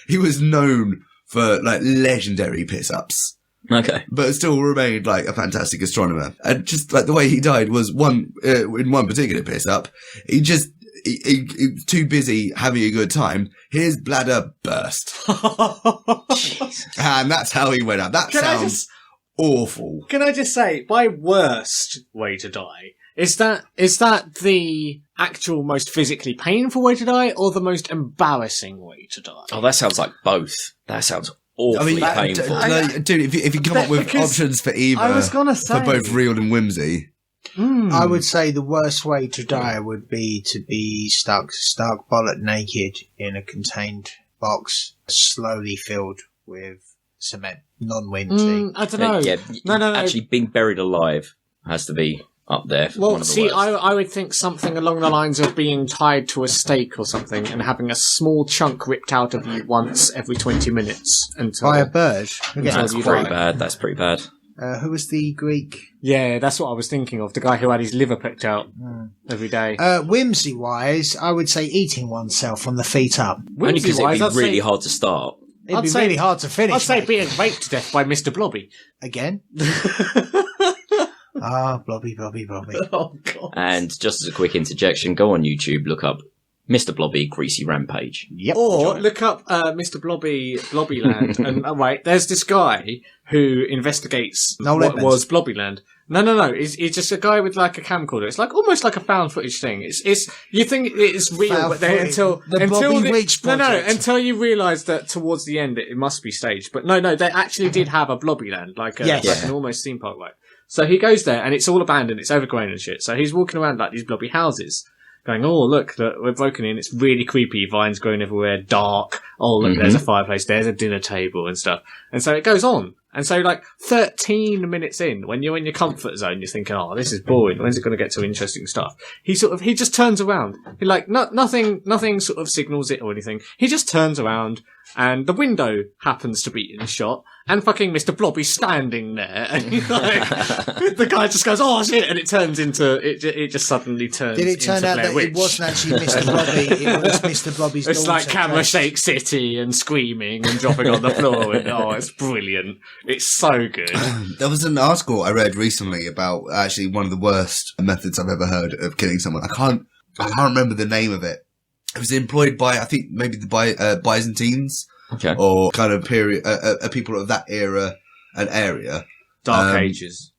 he was known for like legendary piss-ups. Okay. But still remained like a fantastic astronomer. And just like the way he died was in one particular piss-up, he was too busy having a good time. His bladder burst. Jeez. And that's how he went out. That sounds awful. Can I just say, my worst way to die, is that the actual most physically painful way to die, or the most embarrassing way to die? Oh, that sounds like both. That sounds awfully painful. Dude, if you come up with options for either, I was gonna say, for both real and whimsy. I would say the worst way to die would be to be stuck bollock naked in a contained box, slowly filled with cement, non-windy. I don't know. Yeah, no. Actually, being buried alive has to be up there. For one of the worst. I would think something along the lines of being tied to a stake or something and having a small chunk ripped out of you once every 20 minutes until By a bird. That's pretty bad. That's pretty bad. Who was the Greek? Yeah, that's what I was thinking of. The guy who had his liver picked out every day. Whimsy-wise, I would say eating oneself from the feet up. Only because it'd be really hard to start. It'd be really hard to finish. I'd say being raped to death by Mr Blobby. Again? Blobby. Oh, God. And just as a quick interjection, go on YouTube, look up Mr Blobby Greasy Rampage. Yep. Or look up Mr Blobby Blobbyland. And wait, there's this guy who investigates what was Blobbyland. No. He's just a guy with like a camcorder. It's like almost like a found footage thing. It's you think it's real, but then until you realise that towards the end it must be staged. But no, they actually did have a Blobbyland, like an almost theme park like. So he goes there and it's all abandoned, it's overgrown and shit. So he's walking around like these blobby houses, going, oh, look, we're broken in, it's really creepy, vines growing everywhere, dark, oh, look, there's a fireplace, there's a dinner table and stuff. And so it goes on. And so, like, 13 minutes in, when you're in your comfort zone, you're thinking, oh, this is boring, when's it going to get to interesting stuff? He just turns around. He nothing sort of signals it or anything. He just turns around, and the window happens to be in shot, and fucking Mr. Blobby's standing there, and the guy just goes, oh shit, and it just suddenly turns into Blair Witch. Did it turn out that it wasn't actually Mr. Blobby, it was Mr. Blobby's daughter? It's like Camera Shake City and screaming and dropping on the floor, and it's brilliant. It's so good. There was an article I read recently about actually one of the worst methods I've ever heard of killing someone. I can't remember the name of it. It was employed by, I think, maybe the Byzantines. Okay. Or kind of period, people of that era and area. Dark Ages.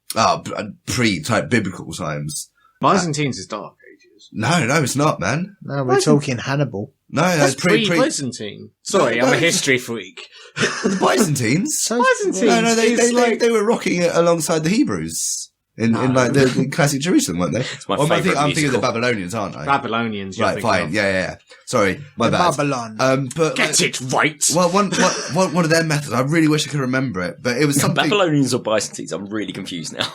Pre-type biblical times. Byzantines is Dark Ages. No, it's not, man. No, we're talking Hannibal. No, that's pre-Byzantine. Sorry, I'm a history freak. The Byzantines? Byzantines. No, they were rocking it alongside the Hebrews. In like the classic Jerusalem, weren't they? It's my favourite I'm thinking of the Babylonians, aren't I? Babylonians, right? Fine, yeah. Sorry, my bad. Babylon. But get it right. Well, one of their methods. I really wish I could remember it, but it was something. Babylonians or Byzantines? I'm really confused now.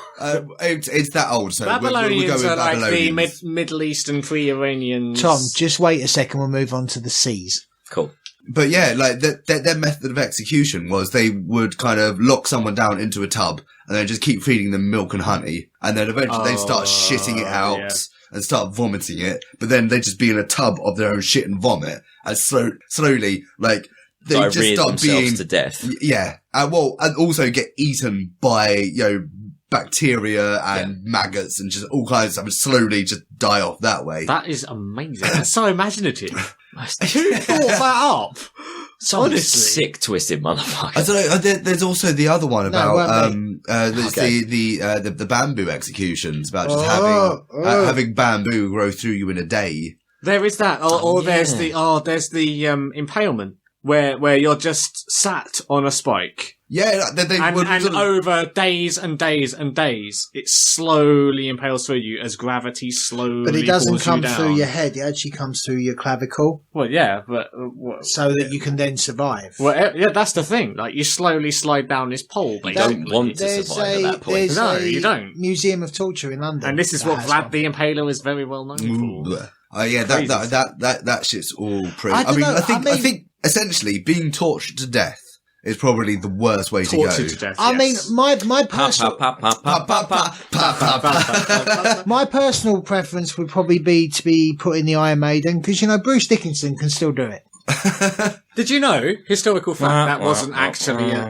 It's that old. So Babylonians we'll go with are like Babylonians. the Middle Eastern pre-Iranians. Tom, just wait a second. We'll move on to the seas. Cool. But yeah, like their method of execution was they would kind of lock someone down into a tub and then just keep feeding them milk and honey, and then eventually they'd start shitting it out and start vomiting it. But then they'd just be in a tub of their own shit and vomit, and slowly, like they just start being to death. Yeah, and also get eaten by bacteria and maggots and just all kinds of stuff, and slowly just die off that way. That is amazing. That's so imaginative. Who thought that up? Honestly, sick, twisted motherfucker. I don't know. There's also the other one about the bamboo executions, about just having bamboo grow through you in a day. There is that, there's the impalement where you're just sat on a spike. Yeah, and over days and days and days, it slowly impales through you as gravity slowly. But it doesn't come you down. through your head; it actually comes through your clavicle. Well, yeah, but so that you can then survive. Well, yeah, that's the thing. Like you slowly slide down this pole. But you don't want to survive at that point. No, you don't. Museum of Torture in London, and this is what Vlad the Impaler is very well known for. That shit's all pretty. I think essentially being tortured to death is probably the worst way to go. To death, I mean, my personal my personal preference would probably be to be put in the Iron Maiden, because Bruce Dickinson can still do it. Did you know, historical fact, that wasn't actually a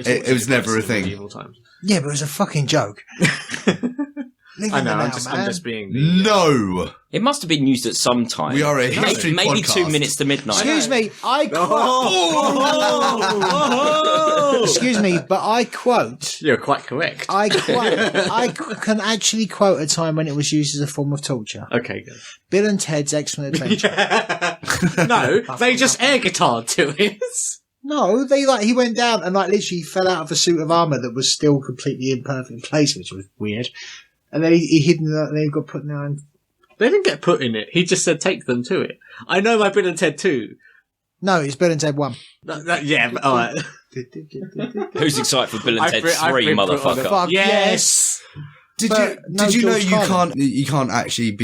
it was never a thing. Medieval times. Yeah, but it was a fucking joke. Leave I him know, alone, I'm man. just being... No! It must have been used at some time. We are a history Maybe podcast. 2 minutes to midnight. Excuse me, I quote. Excuse me, but I quote. You're quite correct. I can actually quote a time when it was used as a form of torture. Okay, good. Bill and Ted's Excellent Adventure. No, they just air guitared to it. No, he went down and literally fell out of a suit of armour that was still completely in perfect place, which was weird. And then he hid in that, and then he got put down. They didn't get put in it. He just said take them to it. I know my Bill and Ted 2. No, it's Bill and Ted 1. Yeah, but alright. Who's excited for Bill and Ted 3, motherfucker? Fuck yes! Did But no you know George you can't actually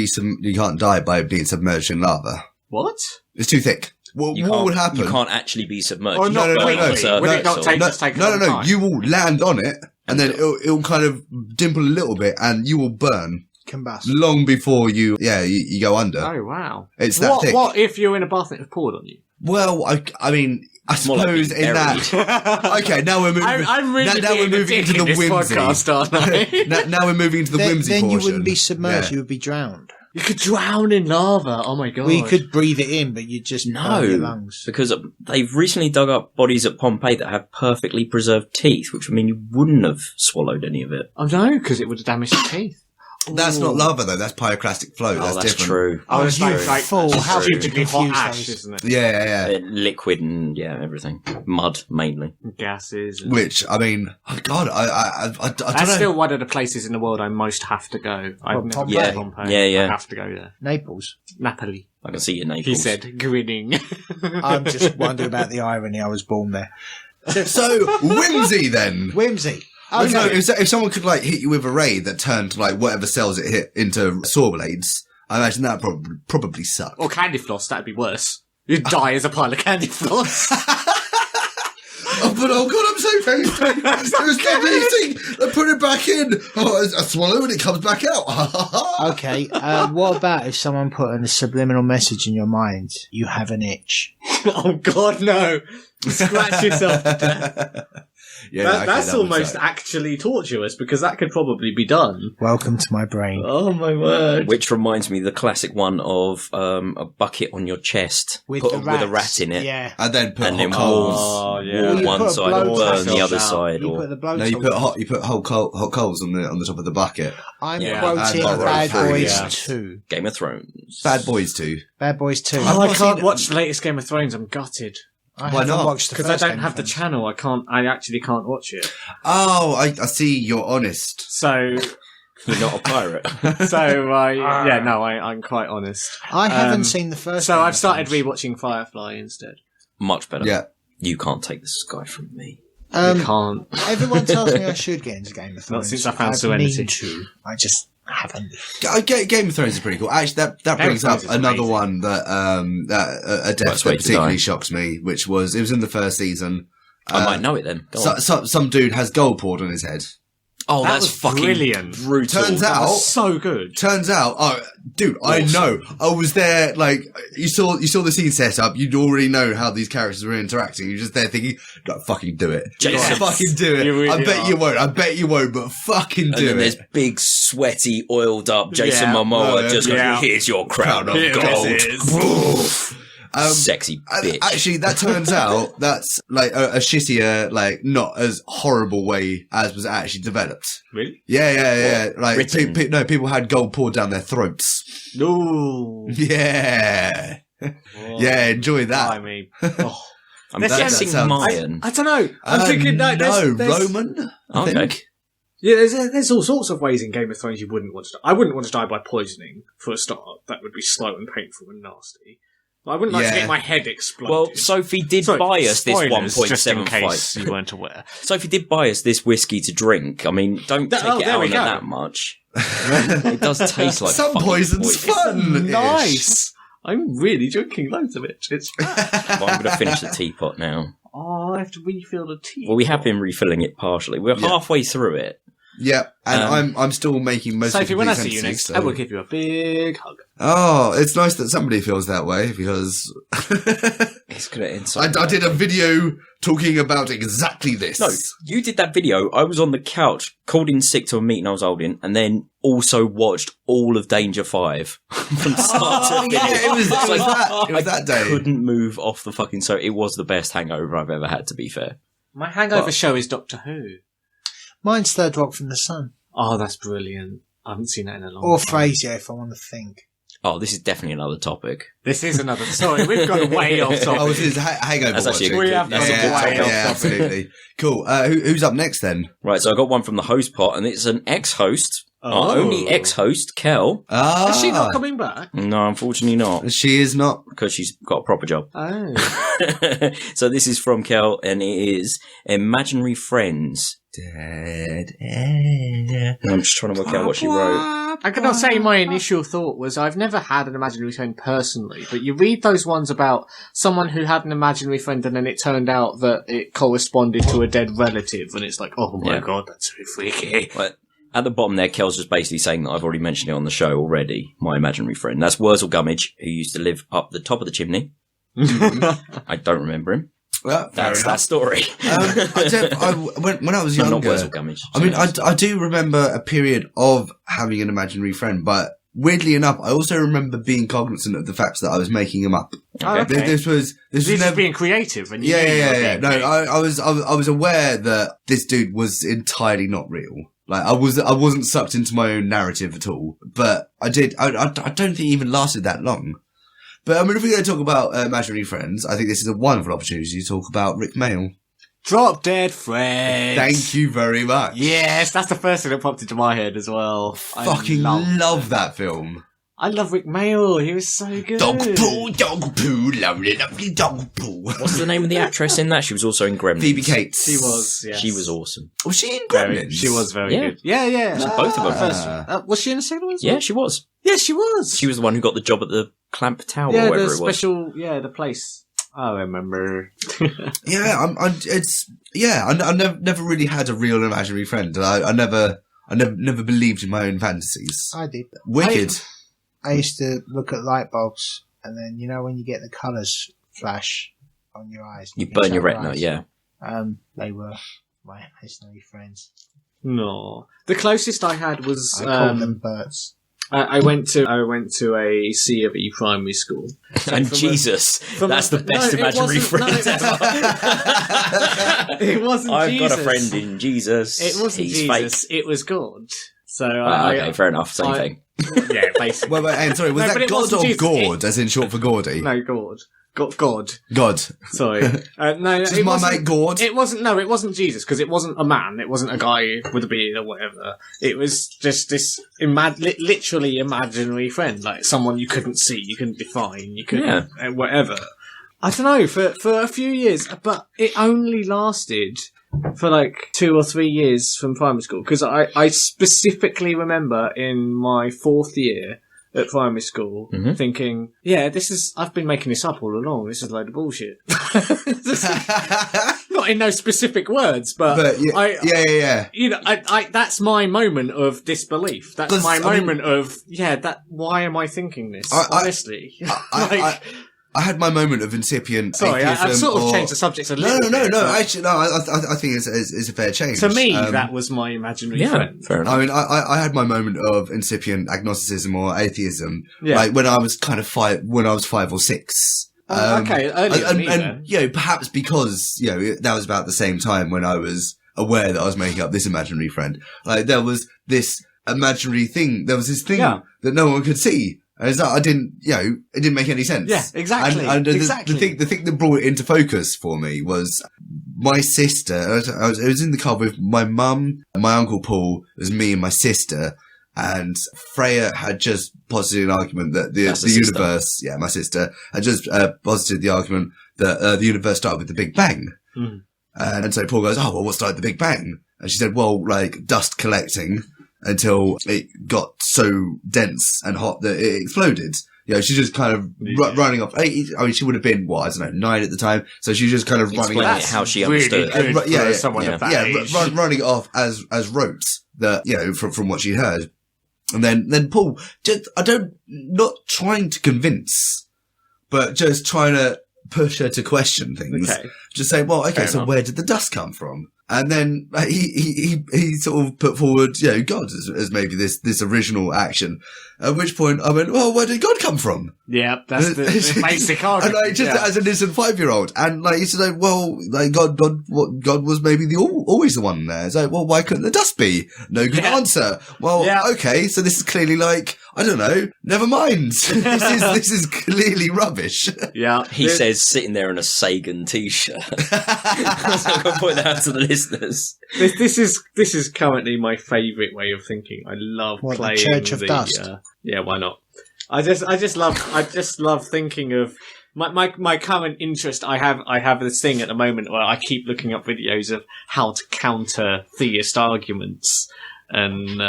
you can't die by being submerged in lava? What? It's too thick. What would happen? You can't actually be submerged. Oh, You no, can no, float no, on no. the Would it surface not or- take- just take a long time? You will land on it, and then it'll kind of dimple a little bit, and you will burn Combust. long before you go under. Oh, wow. It's that thick. What if you're in a bath and it's poured on you? Well, I mean, I More like suppose being in that. Okay, now we're moving. I'm really now we're being a moving dick into the in this whimsy. podcast, aren't I? now we're moving into the whimsy Then portion. you wouldn't be submerged, Yeah. you would be drowned. You could drown in lava. Oh my god. We could breathe it in, but you'd just burn your No, lungs. because they've recently dug up bodies at Pompeii that have perfectly preserved teeth, which would mean you wouldn't have swallowed any of it. Oh no, because it would have damaged your teeth. That's not lava though. That's pyroclastic flow. Oh, that's different. true. Oh, it's you like fool, how could you stupidly hot confuse ash, those? isn't it? Yeah. Liquid and everything. Mud mainly. Gases. And... Which I mean, oh God, I don't That's know. still one of the places in the world I most have to go. I've never Pompeii? been to Yeah. Pompeii. Yeah. I have to go there. Naples. Napoli. I can see your Naples. He said, grinning. I'm just wondering about the irony. I was born there. So whimsy then. Whimsy. Okay. No, Okay. if someone could hit you with a ray that turned whatever cells it hit into saw blades, I imagine that probably suck. Or candy floss, that'd be worse. You'd die as a pile of candy floss. Oh God, I'm so pasty. It was amazing. I put it back in. Oh, I swallow and it comes back out. Okay, what about if someone put in a subliminal message in your mind? You have an itch. Oh god, no. Scratch yourself to death. Yeah, That's that would almost suck. actually torturous because that could probably be done. Welcome to my brain. Oh my word. Which reminds me of the classic one of a bucket on your chest With with the a rats. rat in it. Yeah. And then put And then hot coals. Oh, Or yeah. you One put a side blow or burn torch the other out. side. You Or put the blow No, you torch. put hot coals on the top of the bucket. I'm Yeah. quoting And Bad Bad Boys Boys. 2. Game of Thrones. Bad Boys too. Bad Boys 2. Oh, I not can't seen- watch the latest Game of Thrones. I'm gutted. I Why haven't not? watched the Because I first don't Game have of the Thrones. channel. I actually can't watch it. Oh, I see. You're honest. So, You're not a pirate. I'm quite honest. I haven't Um, seen the first So Game I've of started Thrones. rewatching Firefly instead. Much better. Yeah. You can't take the sky from me. I can't. Everyone tells me I should get into Game of Thrones. since I found I've Serenity. mean to. I just haven't. Game of Thrones is pretty cool. Actually, that Game brings of up Thrones is another amazing. one that a death Worst way that to particularly die. shocks me, which was it was in the first season. I might know it then. Go on. Some dude has gold poured on his head. Oh, That that's was fucking brilliant. brutal. Turns That out, was so good. dude, I know. I was there, you saw the scene set up, you'd already know how these characters were interacting. You're just there thinking, fucking do it. Jason. Fucking do it. You really I bet are. you won't. I bet you won't, but fucking And do then there's it. big, sweaty, oiled up Jason Yeah. Momoa just goes, Yeah. here's your crown of Here gold. it is. Sexy bitch. Actually, that turns out that's a shittier, not as horrible way as was actually developed. Really? Yeah. written? People had gold poured down their throats. No. Yeah. Yeah, enjoy that. I mean, oh. I'm That guessing sounds- Mayan. I don't know. I'm thinking no, there's, Roman. I Okay. think. Yeah, there's all sorts of ways in Game of Thrones you wouldn't want to die. I wouldn't want to die by poisoning, for a start. That would be slow and painful and nasty. I wouldn't like to Yeah. get my head exploded. Well, Sophie did Sorry, buy us this spoilers, just in 1.75. case you weren't aware. Sophie did buy us this whiskey to drink. I mean, don't take it there out we on it go. that much. It does taste like Some fucking poison's poison. fun. Nice. I'm really drinking loads of it. It's Well, I'm going to finish the teapot now. oh, I have to refill the tea. Well, we have been refilling it partially. We're halfway through it. Yeah, and I'm still making most Sophie, of when the I see you next, so. I will give you a big hug. Oh, it's nice that somebody feels that way because It's gonna inside. I did a video talking about exactly this. No, you did that video. I was on the couch, called in sick to a meeting I was holding, and then also watched all of Danger 5 from start to finish. Yeah, it was that day. I couldn't move off the fucking sofa. It was the best hangover I've ever had, to be fair. My hangover show is Doctor Who. Mine's Third Rock from the Sun. Oh, that's brilliant. I haven't seen that in a long Or time. Frasier, if I want to think. Oh, this is definitely another topic. This is another... Sorry, we've gone way off topic. Oh, this is hangover That's actually watching. a good- that's a good topic. Yeah, absolutely. Cool. Who's up next then? Right, so I got one from the host pot, and it's an ex-host. Our only ex-host, Kel. Is she not coming back? No, unfortunately not. She is not. Because she's got a proper job. Oh. So this is from Kel, and it is Imaginary Friends. I'm just trying to work out what she wrote. I cannot say my initial thought was I've never had an imaginary friend personally, but you read those ones about someone who had an imaginary friend and then it turned out that it corresponded to a dead relative, and it's like, oh my god, that's so freaky. But at the bottom there, Kel's just basically saying that I've already mentioned it on the show already, my imaginary friend. That's Wurzel Gummidge, who used to live up the top of the chimney. I don't remember him. Well, That's that story. When I was No, not younger, Wurzel Gummidge. I mean, I do remember a period of having an imaginary friend, but weirdly enough, I also remember being cognizant of the fact that I was making him up. Oh, okay. This was This never is being creative. And yeah. No, I was aware that this dude was entirely not real. Like I wasn't sucked into my own narrative at all. But I don't think it even lasted that long. But I mean, if we're going to talk about imaginary friends, I think this is a wonderful opportunity to talk about Rick Mail. Drop Dead Friends. Thank you very much. Yes, that's the first thing that popped into my head as well. Fucking love that film. I love Rick Mail. He was so good. Dog poo, lovely, lovely dog poo. What's the name of the actress in that? She was also in Gremlins. Phoebe Cates. She was. Yes. She was awesome. Was she in Gremlins? She was very Yeah. good. Yeah. Both of them. First, was she in the second one? Yeah, she was. Yeah, she was. She was the one who got the job at the Clamp Tower, Yeah, or whatever the it was. special. Yeah, the place. I remember. Yeah, I never really had a real imaginary friend. I never believed in my own fantasies. I did. Wicked. I used to look at light bulbs, and then, you know, when you get the colours flash on your eyes. You burn your inside retina, yeah. They were my imaginary friends. No, the closest I had was I called them birds. I went to a C of E primary school. And Jesus, that's the best imaginary friend ever. It wasn't I've Jesus. got a friend in Jesus. It wasn't He's Jesus. It was God. So Okay, fair enough. Same thing. Yeah, basically. Well, and sorry, was No, but that it God wasn't or Jesus. Gord, as in short for Gordy? No, God. God. God. Sorry. No, This is it my wasn't. mate Gord. It wasn't. No, it wasn't Jesus because it wasn't a man. It wasn't a guy with a beard or whatever. It was just this literally imaginary friend, like someone you couldn't see, you couldn't define, you couldn't whatever. I don't know for a few years, but it only lasted for like 2 or 3 years from primary school because I specifically remember in my 4th year at primary school thinking, yeah, I've been making this up all along. This is a load of bullshit. Not in those specific words, but yeah. You know, I that's my moment of disbelief. That's my moment of, why am I thinking this? Honestly. I had my moment of incipient Sorry, atheism. I've sort of changed the subject a little bit. No. Actually, no. I think it's a fair change. To me, that was my imaginary friend. Fair enough. I mean, I had my moment of incipient agnosticism or atheism, Yeah. like when I was kind of 5 or 6. Okay, earlier than me then. And you know, perhaps because that was about the same time when I was aware that I was making up this imaginary friend. Like there was this imaginary thing. There was this thing that no one could see. And it's like, it didn't make any sense. Yeah, exactly. And exactly. the thing that brought it into focus for me was my sister. I was in the car with my mum, my uncle Paul, it was me and my sister, and Freya had just posited an argument that the universe, my sister, had just posited the argument that the universe started with the Big Bang. Mm. And so Paul goes, oh, well, what started the Big Bang? And she said, well, like dust collecting until it got so dense and hot that it exploded. She's just kind of running off. I mean, she would have been, 9 at the time. So she's just kind of running Explaining off. it how she Really understood it. good for someone of that age. Running it off as rote that, from what she heard. And then Paul, not trying to convince, but just trying to push her to question things. Okay. Just say, well, okay, Fair so enough. where did the dust come from? And then he sort of put forward, God as maybe this original action. At which point I went, well, where did God come from? Yeah, that's the basic argument. And as an innocent 5-year-old, and he said, well, God was maybe always the one there. So, well, why couldn't the dust be? No good answer. Well, okay, so this is clearly I don't know. Never mind. this is clearly rubbish. Yeah, He says sitting there in a Sagan t-shirt. So I'm going to point that out to the listeners. This is currently my favourite way of thinking. I love What, the playing Church of Dust? Yeah, why not? I just love thinking of my current interest. I have this thing at the moment where I keep looking up videos of how to counter theist arguments and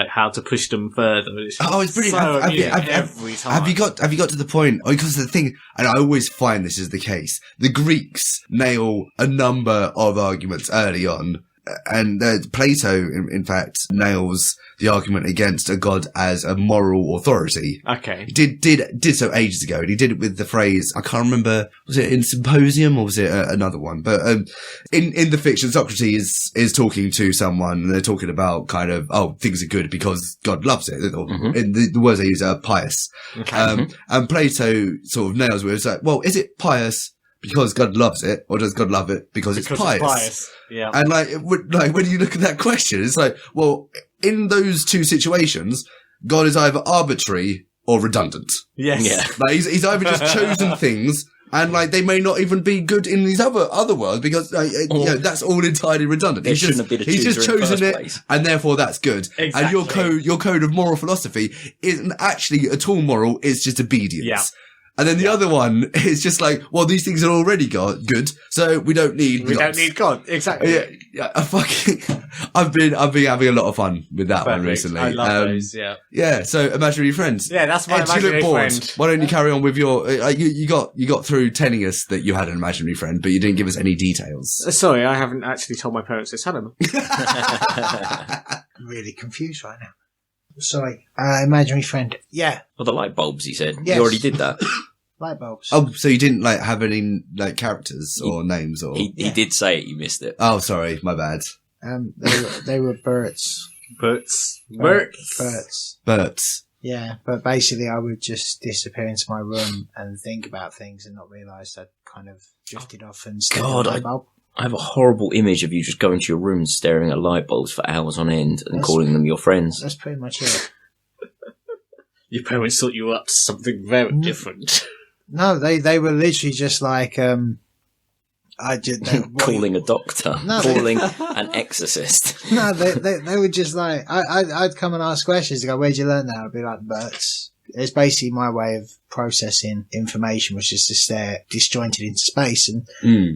how to push them further. It's brilliant. So every time. Have you got to the point? Because the thing, and I always find this is the case. The Greeks nail a number of arguments early on, and Plato, in fact, nails the argument against a god as a moral authority. Okay. He did so ages ago, and he did it with the phrase, I can't remember, was it in Symposium or was it another one? But in the fiction, Socrates is talking to someone, and they're talking about kind of, things are good because God loves it. Or, in the words they use are pious. Okay. And Plato sort of nails it. It's like, well, is it pious because God loves it, or does God love it because it's pious? Yeah. And when you look at that question, it's like, well, in those two situations, God is either arbitrary or redundant. Yes. Yeah. He's either just chosen things, and they may not even be good in these other worlds because that's all entirely redundant. He's just chosen it, and therefore that's good. Exactly. And your code of moral philosophy isn't actually at all moral; it's just obedience. Yeah. And then the other one is just these things are already good, so we don't need We don't need God. Exactly. Yeah, I've been having a lot of fun with that one recently. I love those. Yeah. Yeah. So imaginary friends. Yeah, that's my Ed, you look imaginary bored. friend. Why don't you carry on with your? You got through telling us that you had an imaginary friend, but you didn't give us any details. Sorry, I haven't actually told my parents this. Had them. I'm really confused right now. Sorry. Imaginary friend. Yeah. Well, the light bulbs, he said. Yes. You already did that. Light bulbs. Oh, so you didn't have any characters or names or? He did say it, you missed it. Oh, sorry, my bad. They were birds. Birds. Birds. Yeah, but basically I would just disappear into my room and think about things and not realise I'd kind of drifted off and stared at the light bulb. I have a horrible image of you just going to your room and staring at light bulbs for hours on end and calling them your friends. That's pretty much it. Your parents thought you were up to something very different. No, they were literally just Calling a doctor. No, calling an exorcist. No, they were just I'd come and ask questions. They go, where'd you learn that? I'd be like, birds. It's basically my way of processing information, was just to stare disjointed into space, and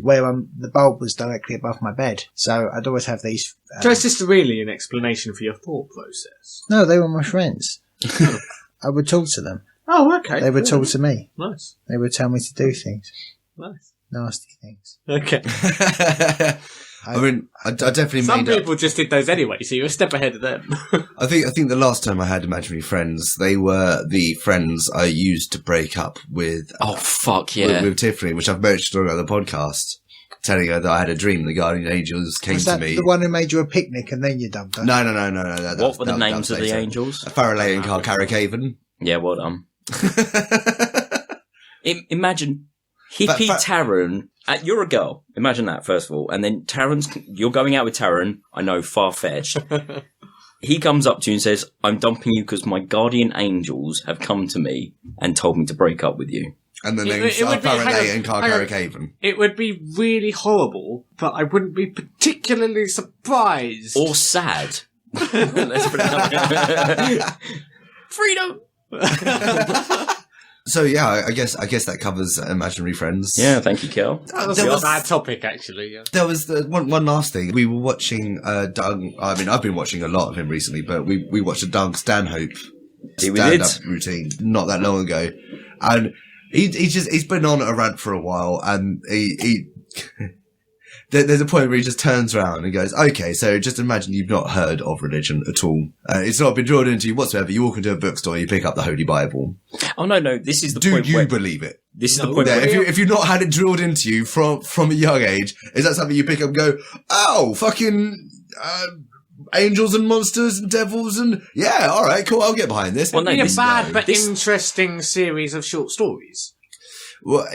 where the bulb was directly above my bed. So I'd always have these. So it's just really an explanation for your thought process. No, they were my friends. I would talk to them. Oh, okay. They would talk to me. Nice. They would tell me to do things. Nice. Nasty things. Okay. I mean, I definitely Some made people just did those anyway, so you're a step ahead of them. I think the last time I had imaginary friends, they were the friends I used to break up with. Oh, fuck yeah. With Tiffany, which I've mentioned on the podcast, telling her that I had a dream the guardian angels came Was that to me. the one who made you a picnic and then you dumped her? No. What were the names of the angels? Farrelly and Carrickhaven. Yeah, well done. Imagine hippie Taran. You're a girl. Imagine that, first of all. And then you're going out with Taran. I know, far-fetched. He comes up to you and says, I'm dumping you because my guardian angels have come to me and told me to break up with you. And the names are Farrelly and Carrickhaven. It would be really horrible, but I wouldn't be particularly surprised. Or sad. Let's put it that way. Freedom! So yeah, I guess that covers imaginary friends. Yeah, thank you, Kel. That's a bad topic, actually. Yeah. There was one last thing. We were watching Doug. I mean, I've been watching a lot of him recently, but we watched a Doug Stanhope stand-up routine not that long ago, and he's been on a rant for a while, and he there's a point where he just turns around and goes, okay, so just imagine you've not heard of religion at all. It's not been drawn into you whatsoever. You walk into a bookstore, you pick up the Holy Bible. Oh, no, this is the Do point you where... believe it? This is the point Yeah, where... if you've not had it drilled into you from a young age, is that something you pick up and go, oh, fucking... angels and monsters and devils and yeah, all right, cool. I'll get behind this. Well, a bad but interesting series of short stories. Well,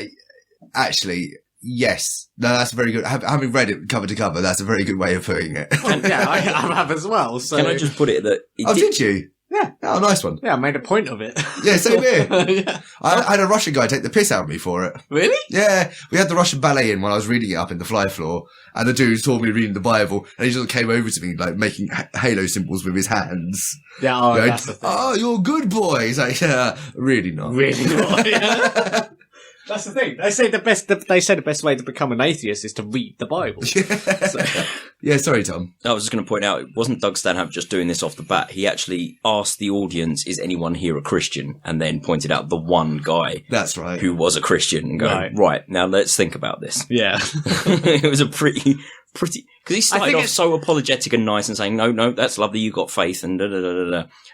actually, yes. No, that's very good. Having read it cover to cover, that's a very good way of putting it. Yeah, I have as well. So can I just put it that? Did you? Yeah. Oh, nice one. Yeah, I made a point of it. Yeah, same here. Yeah. I had a Russian guy take the piss out of me for it. Really? Yeah, we had the Russian ballet in when I was reading it up in the fly floor, and the dude saw me reading the Bible, and he just came over to me, like, making halo symbols with his hands. Yeah, Going, that's the thing. Oh, you're a good boy. He's like, yeah, really not. Really not, yeah. That's the thing. They say the best way to become an atheist is to read the Bible. Yeah, sorry, Tom. I was just going to point out, it wasn't Doug Stanhope just doing this off the bat. He actually asked the audience, is anyone here a Christian? And then pointed out the one guy. That's right. Who was a Christian and going, right, now let's think about this. Yeah. It was a pretty, because he started off so apologetic and nice and saying, no, that's lovely, you got faith and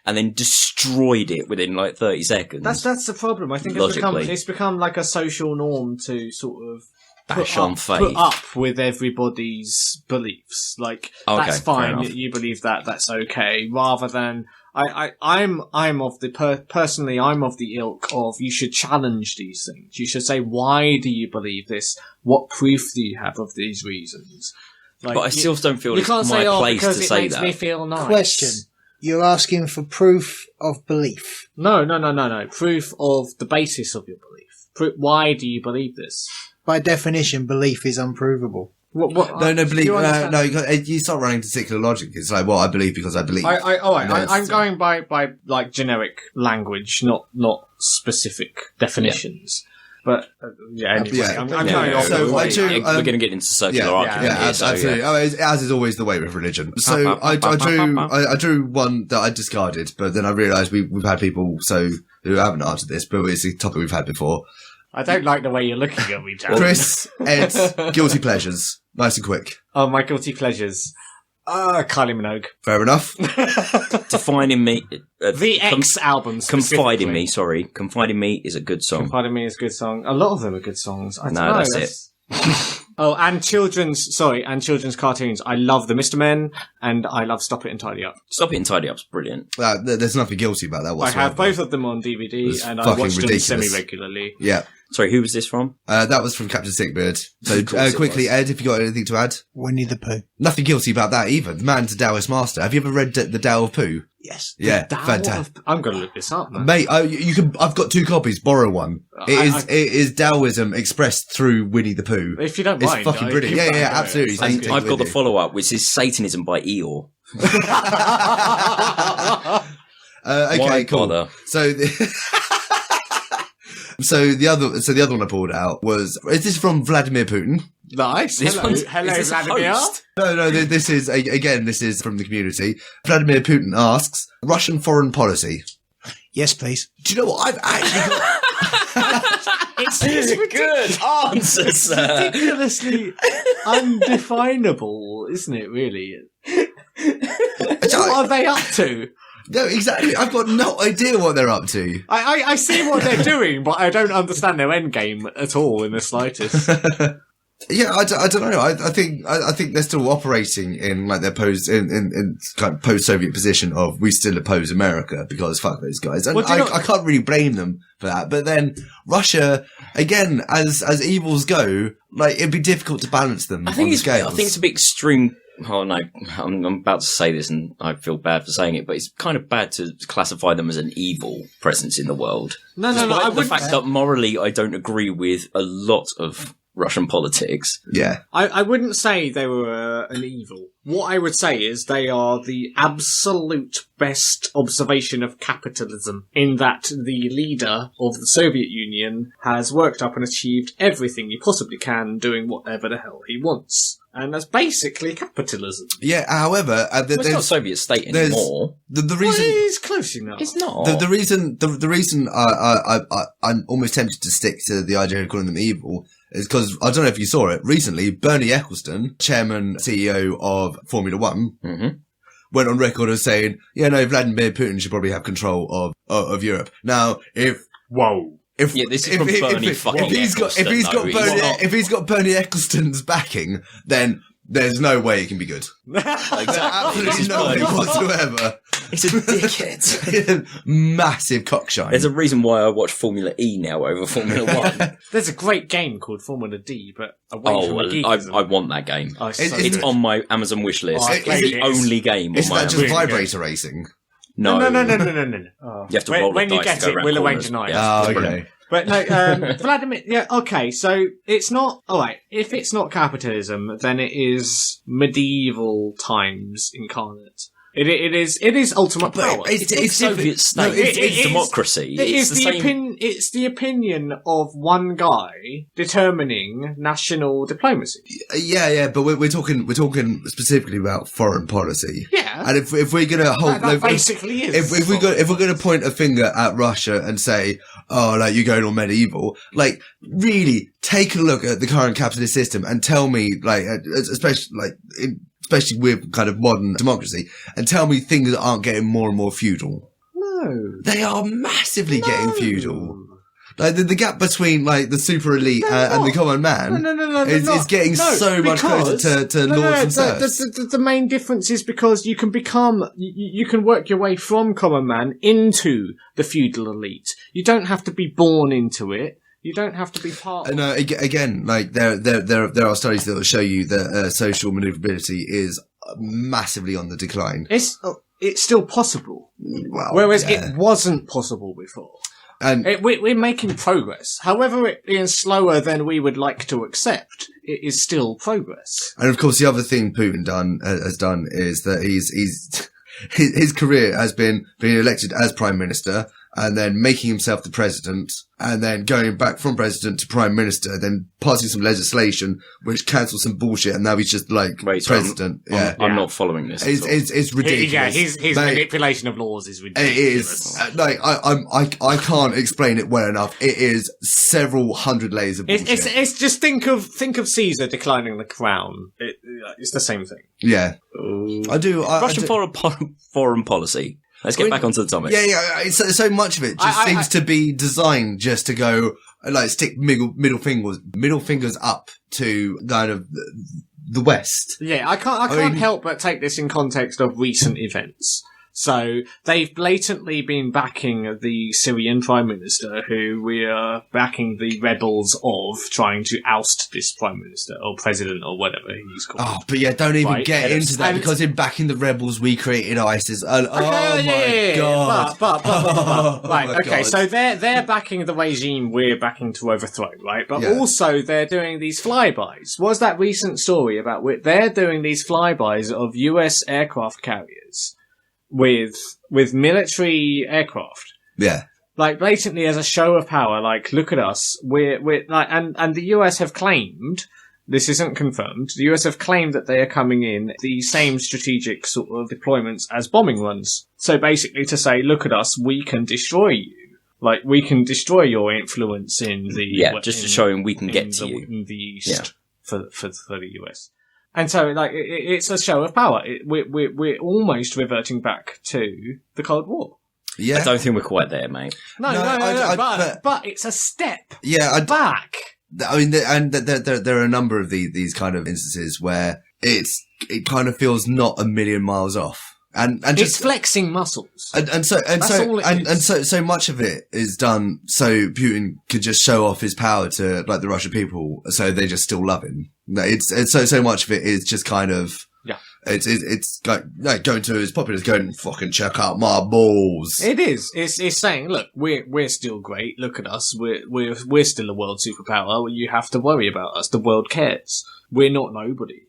and then destroyed it within like 30 seconds. That's the problem. I think it's become like a social norm to sort of bash on faith. Put up with everybody's beliefs. Like, that's fine, you believe that, that's okay, rather than I'm of the ilk of you should challenge these things. You should say, why do you believe this? What proof do you have of these reasons? Like, but I still don't feel it's my place to say that. It makes me feel nice. Question. You're asking for proof of belief. No. Proof of the basis of your belief. Why do you believe this? By definition, belief is unprovable. What, no, believe. No, you start running to secular logic. It's like, well, I believe because I believe. I'm going by like generic language, not specific definitions. But anyway, I'm going off. So we're going to get into circular argument. Yeah, absolutely. Oh, as is always the way with religion. So I drew one that I discarded, but then I realised we've had people who haven't answered this, but it's a topic we've had before. I don't like the way you're looking at me, Darren. Chris, Ed, guilty pleasures, nice and quick. Oh, my guilty pleasures. Kylie Minogue. Fair enough. Defining Me. The X album. Confide in Me, sorry. Confide in Me is a good song. Confide in Me is a good song. A lot of them are good songs. I don't know. That's it. Oh, and children's cartoons. I love The Mr. Men, and I love Stop It and Tidy Up. Stop It and Tidy Up's brilliant. There's nothing guilty about that whatsoever. I have both of them on DVD, and I watch them semi-regularly. Yeah. Sorry, who was this from? That was from Captain Sickbeard. So, quickly, Ed, if you got anything to add? Winnie the Pooh. Nothing guilty about that either. The man's a Taoist master. Have you ever read The Tao of Pooh? Yes. Yeah, fantastic. I'm going to look this up, man. Mate, you can. I've got 2 copies. Borrow one. It is Taoism expressed through Winnie the Pooh. If you don't mind, it's fucking brilliant. Yeah, absolutely. I've got the follow-up, which is Satanism by Eeyore. Okay, why cool. Bother? So the other one I pulled out was, is this from Vladimir Putin? Nice. Hello, Vladimir. No, this is from the community. Vladimir Putin asks, Russian foreign policy. Yes, please. Do you know what? I've actually got... It's a good answer, sir. Ridiculously undefinable, isn't it, really? What are they up to? No, exactly. I've got no idea what they're up to. I see what they're doing, but I don't understand their end game at all in the slightest. Yeah, I don't know. I think they're still operating in like their in kind of post-Soviet position of we still oppose America because fuck those guys. And I can't really blame them for that. But then Russia, again, as evils go, like it'd be difficult to balance them on the scales. I think it's a bit extreme. Oh no, I'm about to say this and I feel bad for saying it, but it's kind of bad to classify them as an evil presence in the world. No. The fact that morally I don't agree with a lot of Russian politics. Yeah. I wouldn't say they were an evil. What I would say is they are the absolute best observation of capitalism, in that the leader of the Soviet Union has worked up and achieved everything he possibly can, doing whatever the hell he wants. And that's basically capitalism. Yeah, however... it's not a Soviet state anymore. The reason... Well, it's close enough. It's not. The reason I'm almost tempted to stick to the idea of calling them evil is because, I don't know if you saw it, recently, Bernie Ecclestone, chairman, CEO of Formula One, went on record as saying, yeah, no, Vladimir Putin should probably have control of Europe. Now, if this is from Bernie fucking Ecclestone. If he's got Bernie Ecclestone's backing, then there's no way it can be good. Absolutely no way whatsoever. He's a dickhead. Massive cockshine. There's a reason why I watch Formula E now over Formula 1. There's a great game called Formula D, but away from the geekism. I want that game. It's on my Amazon wish list. It's the only game Isn't on my that just vibrator racing? No. No. You have to roll when the you dice get to go it, around we'll corners. arrange a night. Yeah, Oh, brilliant. okay. But no, Vladimir, yeah, okay, so it's not, alright, if it's not capitalism, then it is medieval times incarnate. It is ultimate power. It's Soviet state. It's democracy. It's the opinion of one guy determining national diplomacy. Yeah, but we're talking specifically about foreign policy. Yeah. And if we're gonna hold, that basically is. If we're gonna point a finger at Russia and say, oh, like you're going all medieval, like really take a look at the current capitalist system and tell me, like, especially with kind of modern democracy, and tell me things aren't getting more and more feudal. No. They are massively getting feudal. Like the gap between like the super elite and the common man is getting so much closer to lords and serfs. The main difference is because you can become, you can work your way from common man into the feudal elite. You don't have to be born into it. You don't have to be part of No, again, like there are studies that will show you that social maneuverability is massively on the decline. It's still possible. Well, whereas it wasn't possible before. And we're making progress. However, it being slower than we would like to accept, it is still progress. And of course, the other thing Putin has done is that his career has been being elected as prime minister and then making himself the president and then going back from president to prime minister, then passing some legislation which cancels some bullshit, and now he's just like president. I'm not following this. It's ridiculous. His manipulation of laws is ridiculous. It is like I can't explain it well enough. It is several hundred layers of bullshit. It's just think of Caesar declining the crown. It's the same thing. Yeah, I do. Russian foreign policy. Let's get back onto the topic. Yeah. So much of it just seems to be designed just to go, like, stick middle fingers up to kind of the West. Yeah, I can't help but take this in context of recent events. So they've blatantly been backing the Syrian Prime Minister, who we are backing the rebels of trying to oust this Prime Minister or President or whatever he's called. Oh, but yeah, don't even get into that, because in backing the rebels we created ISIS. God! Okay, so they're backing the regime we're backing to overthrow, right? But also they're doing these flybys. What's that recent story about? They're doing these flybys of US aircraft carriers with military aircraft. Yeah. Like, blatantly as a show of power, like, look at us. We're like, and the US have claimed, this isn't confirmed, the US have claimed that they are coming in the same strategic sort of deployments as bombing runs. So basically to say, look at us, we can destroy you. Like, we can destroy your influence in the... Yeah, just to show him we can get to you. In the East for the US. And so, like, it's a show of power. We're almost reverting back to the Cold War. Yeah. I don't think we're quite there, mate. No, but it's a step back. I mean, there are a number of these kind of instances where it kind of feels not a million miles off. And just it's flexing muscles. And so much of it is done so Putin could just show off his power to like the Russian people, so they just still love him. It's so much of it is just kind of it's like going to his populace going, fucking check out my balls. It is. It's saying, look, we're still great. Look at us. We're still a world superpower. You have to worry about us. The world cares. We're not nobody.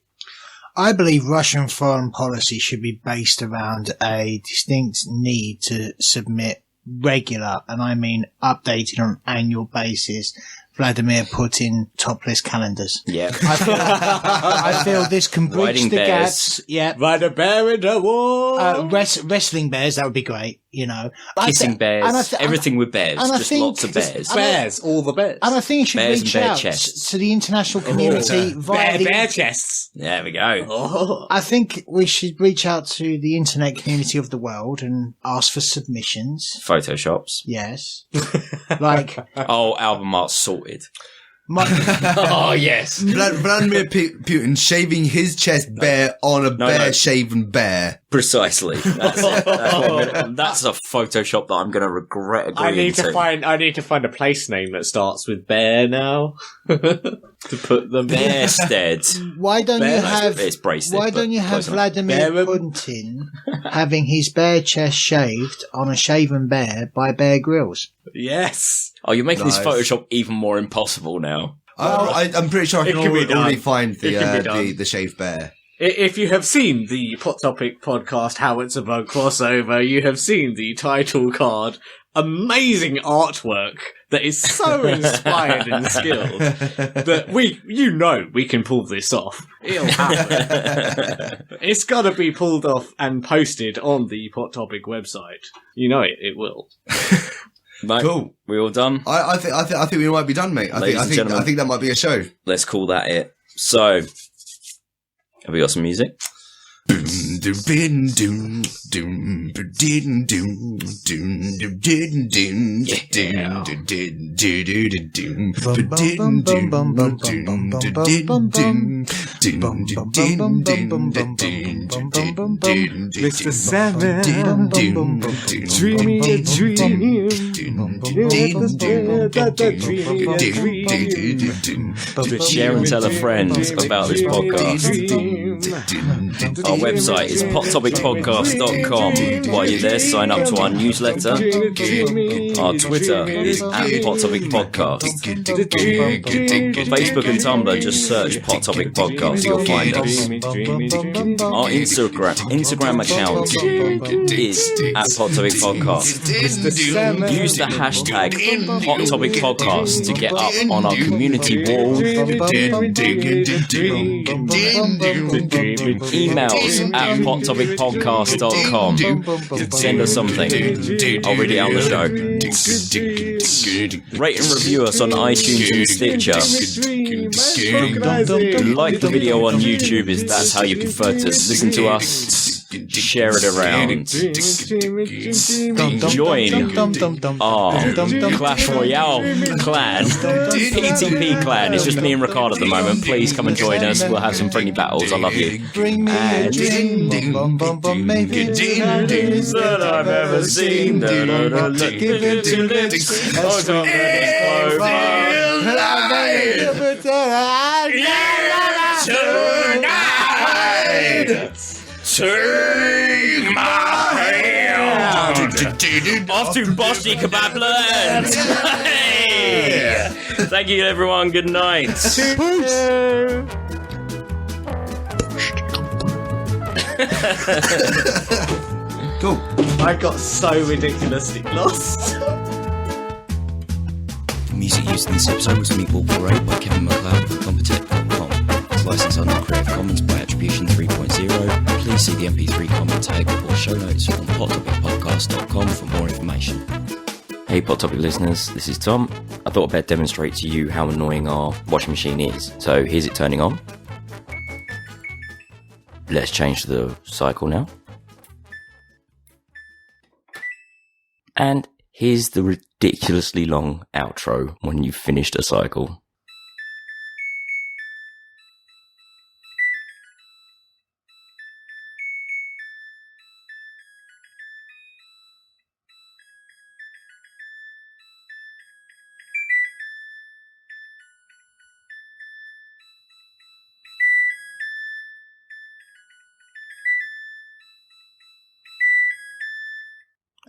I believe Russian foreign policy should be based around a distinct need to submit regular, and I mean updated on an annual basis, Vladimir Putin topless calendars. Yeah. I feel this can bridge Riding the bears. gaps. Yeah. Ride a bear in the wall. Wrestling bears, that would be great. you know. Kissing bears, everything with bears, and I just think- lots of bears. Bears, all the bears. And I think you should Bears reach and bear out chests. to the international community via the... bear chests. There we go. Oh. I think we should reach out to the internet community of the world and ask for submissions. Photoshops. Yes. Like... Oh, album art sorted. Oh, yes. Vladimir Putin shaving his chest bare on a bare-shaven bear. Precisely. That's it. That's a Photoshop that I'm going to regret agreeing I need to find a place name that starts with bear now. To put them Bearstead. Why don't you have... It's Bracestead, Why don't you but have close enough. Vladimir Putin having his bare chest shaved on a shaven bear by Bear Grylls? Yes. Oh, you're making Nice. this Photoshop even more impossible now. I'm pretty sure I can it can be already done. find It can be done. the shaved bear. If you have seen the Pot Topic podcast Howitzerbug crossover, you have seen the title card. Amazing artwork that is so inspired and skilled that we can pull this off. It'll happen. It's got to be pulled off and posted on the Pot Topic website. You know it will. Mate, Cool. we all done? I think we might be done, mate. Ladies and gentlemen. I think that might be a show. Let's call that it. So, have we got some music? Mr. Salmon, dreamy a dream. Share and tell a friend about this podcast. Our website is pottopicpodcast.com. While you're there, sign up to our newsletter. Our Twitter is @pottopicpodcast. Facebook and Tumblr, just search Pot Topic Podcast, you'll find us. Our Instagram account is @PotTopicPodcast. Use the hashtag Hot Topic Podcast to get up on our community wall. Emails @pottopicpodcast.com. Send us something. I'll read it out on the show. Rate and review us on iTunes and Stitcher. Like the video on YouTube, that's how you prefer to listen to us. Share it around. Join our Clash Royale clan. PTP clan. It's just me and Ricardo at the moment. Please come and join us. We'll have some friendly battles. I love you. And that I've ever seen. Take my hand off to Bossy Kebab Land. Hey! Thank you, everyone. Good night. Cool. I got so ridiculously lost. Music used in this episode was Meatball Parade by Kevin MacLeod for Compotech.com. It's licensed under Creative Commons by Attribution 3.0. Please see the MP3 comment tag or show notes on pottopicpodcast.com for more information. Hey Pot Topic listeners, this is Tom. I thought I'd better demonstrate to you how annoying our washing machine is. So here's it turning on. Let's change the cycle now. And here's the ridiculously long outro when you've finished a cycle.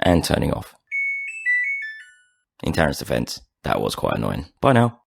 And turning off. In Taran's defense, that was quite annoying. Bye now.